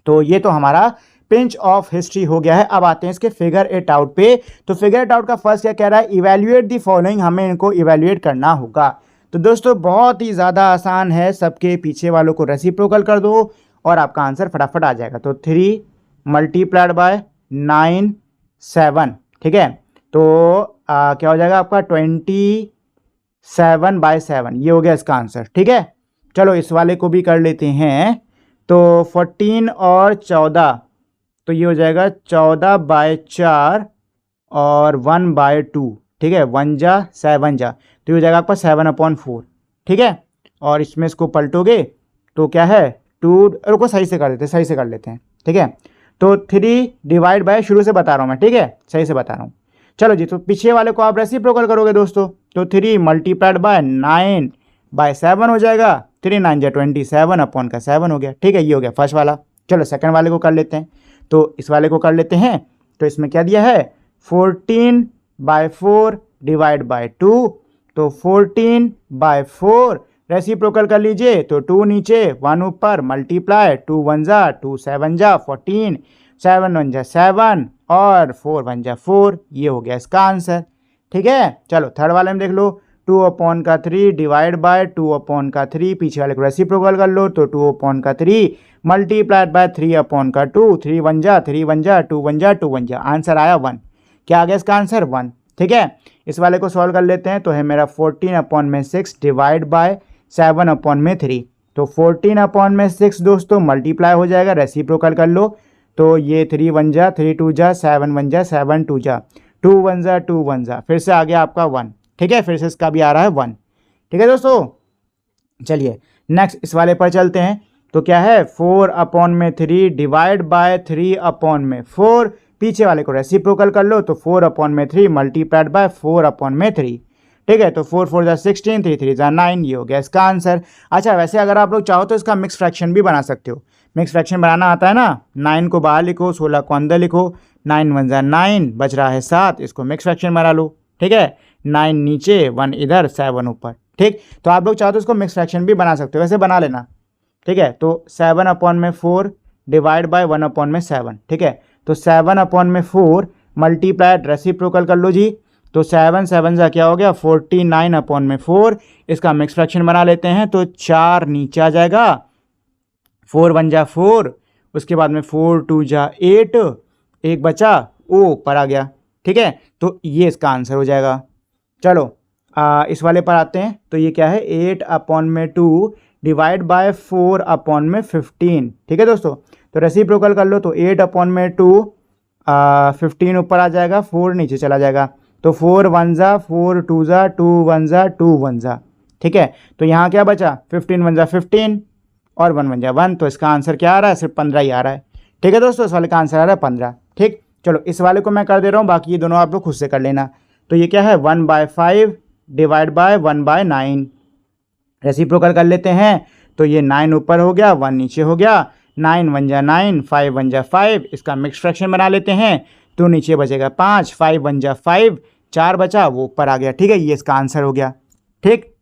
तो ये तो हमारा पिंच ऑफ हिस्ट्री हो गया है। अब आते हैं इसके फिगर इट आउट पे। तो फिगर इट आउट का फर्स्ट क्या कह रहा है, इवैल्यूएट द फॉलोइंग, हमें इनको इवैल्यूएट करना होगा। तो दोस्तों बहुत ही ज़्यादा आसान है, सबके पीछे वालों को रेसिप्रोकल कर दो और आपका आंसर फटाफट आ जाएगा। तो 3 मल्टीप्लाइड बाय 9 7, ठीक है, तो क्या हो जाएगा आपका 27/7, ये हो गया इसका आंसर, ठीक है। चलो इस वाले को भी कर लेते हैं। तो 14 और 14, तो ये हो जाएगा 14/4 और 1/2, ठीक है, 1 जा 7 जा, तो ये हो जाएगा आपका 7/4, ठीक है। और इसमें इसको पलटोगे तो क्या है 2, रुको सही से कर लेते हैं, ठीक है। तो 3 डिवाइड बाय, शुरू से बता रहा हूँ मैं, ठीक है, सही से बता रहा हूँ। चलो जी, तो पीछे वाले को आप रेसिप्रोकल करोगे दोस्तों, तो 3 मल्टीप्लाइड बाय 9/7 हो जाएगा, 3 9 जा 27/7 हो गया, ठीक है, ये हो गया फर्स्ट वाला। चलो सेकंड वाले को कर लेते हैं। तो इस वाले को कर लेते हैं। तो इसमें क्या दिया है 14/4 डिवाइड बाय 2, तो 14/4 रेसिप्रोकल कर लीजिए, तो 2 नीचे 1 ऊपर, मल्टीप्लाई 2 1 जा 2 7 जा 14, 7 1 जा 7 और 4 1 जा 4, ये हो गया इसका आंसर, ठीक है। चलो थर्ड वाले में देख लो, 2/3 डिवाइड बाय 2/3, पीछे वाले को रेसिप्रोकल कर लो, तो 2/3 मल्टीप्लाइड बाय 3/2, 3 1 जा 3 1 जा 2 1 जा 2 1 जा, आंसर आया 1। क्या आ गया इसका आंसर 1, ठीक है। इस वाले को सॉल्व कर लेते हैं। तो है मेरा 14/6 डिवाइड बाय 7/3, तो 14/6 दोस्तों मल्टीप्लाई हो जाएगा, रेसिप्रोकल कर लो, तो ये 3 1 जा 3 2 जा 7 1 जा 7 2 जा 2 1 जा 2 1 जा, फिर से आ गया आपका 1, ठीक है, फिर से इसका भी आ रहा है 1, ठीक है दोस्तों। चलिए नेक्स्ट इस वाले पर चलते हैं। तो क्या है 4/3 डिवाइड बाय 3/4, पीछे वाले को रेसिप्रोकल कर लो, तो 4/3 मल्टीप्लाइड बाय 4/3, ठीक है, तो 4 4 जा 16, 3 3 जा 9, ये हो गया इसका आंसर। अच्छा, वैसे अगर आप लोग चाहो तो इसका मिक्स फ्रैक्शन भी बना सकते हो। मिक्स फ्रैक्शन बनाना आता है ना, 9 को बाहर लिखो, 16 को अंदर लिखो, 9 1 जा 9, बच रहा है 7, इसको मिक्स फ्रैक्शन बना लो, ठीक है, 9 नीचे 1 इधर 7 ऊपर, ठीक। तो आप लोग चाहो तो इसको मिक्स फ्रैक्शन भी बना सकते हो, वैसे बना लेना, ठीक है। तो 7/4 डिवाइड बाय 1/7, ठीक है। तो 7/4 मल्टीप्लाई रेसिप्रोकल कर लो जी। तो 7 7 का क्या हो गया 49/4। इसका मिक्स फ्रैक्शन बना लेते हैं तो 4 नीचे आ जाएगा, 4 1 जा 4, उसके बाद में 4 2 जा 8, एक बचा ओ ऊपर आ गया, ठीक है। तो ये इसका आंसर हो जाएगा। चलो इस वाले पर आते हैं। तो ये क्या है 8/2 डिवाइड बाय 4/15, ठीक है दोस्तों। तो रेसिप्रोकल कर लो तो 8/2, 15 ऊपर आ जाएगा, 4 नीचे चला जाएगा। तो 4 1 जा 4 2 जा 2 1 जा 2 1 जा, ठीक है। तो यहाँ क्या बचा 15 1 जा 15 और 1 1 जा 1। तो इसका आंसर क्या आ रहा है, सिर्फ 15 ही आ रहा है, ठीक है दोस्तों। इस वाले का आंसर आ रहा है 15, ठीक। चलो इस वाले को मैं कर दे रहा हूँ, बाकी ये दोनों आप लोग खुद से कर लेना। तो ये क्या है 1/5 डिवाइड बाय 1/9, रेसिप्रोकल कर लेते हैं। तो ये 9 ऊपर हो गया, 1 नीचे हो गया, 9 1 जा 9, 5 1 जा 5। इसका मिक्स फ्रैक्शन बना लेते हैं तो नीचे बचेगा 5, 5 1 जा 5, 4 बचा वो ऊपर आ गया, ठीक है। ये इसका आंसर हो गया, ठीक।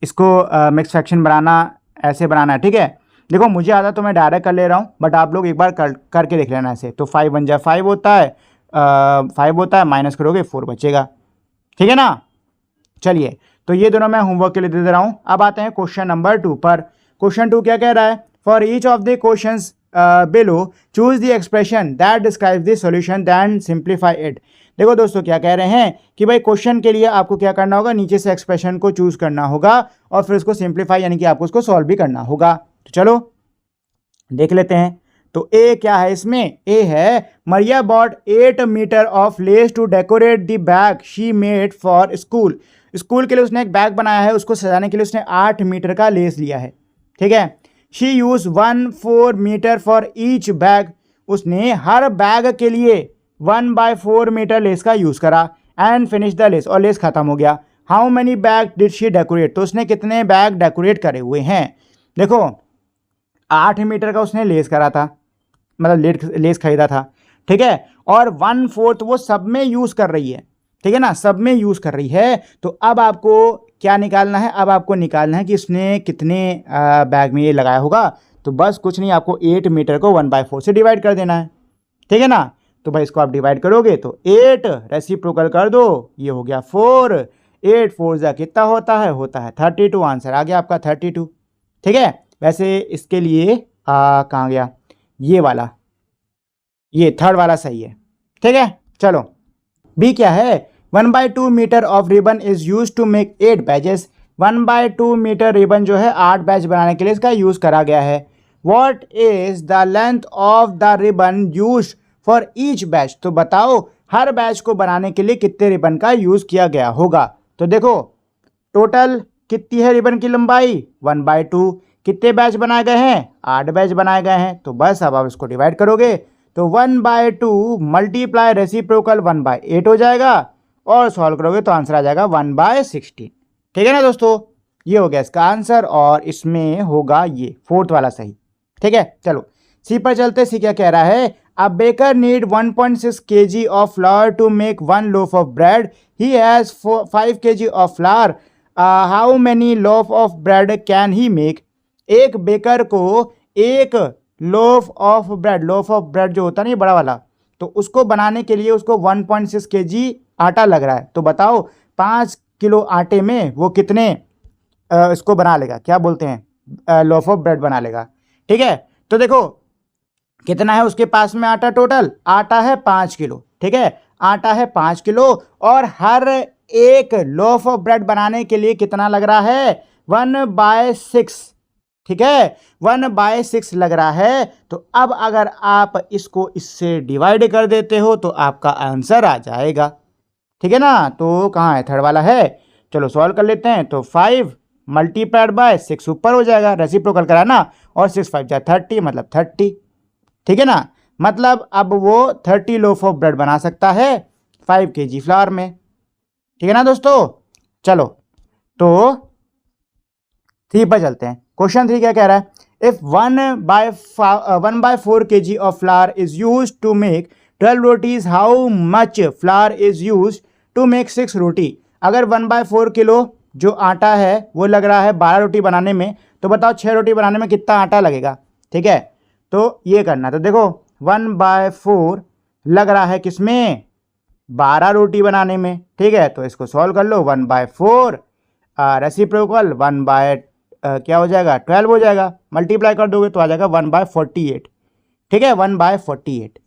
इसको मिक्स फ्रैक्शन बनाना ऐसे बनाना है, ठीक है। देखो मुझे आता तो मैं डायरेक्ट कर ले रहा हूँ, बट आप लोग एक बार करके देख लेना ऐसे। तो 5 1 जा 5 होता है, 5 होता है, माइनस करोगे 4 बचेगा, ठीक है ना। चलिए तो ये दोनों मैं होमवर्क के लिए दे रहा हूँ। अब आते हैं क्वेश्चन नंबर 2 पर। क्वेश्चन 2 क्या कह रहा है, for each of the questions below choose the expression that describe the solution than simplify it. देखो दोस्तों क्या कह रहे हैं कि भाई क्वेश्चन के लिए आपको क्या करना होगा, नीचे से एक्सप्रेशन को चूज करना होगा और फिर उसको सिंप्लीफाई यानी कि आपको उसको सॉल्व भी करना होगा। तो चलो देख लेते हैं। तो ए क्या है इसमें, ए है Maria bought 8 meter of lace to decorate the bag she made for school. School के लिए उसने एक बैग बनाया है, उसको सजाने के लिए उसने 8 मीटर का लेस लिया है, ठीक है। She use 1/4 metre for each bag. उसने हर बैग के लिए 1/4 मीटर लेस का यूज करा एंड फिनिश द लेस, और लेस खत्म हो गया। How many bag did she decorate, तो उसने कितने बैग डेकोरेट करे हुए हैं। देखो 8 मीटर का उसने लेस करा था, मतलब लेस खरीदा था, ठीक है। और 1/4 वो सब में यूज कर रही है, ठीक है ना, सब में यूज कर रही है। तो अब आपको क्या निकालना है, अब आपको निकालना है कि उसने कितने बैग में ये लगाया होगा। तो बस कुछ नहीं, आपको 8 मीटर को 1/4 से डिवाइड कर देना है, ठीक है ना। तो भाई इसको आप डिवाइड करोगे तो 8 रेसिप्रोकल कर दो, ये हो गया 4, 8 4 जा कितना होता है 32। आंसर आ गया आपका 32, ठीक है। वैसे इसके लिए कहाँ गया ये वाला, ये थर्ड वाला सही है, ठीक है। चलो बी क्या है 1/2 metre of ribbon is use to make 8 badges. 1/2 metre ribbon जो है 8 बैच बनाने के लिए इसका यूज करा गया है। What is the length of the ribbon use for each batch. तो बताओ हर बैच को बनाने के लिए कितने रिबन का यूज किया गया होगा। तो देखो टोटल कितनी है रिबन की लंबाई 1/2, कितने बैच बनाए गए हैं 8 बैच बनाए गए हैं। तो बस अब आप इसको डिवाइड करोगे तो 1/2 मल्टीप्लाई रेसिप्रोकल 1/8 हो जाएगा, और सॉल्व करोगे तो आंसर आ जाएगा 1/16, ठीक है ना दोस्तों। ये हो गया इसका आंसर, और इसमें होगा ये फोर्थ वाला सही, ठीक है। चलो सी पर चलते। सी क्या कह रहा है, a baker need 1.6 kg of flour to make 1 loaf of bread, he has 5 kg of flour, how many loaf of bread can he make. एक बेकर को एक लोफ ऑफ ब्रेड जो होता है ना ये बड़ा वाला, तो उसको बनाने के लिए उसको 1.6 kg आटा लग रहा है। तो बताओ 5 किलो आटे में वो कितने इसको बना लेगा, क्या बोलते हैं लोफ ऑफ ब्रेड बना लेगा, ठीक है। तो देखो कितना है उसके पास में आटा, टोटल आटा है 5 किलो, ठीक है। आटा है 5 किलो और हर एक लोफ ऑफ ब्रेड बनाने के लिए कितना लग रहा है 1/6, ठीक है। 1/6 लग रहा है। तो अब अगर आप इसको इससे डिवाइड कर देते हो तो आपका आंसर आ जाएगा, ठीक है ना। तो कहाँ है थर्ड वाला है, चलो सॉल्व कर लेते हैं। तो 5 मल्टीप्लाइड बाय 6 ऊपर हो जाएगा, रेसिप्रोकल करा ना, और 6 5 जा 30 मतलब 30, ठीक है ना। मतलब अब वो 30 लोफ ऑफ ब्रेड बना सकता है 5 kg फ्लावर में, ठीक है ना दोस्तों। चलो तो 3 पर चलते हैं। क्वेश्चन 3 क्या कह रहा है, if 1/4 kg of flour is use to make 12 rotis, how much flour is use to make 6 roti. अगर 1/4 किलो जो आटा है वो लग रहा है 12 रोटी बनाने में, तो बताओ 6 रोटी बनाने में कितना आटा लगेगा, ठीक है। तो ये करना। तो देखो 1/4 लग रहा है किसमें, 12 रोटी बनाने में, ठीक है। तो इसको सॉल्व कर लो, 1/4 रेसिप्रोकल 1 क्या हो जाएगा 12 हो जाएगा, मल्टीप्लाई कर दोगे तो आ जाएगा 1/48, ठीक है 1/48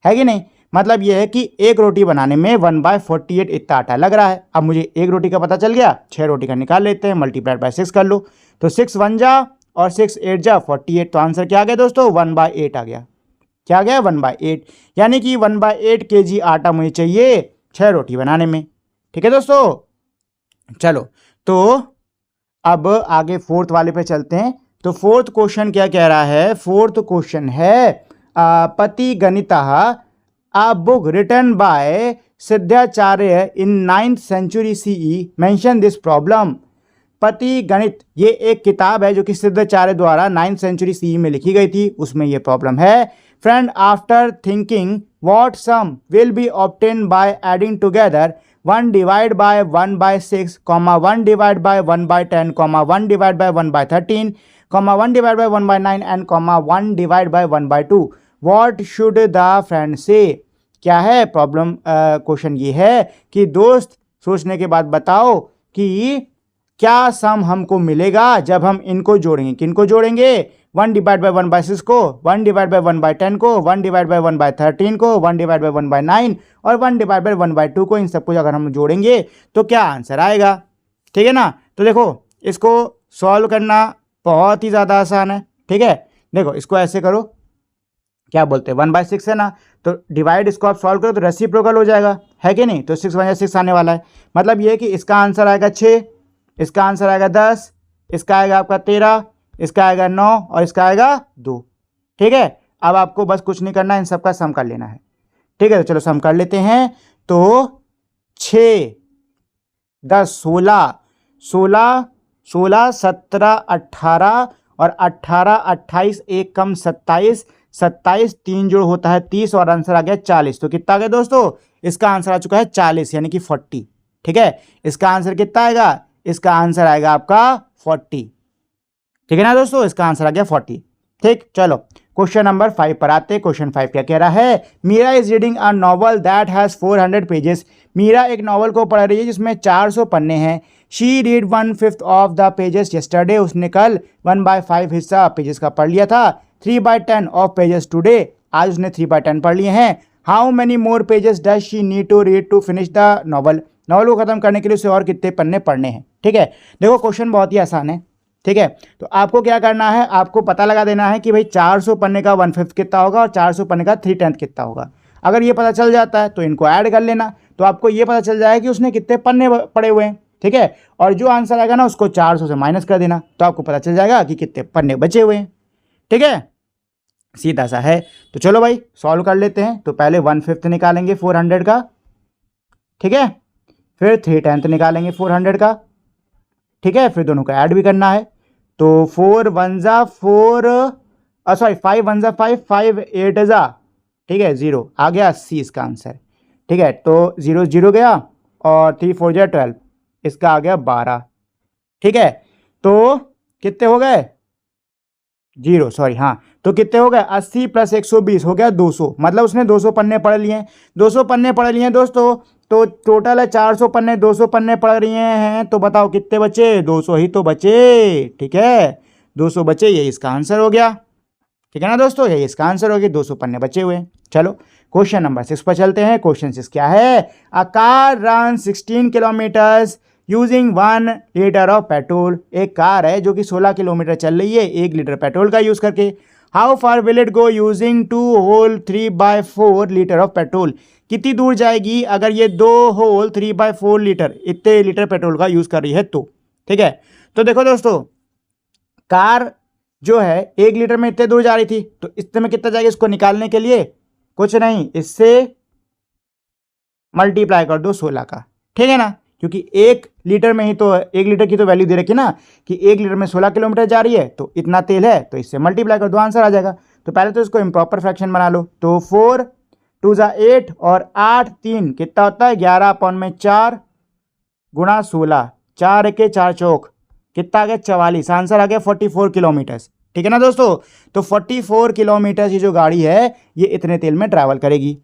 है कि नहीं। मतलब ये है कि एक रोटी बनाने में 1/48 इतना आटा लग रहा है। अब मुझे एक रोटी का पता चल गया, 6 रोटी का निकाल लेते हैं, मल्टीप्लाइड बाय 6 कर लो। तो 6 1 जा और 6 8 जा 48। तो आंसर क्या आ गया दोस्तों, 1/8 आ गया। क्या आ गया 1/8, यानी कि 1/8 kg आटा मुझे चाहिए 6 रोटी बनाने में, ठीक है दोस्तों। चलो तो अब आगे फोर्थ वाले पे चलते हैं। तो फोर्थ क्वेश्चन क्या कह रहा है, फोर्थ क्वेश्चन है पति गणितः a book written by Siddhacharya in 9th century CE mention this problem। पति गणित ये एक किताब है जो कि सिद्धाचार्य द्वारा 9th century CE में लिखी गई थी, उसमें ये प्रॉब्लम है। Friend after thinking what sum will be obtained by adding together 1 divided by 1/6, 1 divided by 1/10, 1 divided by 1/13, 1 divided by 1/9 and 1 divided by 1/2, what should the friend say। क्या है problem, question ये है कि दोस्त सोचने के बाद बताओ कि क्या सम हमको मिलेगा जब हम इनको जोड़ेंगे। किनको जोड़ेंगे, 1 डिवाइड बाय 1/6 को, 1 डिवाइड बाय 1/10 को, 1 डिवाइड बाय 1/13 को, 1 डिवाइड बाय 1/9 और 1 डिवाइड बाय 1/2 को। इन सबको अगर हम जोड़ेंगे तो क्या आंसर आएगा, ठीक है ना। तो देखो इसको सॉल्व करना बहुत ही ज़्यादा आसान है, ठीक है। देखो इसको ऐसे करो, क्या बोलते हैं 1/6 है ना, तो डिवाइड इसको आप सॉल्व करो तो रेसिप्रोकल हो जाएगा, है कि नहीं। तो 6 1 6 आने वाला है, मतलब ये है कि इसका आंसर आएगा 6, इसका आंसर आएगा 10, इसका आएगा आपका 13, इसका आएगा 9 और इसका आएगा 2, ठीक है। अब आपको बस कुछ नहीं करना, इन सबका सम कर लेना है, ठीक है। तो चलो सम कर लेते हैं। तो 6 10 16 16 16 17 18 और 18 28 1 कम 27 27 3 जोड़ होता है 30 और आंसर आ गया 40। तो कितना आ गया दोस्तों, इसका आंसर आ चुका है 40 यानी कि 40, ठीक है। इसका आंसर कितना आएगा, इसका आंसर आएगा आपका 40, ठीक है ना दोस्तों, इसका आंसर आ गया 40, ठीक। चलो क्वेश्चन नंबर 5 पर आते हैं। क्वेश्चन 5 क्या कह रहा है, Meera is reading a novel that has 400 pages. Meera एक नॉवल को पढ़ रही है जिसमें 400 पन्ने हैं। She read 1/5 of the pages yesterday, उसने कल 1/5 हिस्सा पेजेस का पढ़ लिया था। 3/10 ऑफ पेजेस टुडे, आज उसने 3/10 पढ़ लिए हैं। How many more pages does she need to read to finish the novel. Novel को खत्म करने के लिए उसे और कितने पन्ने पढ़ने हैं, ठीक है। देखो क्वेश्चन बहुत ही आसान है, ठीक है। तो आपको क्या करना है, आपको पता लगा देना है कि भाई 400 पन्ने का 1/5 कितना होगा और 400 पन्ने का 3/10 कितना होगा। अगर ये पता चल जाता है तो इनको ऐड कर लेना, तो आपको ये पता चल जाएगा कि उसने कितने पन्ने पड़े हुए हैं, ठीक है। और जो आंसर आएगा ना उसको 400 से माइनस कर देना, तो आपको पता चल जाएगा कि कितने पन्ने बचे हुए हैं, ठीक है। सीधा सा है। तो चलो भाई सॉल्व कर लेते हैं। तो पहले 1/5 निकालेंगे 400 का, ठीक है। फिर 3/10 निकालेंगे 400 का, ठीक है। फिर दोनों का ऐड भी करना है। तो 4 1 जा 4 सॉरी 5 1 जा 5 5 8 जा, ठीक है 0 आ गया 80 इसका आंसर, ठीक है। तो 0 0 गया और 3 4 जा 12, इसका आ गया 12, ठीक है। तो कितने हो गए 0 सॉरी हाँ, तो कितने हो गए 80 + 120 हो गया 200। मतलब उसने 200 पन्ने पढ़ लिए हैं, 200 पन्ने पढ़ लिए हैं दोस्तों। तो टोटल है 400 पन्ने, 200 पन्ने पढ़ रही हैं, तो बताओ कितने बचे, 200 ही तो बचे, ठीक है 200 बचे, यही इसका आंसर हो गया, ठीक है ना दोस्तों, यही इसका आंसर हो गया, 200 पन्ने बचे हुए। चलो क्वेश्चन नंबर 6 पर चलते हैं। क्वेश्चन 6 क्या है, a car run 16 kilometres using 1 litre of petrol. एक कार है जो कि 16 किलोमीटर चल रही है 1 लीटर पेट्रोल का यूज करके। How far will it go using 2 whole 3/4 litre of petrol. कितनी दूर जाएगी अगर ये 2 होल 3/4 लीटर इतने लीटर पेट्रोल का यूज कर रही है तो, ठीक है। तो देखो दोस्तों कार जो है 1 लीटर में इतने दूर जा रही थी, तो इतने में कितना जाएगा, इसको निकालने के लिए कुछ नहीं, इससे मल्टीप्लाई कर दो 16 का, ठीक है ना। क्योंकि 1 लीटर में ही तो 1 लीटर की तो वैल्यू दे रखी ना कि 1 लीटर में 16 किलोमीटर जा रही है, तो इतना तेल है, तो इससे मल्टीप्लाई कर दो आंसर आ जाएगा। तो पहले तो इसको इम्प्रॉपर फ्रैक्शन बना लो। तो 4 2 जा 8 और 8 3 कितना होता है 11/4 गुणा 16, 4 1 4 चौक कितना आ गया 44, आंसर आ गया 44 किलोमीटर, ठीक है ना दोस्तों। तो 44 किलोमीटर की जो गाड़ी है ये इतने तेल में ट्रैवल करेगी।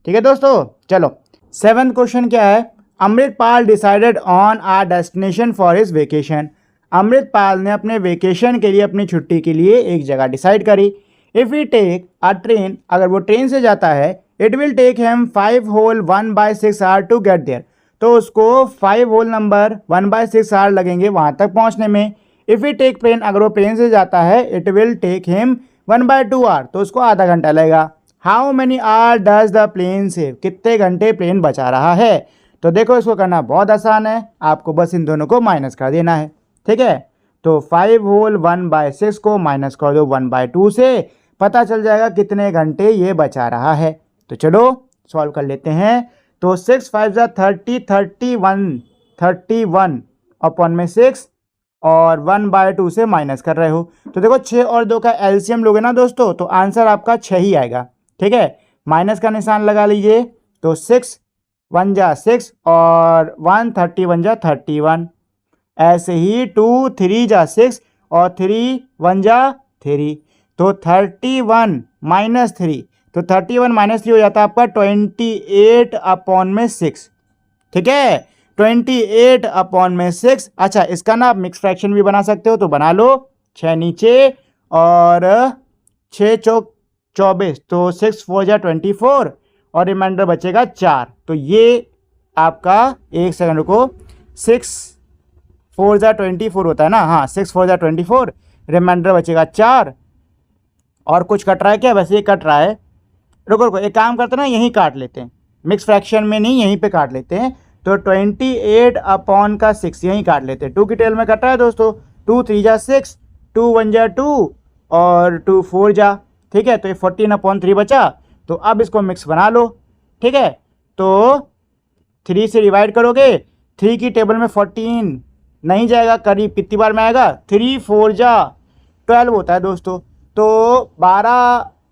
ठीक है दोस्तों, चलो 7th क्वेश्चन क्या है। Amritpal decided on a destination for his vacation. Amritpal ने अपने वेकेशन के लिए, अपनी छुट्टी के लिए एक जगह डिसाइड करी। If he take a train, अगर वो ट्रेन से जाता है, it will take him 5 whole 1/6 hour to get there. तो उसको 5 होल नंबर 1/6 आवर लगेंगे वहाँ तक पहुँचने में। इफ़ ही टेक प्लेन, अगर वो प्लेन से जाता है, it will take him 1/2 hour, तो उसको आधा घंटा लगेगा। How many hour does the plane save, कितने घंटे प्लेन बचा रहा है। तो देखो इसको करना बहुत आसान है, आपको बस इन दोनों को माइनस कर देना है। ठीक है, तो 5 होल 1/6 को माइनस कर दो 1/2 से, पता चल जाएगा कितने घंटे ये बचा रहा है। तो चलो सॉल्व कर लेते हैं। तो 6 5 30, 31 अपॉन में 6 और 1/2 से माइनस कर रहे हो। तो देखो 6 और 2 का एलसीएम लोगे ना दोस्तों, तो आंसर आपका 6 ही आएगा। ठीक है, माइनस का निशान लगा लीजिए। तो 6 1 जा 6 और 1 30 1 जा 31। ऐसे ही 2 3 जा 6 और 3 1 जा 3। तो 31 माइनस 3, तो 31 माइनस 3 हो जाता है आपका 28 अपॉन में 6। ठीक है, 28 अपॉन में 6। अच्छा, इसका ना आप मिक्स फ्रैक्शन भी बना सकते हो, तो बना लो। 6 नीचे और 6 चौक 24, तो 6 4 जा 24 और रिमाइंडर बचेगा 4। तो ये आपका, एक सेकंड रुको, 6 4 जा 24 होता है ना, हाँ 6 4 जा 24, रिमाइंडर बचेगा 4। और कुछ कट रहा है क्या? वैसे ये कट रहा है। रुको रुको, एक काम करते हैं ना, यहीं काट लेते हैं, मिक्स फ्रैक्शन में नहीं, यहीं पे काट लेते हैं। तो 28 अपॉन का 6 यहीं काट लेते हैं। 2 की टेल में कट रहा है दोस्तों। 2 3 जा 6, 2 1 जा 2 और 2 4 जा। ठीक है, तो ये 14/3 बचा। तो अब इसको मिक्स बना लो। ठीक है, तो 3 से डिवाइड करोगे, 3 की टेबल में 14 नहीं जाएगा, करीब कितनी बार में आएगा, 3 4 जा 12 होता है दोस्तों। तो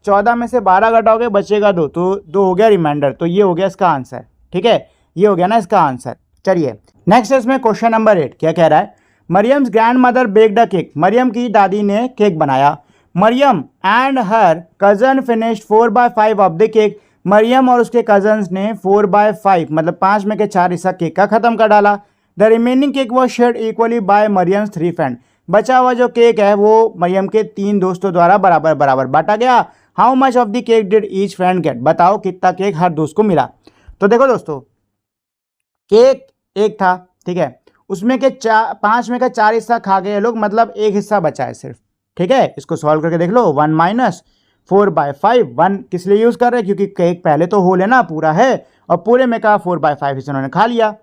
14 में से 12 घटाओगे बचेगा 2, तो 2 हो गया रिमाइंडर। तो ये हो गया इसका आंसर। ठीक है, ये हो गया ना इसका आंसर। चलिए नेक्स्ट इसमें क्वेश्चन नंबर 8 क्या कह रहा है। Mariam's grandmother baked a cake, Mariam की दादी ने केक बनाया। Mariam and her cousin finished 4/5 of the cake, Mariam और उसके कजन्स ने 4/5 मतलब 5 में के 4 हिस्सा केक का खत्म कर डाला। The remaining cake was shared equally by Mariam's 3 friend, बचा हुआ जो केक है वो मरियम के 3 दोस्तों द्वारा बराबर बराबर बांटा गया। How much of the cake did each friend gate, बताओ कितना केक हर दोस्त को मिला। तो देखो दोस्तों, केक एक था, ठीक है, उसमें के 5 में का 4 हिस्सा खा गए लोग, मतलब एक हिस्सा बचा है सिर्फ। ठीक है, इसको सॉल्व करके देख लो। 1 माइनस 4/5, 1 किस लिए यूज कर रहे हैं, क्योंकि केक पहले तो होल है ना, पूरा है, और पूरे में का 4/5 हिस्सा उन्होंने खा लिया।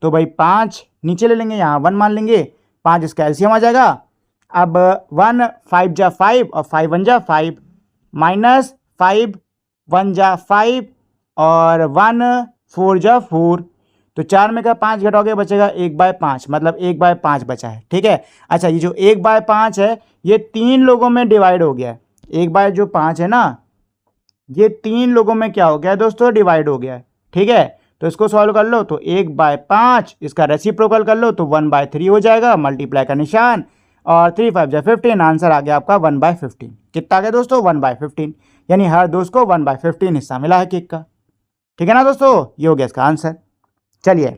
तो भाई 5 नीचे ले लेंगे, यहाँ 1 मान लेंगे, 5 इसका एलसीएम आ जाएगा। अब 1 5 जा 5 और 5 1 जा 5, माइनस 5 1 जा 5 और 1 4 जा 4। तो 4 में का 5 घटाओगे बचेगा 1/5, मतलब 1/5 बचा है। ठीक है, अच्छा ये जो 1/5 है ये 3 लोगों में डिवाइड हो गया है। 1/5 है ना, ये 3 लोगों में क्या हो गया है दोस्तों, डिवाइड हो गया है। ठीक है, तो इसको सॉल्व कर लो, तो 1/5 इसका रेसिप्रोकल कर लो तो 1/3 हो जाएगा, मल्टीप्लाई का निशान, और 3 5 जा 15, आंसर आ गया आपका 1/15। कितना आ गया दोस्तों, 1/15, यानी हर दोस्त को 1/15 हिस्सा मिला है केक का। ठीक है ना दोस्तों, ये हो गया इसका आंसर। चलिए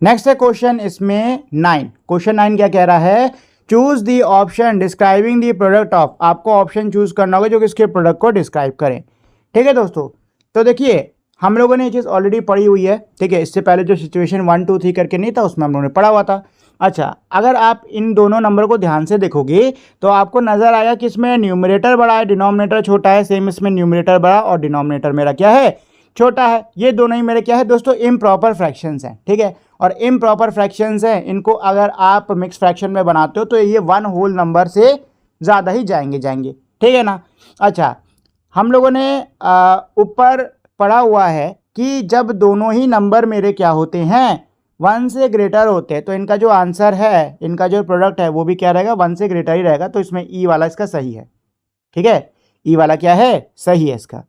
नेक्स्ट है क्वेश्चन इसमें 9। क्वेश्चन 9 क्या कह रहा है, choose the option describing the product of, आपको ऑप्शन चूज करना होगा जो कि इसके प्रोडक्ट को डिस्क्राइब करें। ठीक है दोस्तों, तो देखिए हम लोगों ने ये चीज़ ऑलरेडी पढ़ी हुई है। ठीक है, इससे पहले जो सिचुएशन 1 2 3 करके नहीं था उसमें हम लोगों ने पढ़ा हुआ था। अच्छा, अगर आप इन दोनों नंबर को ध्यान से देखोगे तो आपको नजर आएगा कि इसमें न्यूमरेटर बड़ा है, डिनोमिनेटर छोटा है। सेम इसमें न्यूमरेटर बड़ा और डिनोमिनेटर मेरा क्या है, छोटा है। ये दोनों ही मेरे क्या है दोस्तों, इम्प्रॉपर फ्रैक्शंस हैं। ठीक है, और इम्प्रॉपर फ्रैक्शंस हैं, इनको अगर आप मिक्स फ्रैक्शन में बनाते हो तो ये 1 होल नंबर से ज़्यादा ही जाएंगे। ठीक है ना। अच्छा, हम लोगों ने ऊपर पढ़ा हुआ है कि जब दोनों ही नंबर मेरे क्या होते हैं, 1 से ग्रेटर होते हैं, तो इनका जो आंसर है, इनका जो प्रोडक्ट है वो भी क्या रहेगा, 1 से ग्रेटर ही रहेगा। तो इसमें ई वाला इसका सही है। ठीक है, ई वाला क्या है, सही है इसका।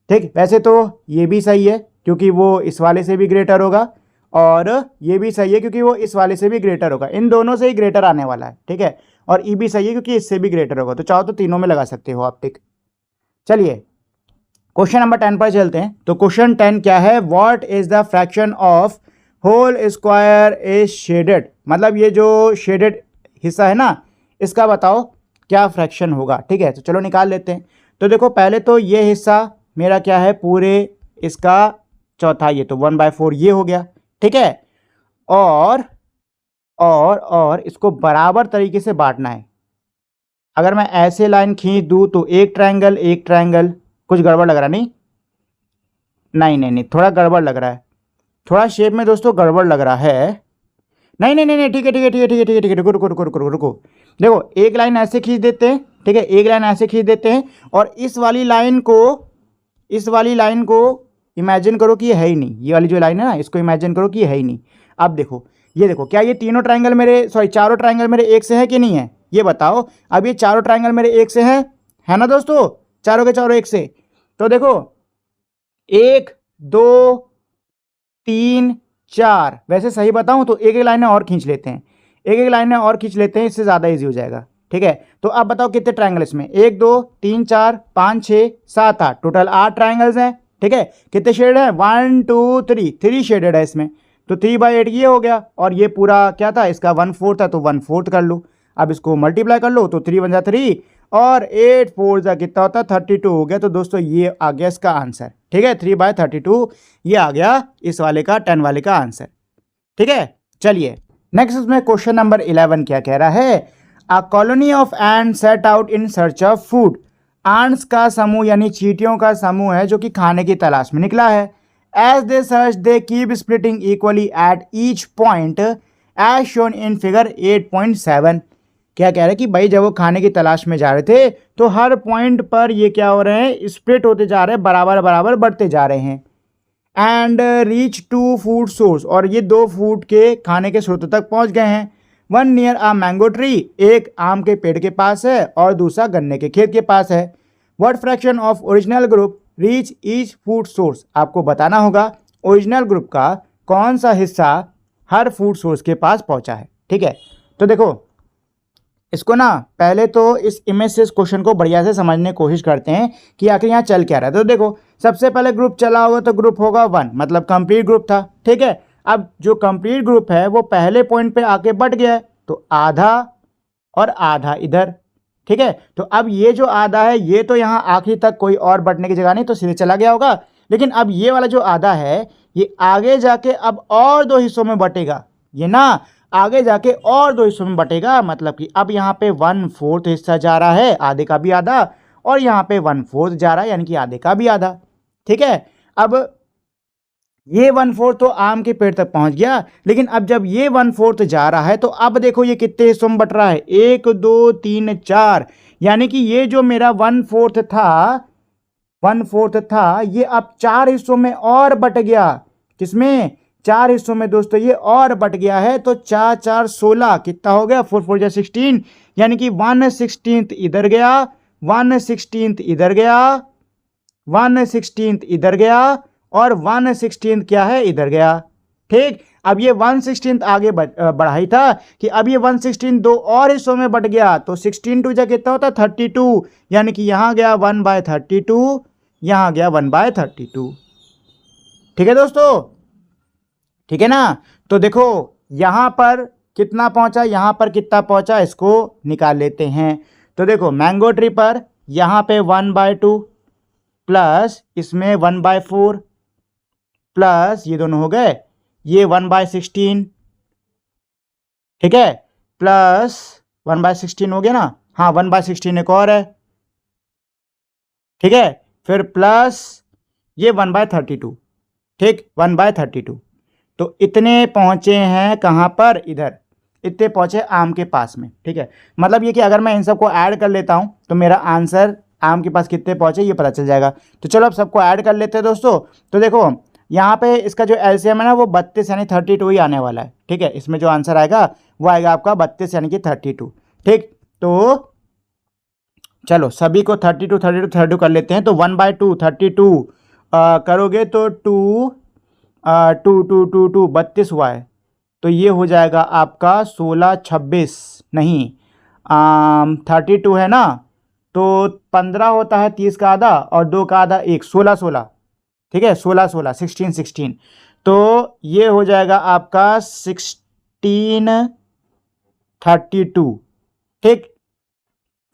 ठीक, वैसे तो ये भी सही है क्योंकि वो इस वाले से भी ग्रेटर होगा, और ये भी सही है क्योंकि वो इस वाले से भी ग्रेटर होगा। इन दोनों से ही ग्रेटर आने वाला है। ठीक है, और ई भी सही है क्योंकि इससे भी ग्रेटर होगा। तो चाहो तो तीनों में लगा सकते हो आप टिक। चलिए क्वेश्चन नंबर 10 पर चलते हैं। तो क्वेश्चन 10 क्या है, what is the fraction of whole square is shaded, मतलब ये जो शेडेड हिस्सा है ना इसका बताओ क्या फ्रैक्शन होगा। ठीक है, तो चलो निकाल लेते हैं। तो देखो पहले तो ये हिस्सा मेरा क्या है, पूरे इसका चौथाई है, तो 1/4 ये हो गया। ठीक है, और इसको बराबर तरीके से बांटना है। अगर मैं ऐसे लाइन खींच दूं तो एक ट्रायंगल, कुछ गड़बड़ लग रहा नहीं, थोड़ा गड़बड़ लग रहा है, थोड़ा शेप में दोस्तों गड़बड़ लग रहा है। नहीं, ठीक है, रुको। देखो एक लाइन ऐसे खींच देते हैं, ठीक है, एक लाइन ऐसे खींच देते हैं और इस वाली लाइन को इमेजिन करो कि ये है ही नहीं। ये वाली जो लाइन है ना इसको इमेजिन करो कि ये है ही नहीं। अब देखो ये देखो, क्या ये चारों ट्रायंगल मेरे एक से है कि नहीं है, ये बताओ। अब ये चारों ट्रायंगल मेरे एक से है ना दोस्तों, चारों के चारों एक से। तो देखो 1 2 3 4, वैसे सही बताऊं तो एक लाइनें और खींच लेते हैं, इससे ज़्यादा इजी हो जाएगा। ठीक है, तो अब बताओ कितने ट्रायंगल इसमें, 1 2 3 4 5 6 7 8, टोटल 8 ट्रायंगल्स हैं। ठीक है, कितने शेड है, 1 2 3 शेडेड है इसमें। तो 3/8 ये हो गया, और ये पूरा क्या था, इसका 1/4 था, तो 1/4 कर लो। अब इसको मल्टीप्लाई कर लो तो 3 बन जा 3 और 8 4 जा कितना होता है 32 हो गया। तो दोस्तों ये आ गया इसका आंसर। ठीक है, 3/32 ये आ गया इस वाले का 10 वाले का आंसर। ठीक है, चलिए नेक्स्ट इसमें क्वेश्चन नंबर 11 क्या कह रहा है, a colony of ants set out in search of food, ants का समूह यानी चींटियों का समूह है जो कि खाने की तलाश में निकला है। As they search they keep splitting equally at each point as shown in figure 8.7। क्या कह रहे हैं कि भाई जब वो खाने की तलाश में जा रहे थे तो हर पॉइंट पर ये क्या हो रहे हैं, स्प्लिट होते जा रहे हैं, बराबर बराबर बढ़ते जा रहे हैं। एंड रीच 2 फूड सोर्स, और ये 2 फूड के खाने के स्रोतों तक पहुंच गए हैं। 1 नियर अ मैंगो ट्री, एक आम के पेड़ के पास है और दूसरा गन्ने के खेत के पास है। What fraction of original group reach each food source, आपको बताना होगा ओरिजिनल ग्रुप का कौन सा हिस्सा हर फूड सोर्स के पास पहुंचा है। ठीक है, तो देखो इसको ना पहले तो इस इमेज से इस क्वेश्चन को बढ़िया से समझने की कोशिश करते हैं कि आखिर यहाँ चल क्या रहा है। तो देखो सबसे पहले ग्रुप चला हुआ तो ग्रुप होगा 1, मतलब कंप्लीट ग्रुप था। ठीक है, अब जो कंप्लीट ग्रुप है वो पहले पॉइंट पे आके बट गया है, तो आधा और आधा इधर। ठीक है, तो अब ये जो आधा है ये तो यहाँ आखिर तक कोई और बटने की जगह नहीं, तो सीधे चला गया होगा। लेकिन अब ये वाला जो आधा है ये आगे जाके अब और 2 हिस्सों में बटेगा, ये ना आगे जाके और 2 हिस्सों में बटेगा। मतलब कि अब यहाँ पे 1/4 हिस्सा जा रहा है, आधे का भी आधा, और यहाँ पे 1/4 जा रहा है यानी कि आधे का भी आधा। ठीक है, अब ये 1/4 तो आम के पेड़ तक पहुंच गया, लेकिन अब जब ये 1/4 जा रहा है तो अब देखो ये कितने हिस्सों में बट रहा है, 1 2 3 4, यानी कि ये जो मेरा 1/4 था ये अब 4 हिस्सों में और बट गया। किसमें, 4 हिस्सों में दोस्तों ये और बट गया है। तो 4 4 16, कितना हो गया, 4 4 जा 16, यानी कि 1/16 इधर गया, 1/16 इधर गया, 1/16 इधर गया, और 1/16 क्या है, इधर गया। ठीक, अब ये 1/16 आगे बढ़ाई था कि अब ये 1/16 2 और हिस्सों में बट गया, तो 16 2 जा कितना होता है 32, यानी कि यहां गया 1/32, यहां गया 1/32। ठीक है दोस्तों, ठीक है ना। तो देखो यहां पर कितना पहुंचा, यहां पर कितना पहुंचा, इसको निकाल लेते हैं। तो देखो मैंगो ट्री पर यहां पे 1/2 प्लस इसमें 1/4 प्लस ये दोनों हो गए, ये 1/16, ठीक है, प्लस 1/16 हो गया ना, हाँ 1/16 एक और है। ठीक है, फिर प्लस ये 1/32, ठीक 1/32। तो इतने पहुंचे हैं कहां पर, इधर इतने पहुंचे आम के पास में। ठीक है, मतलब ये कि अगर मैं इन सबको ऐड कर लेता हूं तो मेरा आंसर आम के पास कितने पहुंचे ये पता चल जाएगा। तो चलो अब सबको ऐड कर लेते हैं दोस्तों। तो देखो यहाँ पे इसका जो एलसीएम है ना वो 32 यानी 32 ही आने वाला है। ठीक है, इसमें जो आंसर आएगा वो आएगा आपका 32 यानी कि 32। ठीक, तो चलो सभी को 32 32 32 कर लेते हैं। तो 1/2 32 करोगे तो 2 2 2 2 2 32 हुआ है, तो ये हो जाएगा आपका 16 26 नहीं 32 है ना, तो 15 होता है 30 का आधा और 2 का आधा 1, 16 16, ठीक है, 16 16, 16 16, तो ये हो जाएगा आपका 1632, ठीक।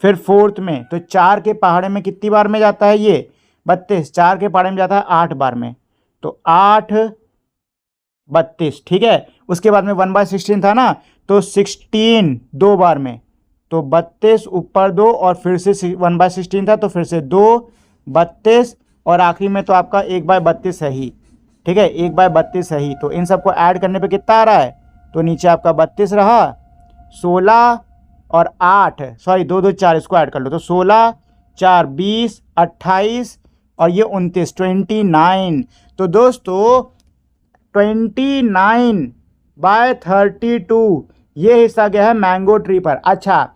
फिर फोर्थ में तो 4 के पहाड़े में कितनी बार में जाता है ये 32, 4 के पहाड़े में जाता है 8 बार में, तो 8 32, ठीक है। उसके बाद में 1/16 था ना, तो 16 2 बार में, तो 32 ऊपर 2 और फिर से 1/16 था तो फिर से 2 32 और आखिरी में तो आपका 1/32 है ही, ठीक है, 1/32 है ही। तो इन सबको ऐड करने पे कितना आ रहा है, तो नीचे आपका 32 रहा, 16 और 8, सॉरी 2 2 4, इसको ऐड कर लो तो 16 4 20 28 और ये 29 29। तो दोस्तों 29/32 ये हिस्सा गया है मैंगो ट्री पर। अच्छा,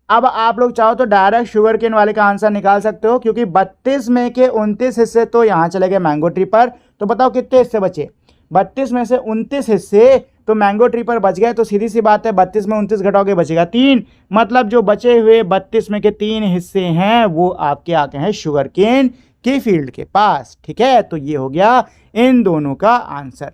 अब आप लोग चाहो तो डायरेक्ट शुगर केन वाले का आंसर निकाल सकते हो, क्योंकि 32 में के 29 हिस्से तो यहाँ चले गए मैंगो ट्री पर। तो बताओ कितने हिस्से बचे, 32 में से 29 हिस्से तो मैंगो ट्री पर बच गए, तो सीधी सी बात है 32 में 29 घटाओगे बचेगा 3, मतलब जो बचे हुए 32 में के 3 हिस्से हैं वो आपके आके हैं शुगर केन के फील्ड के पास, ठीक है। तो ये हो गया इन दोनों का आंसर,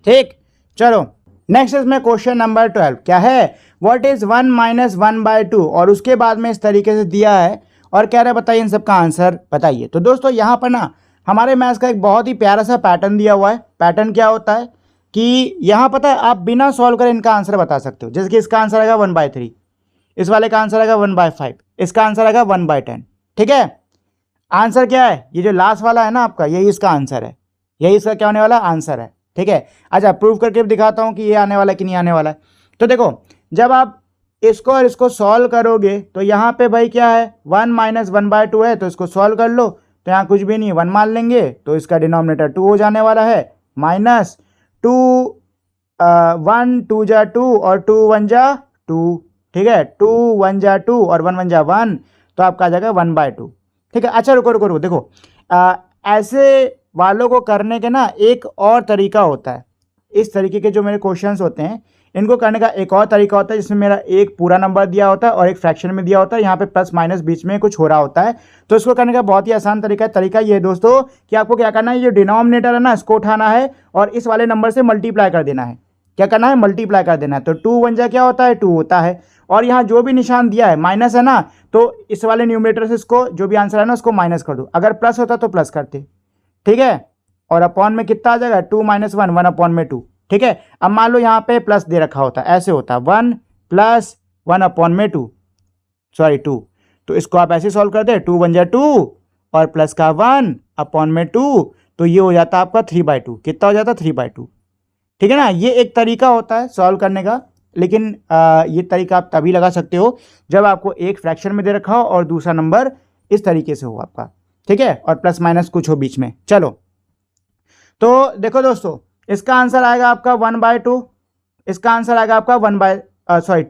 ठीक। चलो नेक्स्ट इसमें क्वेश्चन नंबर 12 क्या है, व्हाट इज 1 - 1/2, और उसके बाद में इस तरीके से दिया है और कह रहे बताइए इन सब का आंसर बताइए। तो दोस्तों यहाँ पर ना हमारे मैथ्स का एक बहुत ही प्यारा सा पैटर्न दिया हुआ है। पैटर्न क्या होता है कि यहाँ पता है आप बिना सॉल्व करें इनका आंसर बता सकते हो। जैसे कि इसका आंसर आएगा 1/3, इस वाले का आंसर आएगा 1/5, इसका आंसर आएगा 1/10, ठीक है। आंसर क्या है, ये जो लास्ट वाला है ना आपका, यही इसका आंसर है, यही इसका क्या होने वाला आंसर है, ठीक है। अच्छा प्रूव करके दिखाता हूँ कि ये आने वाला है कि नहीं आने वाला है। तो देखो जब आप इसको और इसको सॉल्व करोगे तो यहाँ पे भाई क्या है 1 - 1/2 है, तो इसको सॉल्व कर लो, तो यहाँ कुछ भी नहीं 1 मान लेंगे, तो इसका डिनोमिनेटर 2 हो जाने वाला है, माइनस 2 1 2 जा 2 और 2 1 जा 2, ठीक है, 2 1 जा 2 और 1 1 जा 1, तो आपका आ जाएगा 1/2, ठीक है। अच्छा रुको रुको रुको, देखो ऐसे वालों को करने के ना एक और तरीका होता है। इस तरीके के जो मेरे क्वेश्चंस होते हैं इनको करने का एक और तरीका होता है, जिसमें मेरा एक पूरा नंबर दिया होता है और एक फ्रैक्शन में दिया होता है, यहाँ पे प्लस माइनस बीच में कुछ हो रहा होता है। तो इसको करने का बहुत ही आसान तरीका है। तरीका ये है दोस्तों कि आपको क्या करना है, ये डिनोमिनेटर है ना इसको उठाना है और इस वाले नंबर से मल्टीप्लाई कर देना है। क्या करना है, मल्टीप्लाई कर देना है। तो 2 1 जा क्या होता है 2 होता है, और यहाँ जो भी निशान दिया है माइनस है ना, तो इस वाले न्यूमरेटर से इसको जो भी आंसर है ना उसको माइनस कर दो। अगर प्लस होता तो प्लस करते, ठीक है। और अपॉन में कितना आ जाएगा 2 - 1 1 अपॉन में 2, ठीक है। अब मान लो यहाँ पे प्लस दे रखा होता है, ऐसे होता है 1 + 1 अपॉन में 2, सॉरी 2, तो इसको आप ऐसे सॉल्व कर दे 2 1 जा 2 और प्लस का 1 अपॉन में 2, तो ये हो जाता है आपका 3/2। कितना हो जाता है 3/2, ठीक है ना। ये एक तरीका होता है सॉल्व करने का, लेकिन ये तरीका आप तभी लगा सकते हो जब आपको एक फ्रैक्शन में दे रखा हो और दूसरा नंबर इस तरीके से हो आपका, ठीक है, और प्लस माइनस कुछ हो बीच में। चलो तो देखो दोस्तों इसका आंसर आएगा आपका 1/2, इसका आंसर आएगा आपका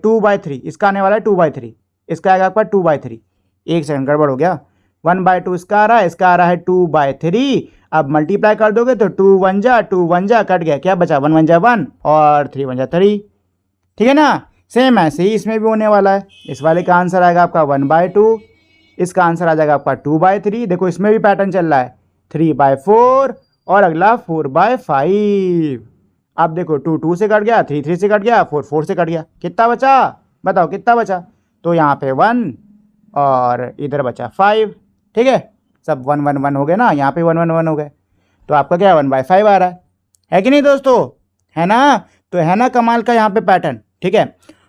2/3, इसका आने वाला है 2/3, इसका आएगा आपका 2/3। एक सेकंड गड़बड़ हो गया, 1/2 इसका आ रहा है, इसका आ रहा है 2/3। अब मल्टीप्लाई कर दोगे तो 2 1 जा कट गया, क्या बचा 1 1 जा 1 और 3 1 जा 3, ठीक है ना। सेम ऐसे ही इसमें भी होने वाला है। इस वाले का आंसर आएगा आपका 1/2, इसका आंसर आ जाएगा आपका 2/3। देखो इसमें भी पैटर्न चल रहा है 3/4 और अगला 4/5। अब देखो 2 2 से कट गया, 3 3 से कट गया, 4 4 से कट गया, कितना बचा बताओ कितना बचा। तो यहाँ पे 1 और इधर बचा 5, ठीक है। सब 1 1 1 हो गए ना, यहाँ पे 1 1 1 हो गए, तो आपका क्या 1/5 आ रहा है कि नहीं दोस्तों, है ना। तो है ना कमाल का यहाँ पे पैटर्न, ठीक है।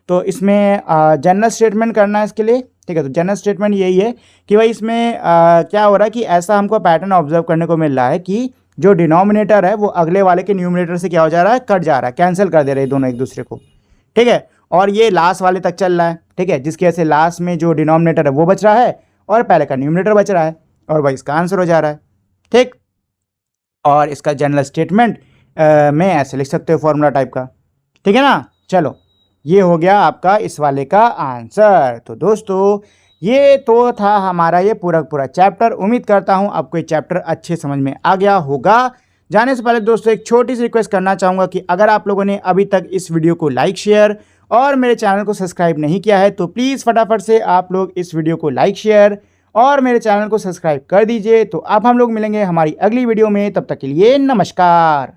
तो इसमें जनरल स्टेटमेंट करना है इसके लिए, ठीक है। तो जनरल स्टेटमेंट यही है कि भाई इसमें क्या हो रहा है कि ऐसा हमको पैटर्न ऑब्जर्व करने को मिल रहा है कि जो डिनोमिनेटर है वो अगले वाले के न्यूमरेटर से क्या हो जा रहा है, कट जा रहा है, कैंसिल कर दे रहे हैं दोनों एक दूसरे को, ठीक है। और ये लास्ट वाले तक चल रहा है, ठीक है, जिसकी वजह से लास्ट में जो डिनोमिनेटर है वो बच रहा है और पहले का न्यूमरेटर बच रहा है और भाई इसका आंसर हो जा रहा है, ठीक। और इसका जनरल स्टेटमेंट में ऐसे लिख सकते हो फॉर्मूला टाइप का, ठीक है ना। चलो ये हो गया आपका इस वाले का आंसर। तो दोस्तों ये तो था हमारा ये पूरा चैप्टर। उम्मीद करता हूँ आपको ये चैप्टर अच्छे समझ में आ गया होगा। जाने से पहले दोस्तों एक छोटी सी रिक्वेस्ट करना चाहूँगा कि अगर आप लोगों ने अभी तक इस वीडियो को लाइक शेयर और मेरे चैनल को सब्सक्राइब नहीं किया है तो प्लीज़ फटाफट से आप लोग इस वीडियो को लाइक शेयर और मेरे चैनल को सब्सक्राइब कर दीजिए। तो अब हम लोग मिलेंगे हमारी अगली वीडियो में, तब तक के लिए नमस्कार।